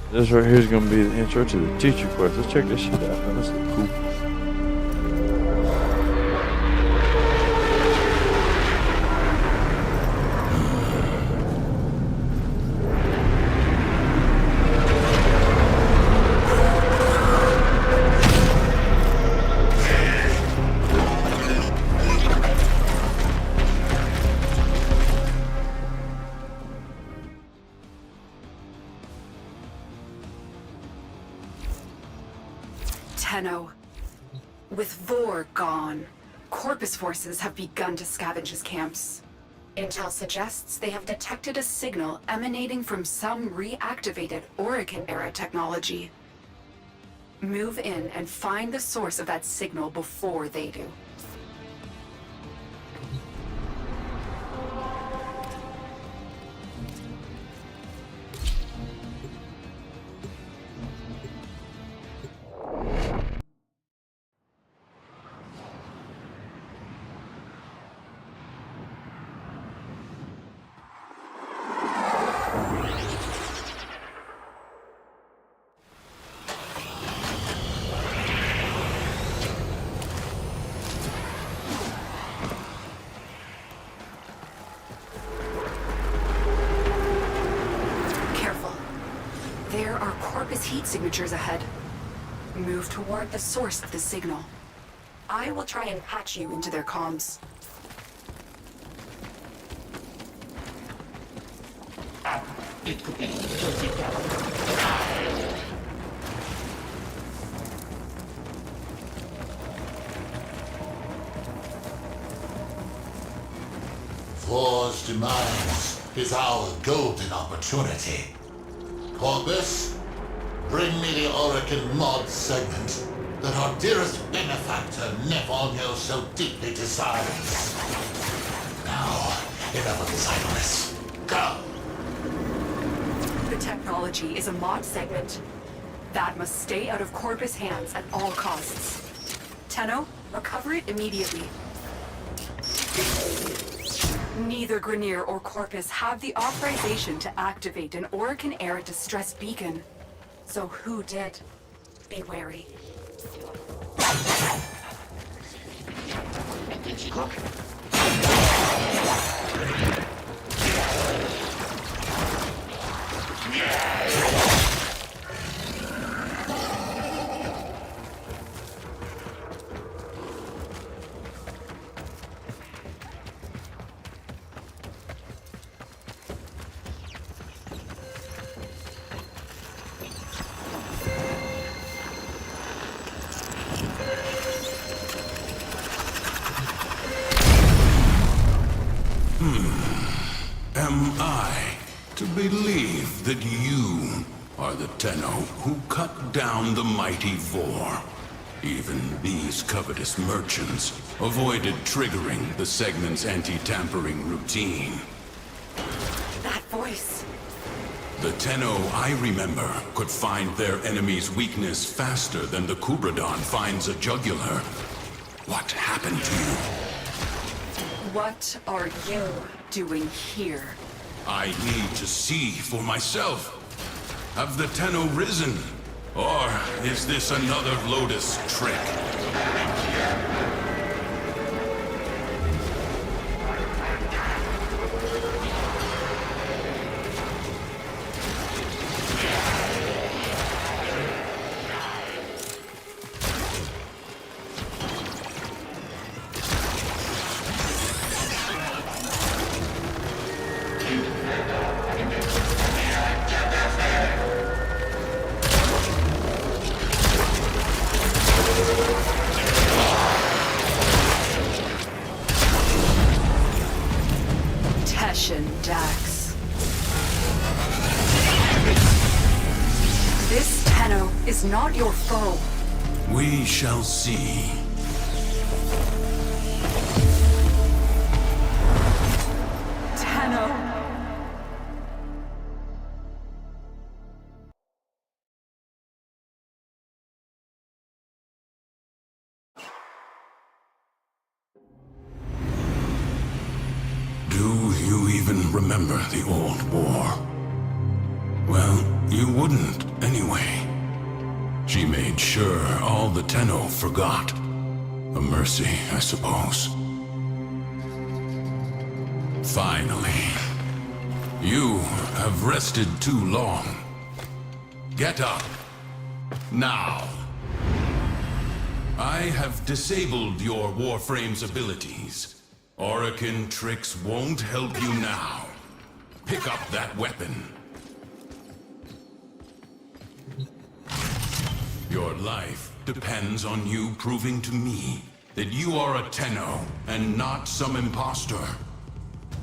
This right here is going to be the intro to the teacher quest. Let's check this shit out, man. This looks cool. Tenno. With Vor gone, Corpus forces have begun to scavenge his camps. Intel suggests they have detected a signal emanating from some reactivated Orokin-era technology. Move in and find the source of that signal before they do. There are Corpus heat signatures ahead. Move toward the source of the signal. I will try and patch you into their comms. Vor's demise is our golden opportunity. Corpus, bring me the Orokin mod segment that our dearest benefactor Nefonyo so deeply desires. Now, enough of this idleness. Go! The technology is a mod segment. That must stay out of Corpus' hands at all costs. Tenno, recover it immediately. Neither Grineer or Corpus have the authorization to activate an Orokin-era distress beacon. So who did? Be wary. To believe that you are the Tenno who cut down the mighty Vor. Even these covetous merchants avoided triggering the segment's anti-tampering routine. That voice. The Tenno I remember could find their enemy's weakness faster than the Kubradon finds a jugular. What happened to you? What are you doing here? I need to see for myself. Have the Tenno risen? Or is this another Lotus trick? Dax. This Tenno is not your foe. We shall see. Tenno. Do you even remember the old war? Well, you wouldn't anyway. She made sure all the Tenno forgot. A mercy, I suppose. Finally. You have rested too long. Get up. Now. I have disabled your Warframe's abilities. Orokin tricks won't help you now. Pick up that weapon. Your life depends on you proving to me that you are a Tenno and not some imposter.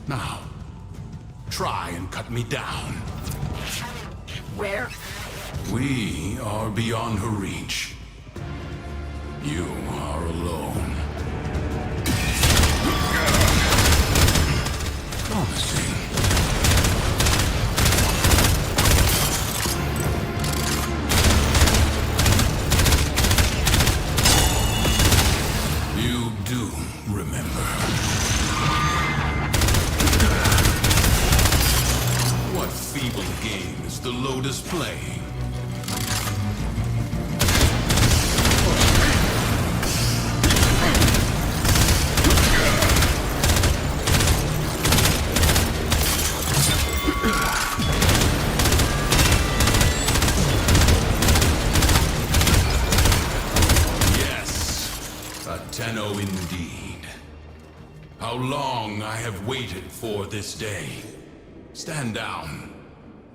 Now, try and cut me down. Where? We are beyond her reach. You are alone. Promising. You do remember. What feeble game is the Lotus playing? Tenno indeed. How long I have waited for this day. Stand down.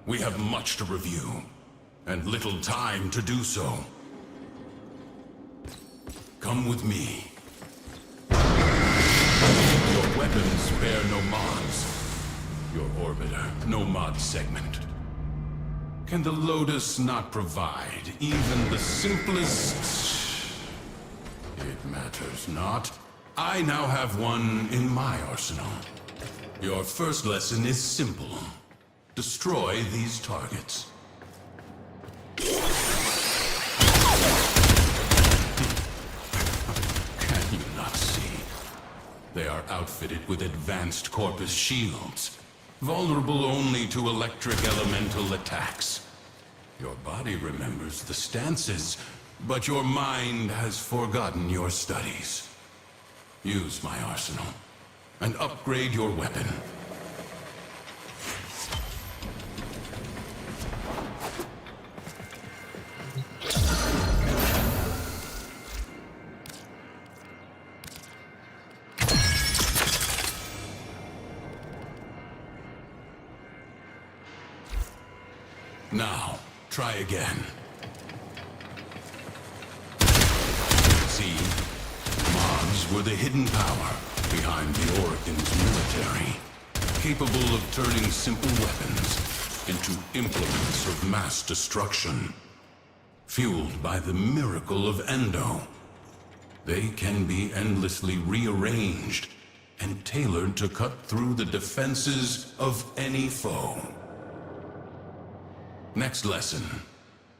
We have much to review, and little time to do so. Come with me. Your weapons spare no mods. Your orbiter, no mod segment. Can the Lotus not provide even the simplest... It matters not. I now have one in my arsenal. Your first lesson is simple. Destroy these targets. Can you not see? They are outfitted with advanced Corpus shields, vulnerable only to electric elemental attacks. Your body remembers the stances, but your mind has forgotten your studies. Use my arsenal, and upgrade your weapon. Now, try again. See? Mods were the hidden power behind the Orokin's military. capable of turning simple weapons into implements of mass destruction. Fueled by the miracle of Endo, they can be endlessly rearranged and tailored to cut through the defenses of any foe. Next lesson.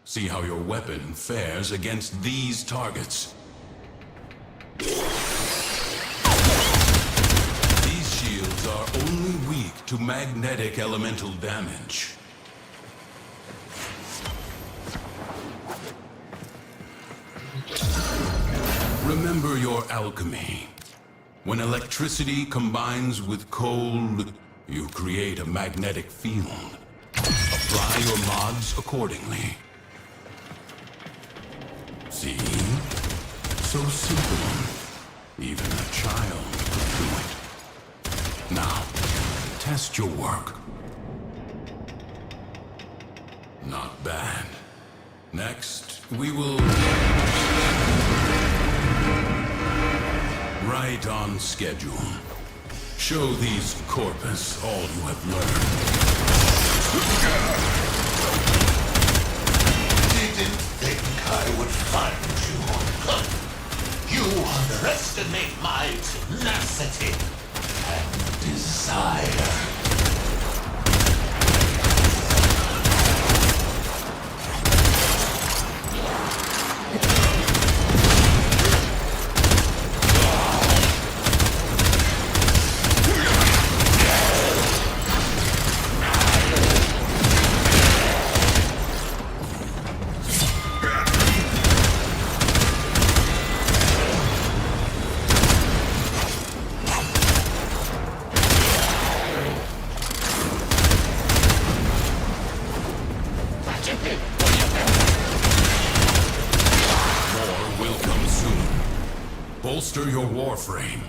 See how your weapon fares against these targets. These shields are only weak to magnetic elemental damage. Remember your alchemy. When electricity combines with cold, you create a magnetic field. Apply your mods accordingly. See? So simple. Even a child could do it. Now, test your work. Not bad. Next, we will... Right on schedule. Show these corpus all you have learned. Didn't think I would find you. You underestimate my tenacity and desire. Bolster your Warframe.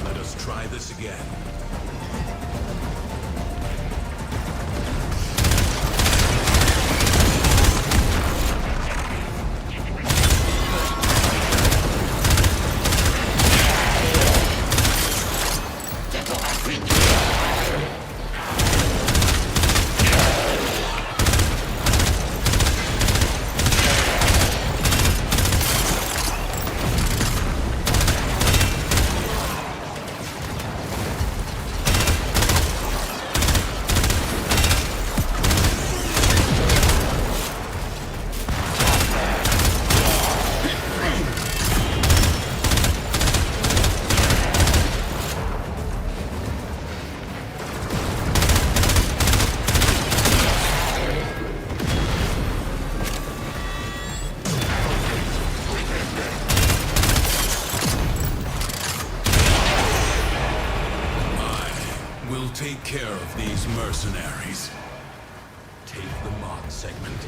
Let us try this again. Take care of these mercenaries. Take the mod segment.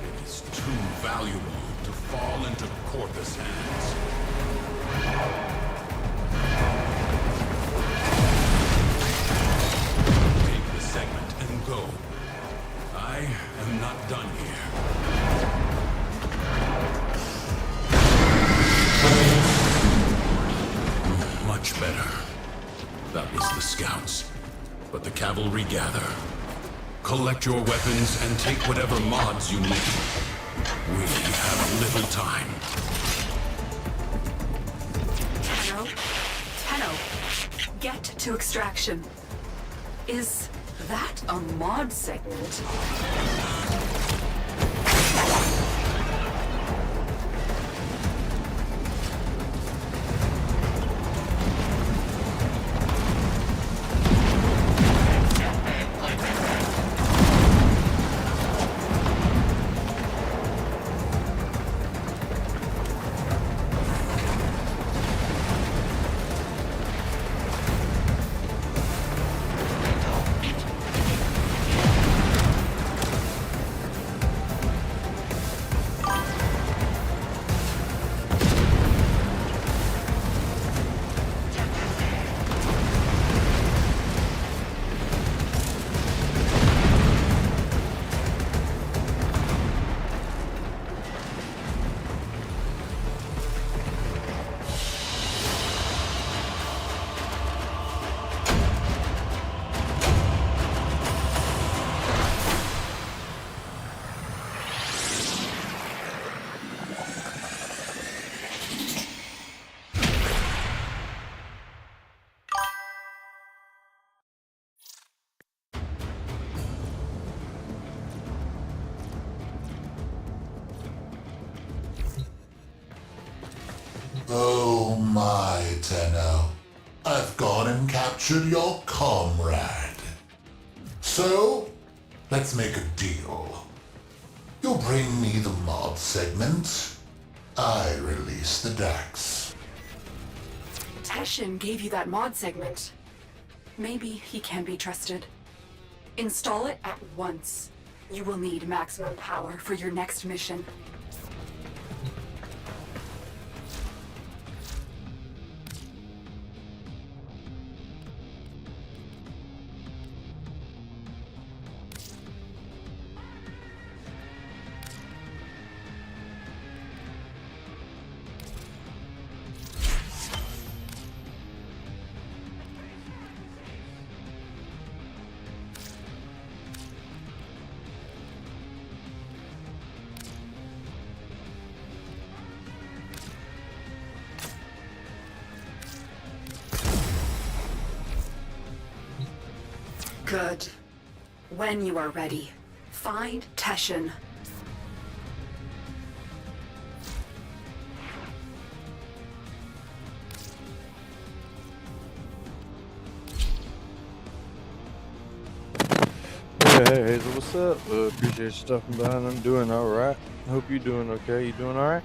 It is too valuable to fall into Corpus hands. Take the segment and go. I am not done here. Much better. That was the scouts. But the cavalry gather. Collect your weapons and take whatever mods you need. We have little time. Tenno, get to extraction. Is that a mod segment? my, Tenno. I've gone and captured your comrade. So, let's make a deal. You'll bring me the mod segment. I release the DAX. Teshin gave you that mod segment. Maybe he can be trusted. Install it at once. You will need maximum power for your next mission. Good. When you are ready, find Teshin. Hey, Hazel, what's up? Appreciate you stopping by. I'm doing all right. Hope you're doing okay. You doing all right?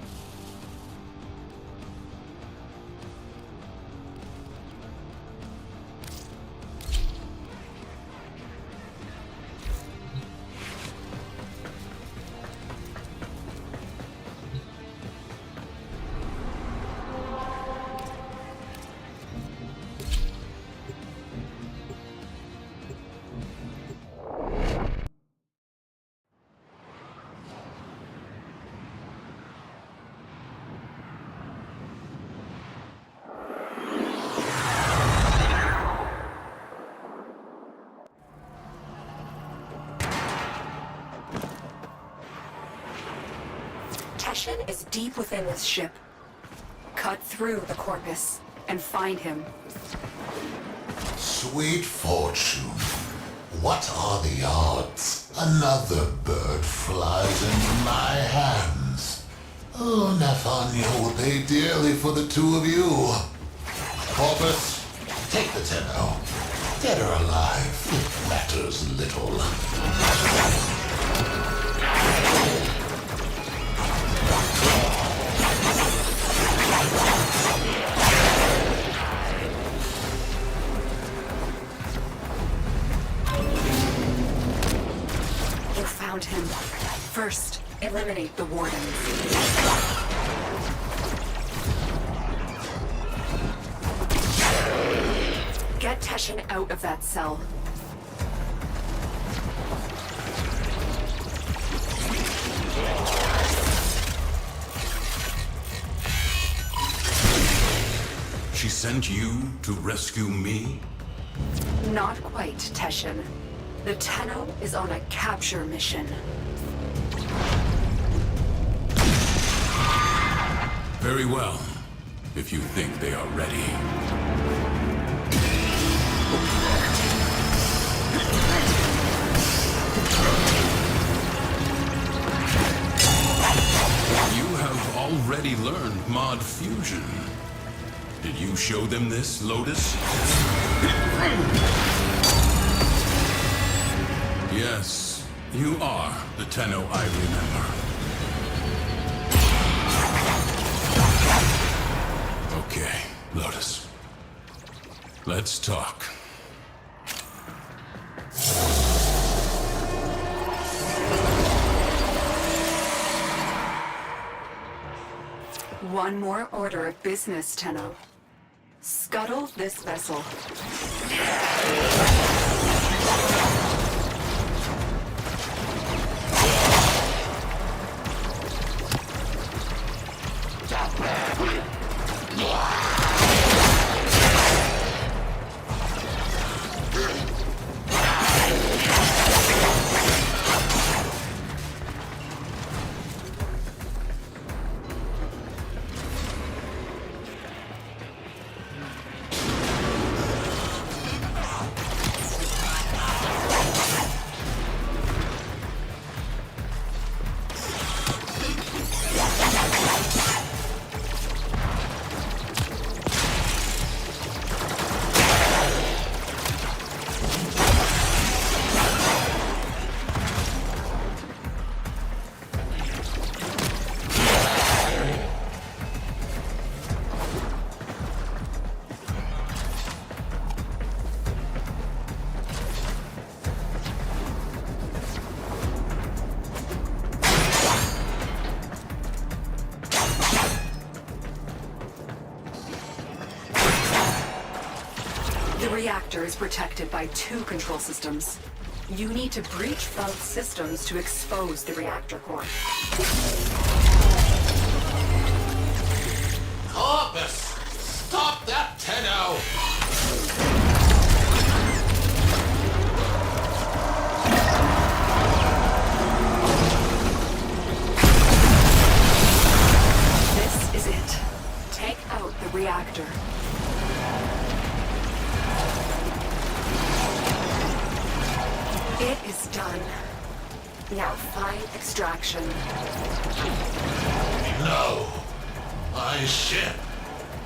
Teshin is deep within this ship. Cut through the corpus and find him. Sweet fortune. What are the odds? Another bird flies into my hands. Oh, Nathania will pay dearly for the two of you. Corpus, take the Tenno. Dead or alive, it matters little. You found him. First, eliminate the wardens. Get Teshin out of that cell. She sent you to rescue me? Not quite, Teshin. The Tenno is on a capture mission. Very well, if you think they are ready. You have already learned mod fusion. Did you show them this, Lotus? Yes, you are the Tenno I remember. Okay, Lotus. Let's talk. One more order of business, Tenno. Scuttle this vessel. The reactor is protected by 2 control systems. You need to breach both systems to expose the reactor core. Corpus! Stop that, Tenno! This is it. Take out the reactor. It is done. Now find extraction. No! My ship!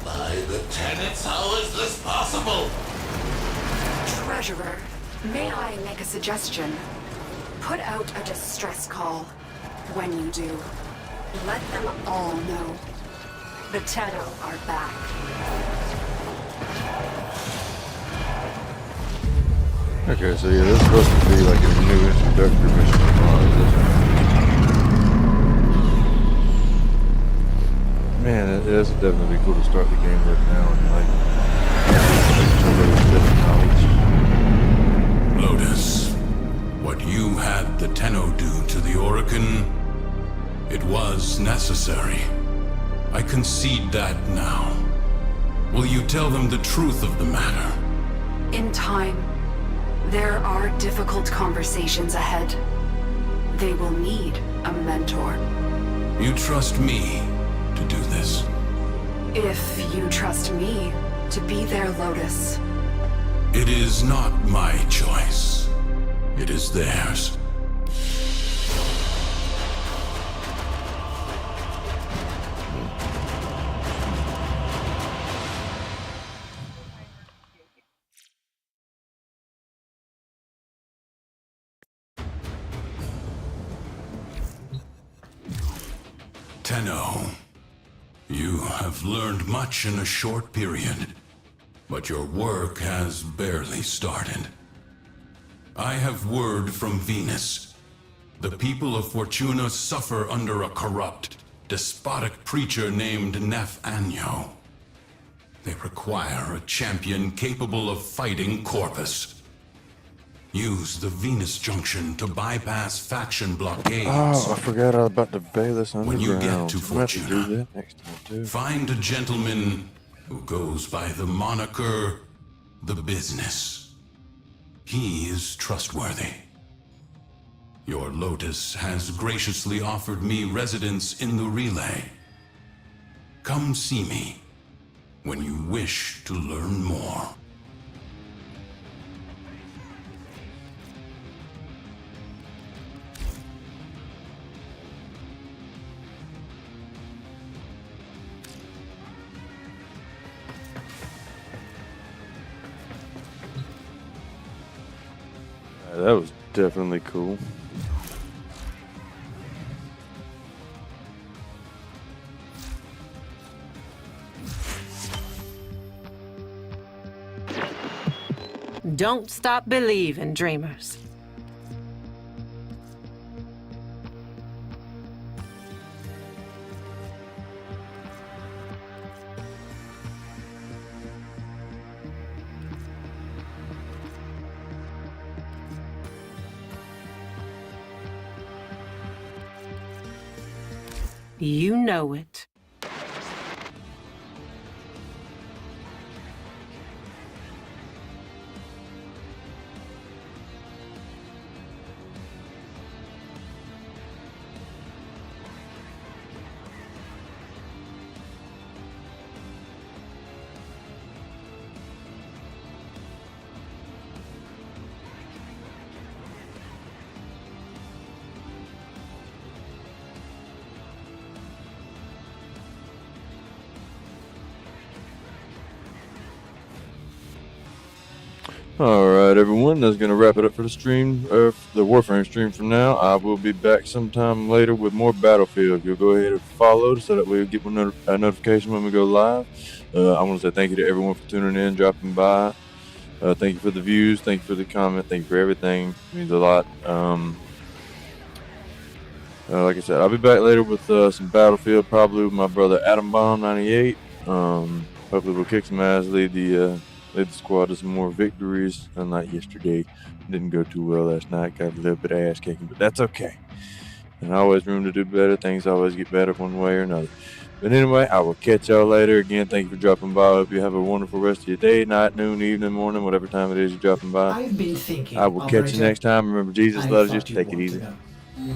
By the tenets, how is this possible? Treasurer, may I make a suggestion? Put out a distress call. When you do, let them all know. The Tenno are back. Okay, so yeah, this is supposed to be like a new introductory mission to Mars, isn't it? Man, it's definitely cool to start the game with now and like Lotus, what you had the Tenno do to the Orokin, it was necessary. I concede that now. Will you tell them the truth of the matter? In time, there are difficult conversations ahead. They will need a mentor. You trust me to do this? If you trust me to be their Lotus. It is not my choice. It is theirs. Tenno, you have learned much in a short period, but your work has barely started. I have word from Venus. The people of Fortuna suffer under a corrupt, despotic preacher named Anyo. They require a champion capable of fighting Corpus. Use the Venus Junction to bypass faction blockades. Oh, I forgot all about the Bayless Underground. When you get to I'm have to do Fortuna, that next time too. find a gentleman who goes by the moniker The Business. He is trustworthy. Your Lotus has graciously offered me residence in the relay. Come see me when you wish to learn more. That was definitely cool. Don't stop believing, dreamers. You know it. Alright everyone, that's going to wrap it up for the stream, the Warframe stream for now. I will be back sometime later with more Battlefield. You'll go ahead and follow so that we'll get a notification when we go live. I want to say thank you to everyone for tuning in, dropping by. Thank you for the views, thank you for the comment, thank you for everything. It means a lot. Like I said, I'll be back later with some Battlefield, probably with my brother Adam Bomb 98. Hopefully we'll kick some ass, lead the Led the squad to some more victories, unlike yesterday. Didn't go too well last night. Got a little bit of ass kicking, but that's okay. And always room to do better. Things always get better one way or another. But anyway, I will catch y'all later. Again, thank you for dropping by. I hope you have a wonderful rest of your day, night, noon, evening, morning, whatever time it is you're dropping by. I've been thinking, I will catch you Operator. next time. Remember, Jesus I loves you. thought you'd Take it want to easy. know.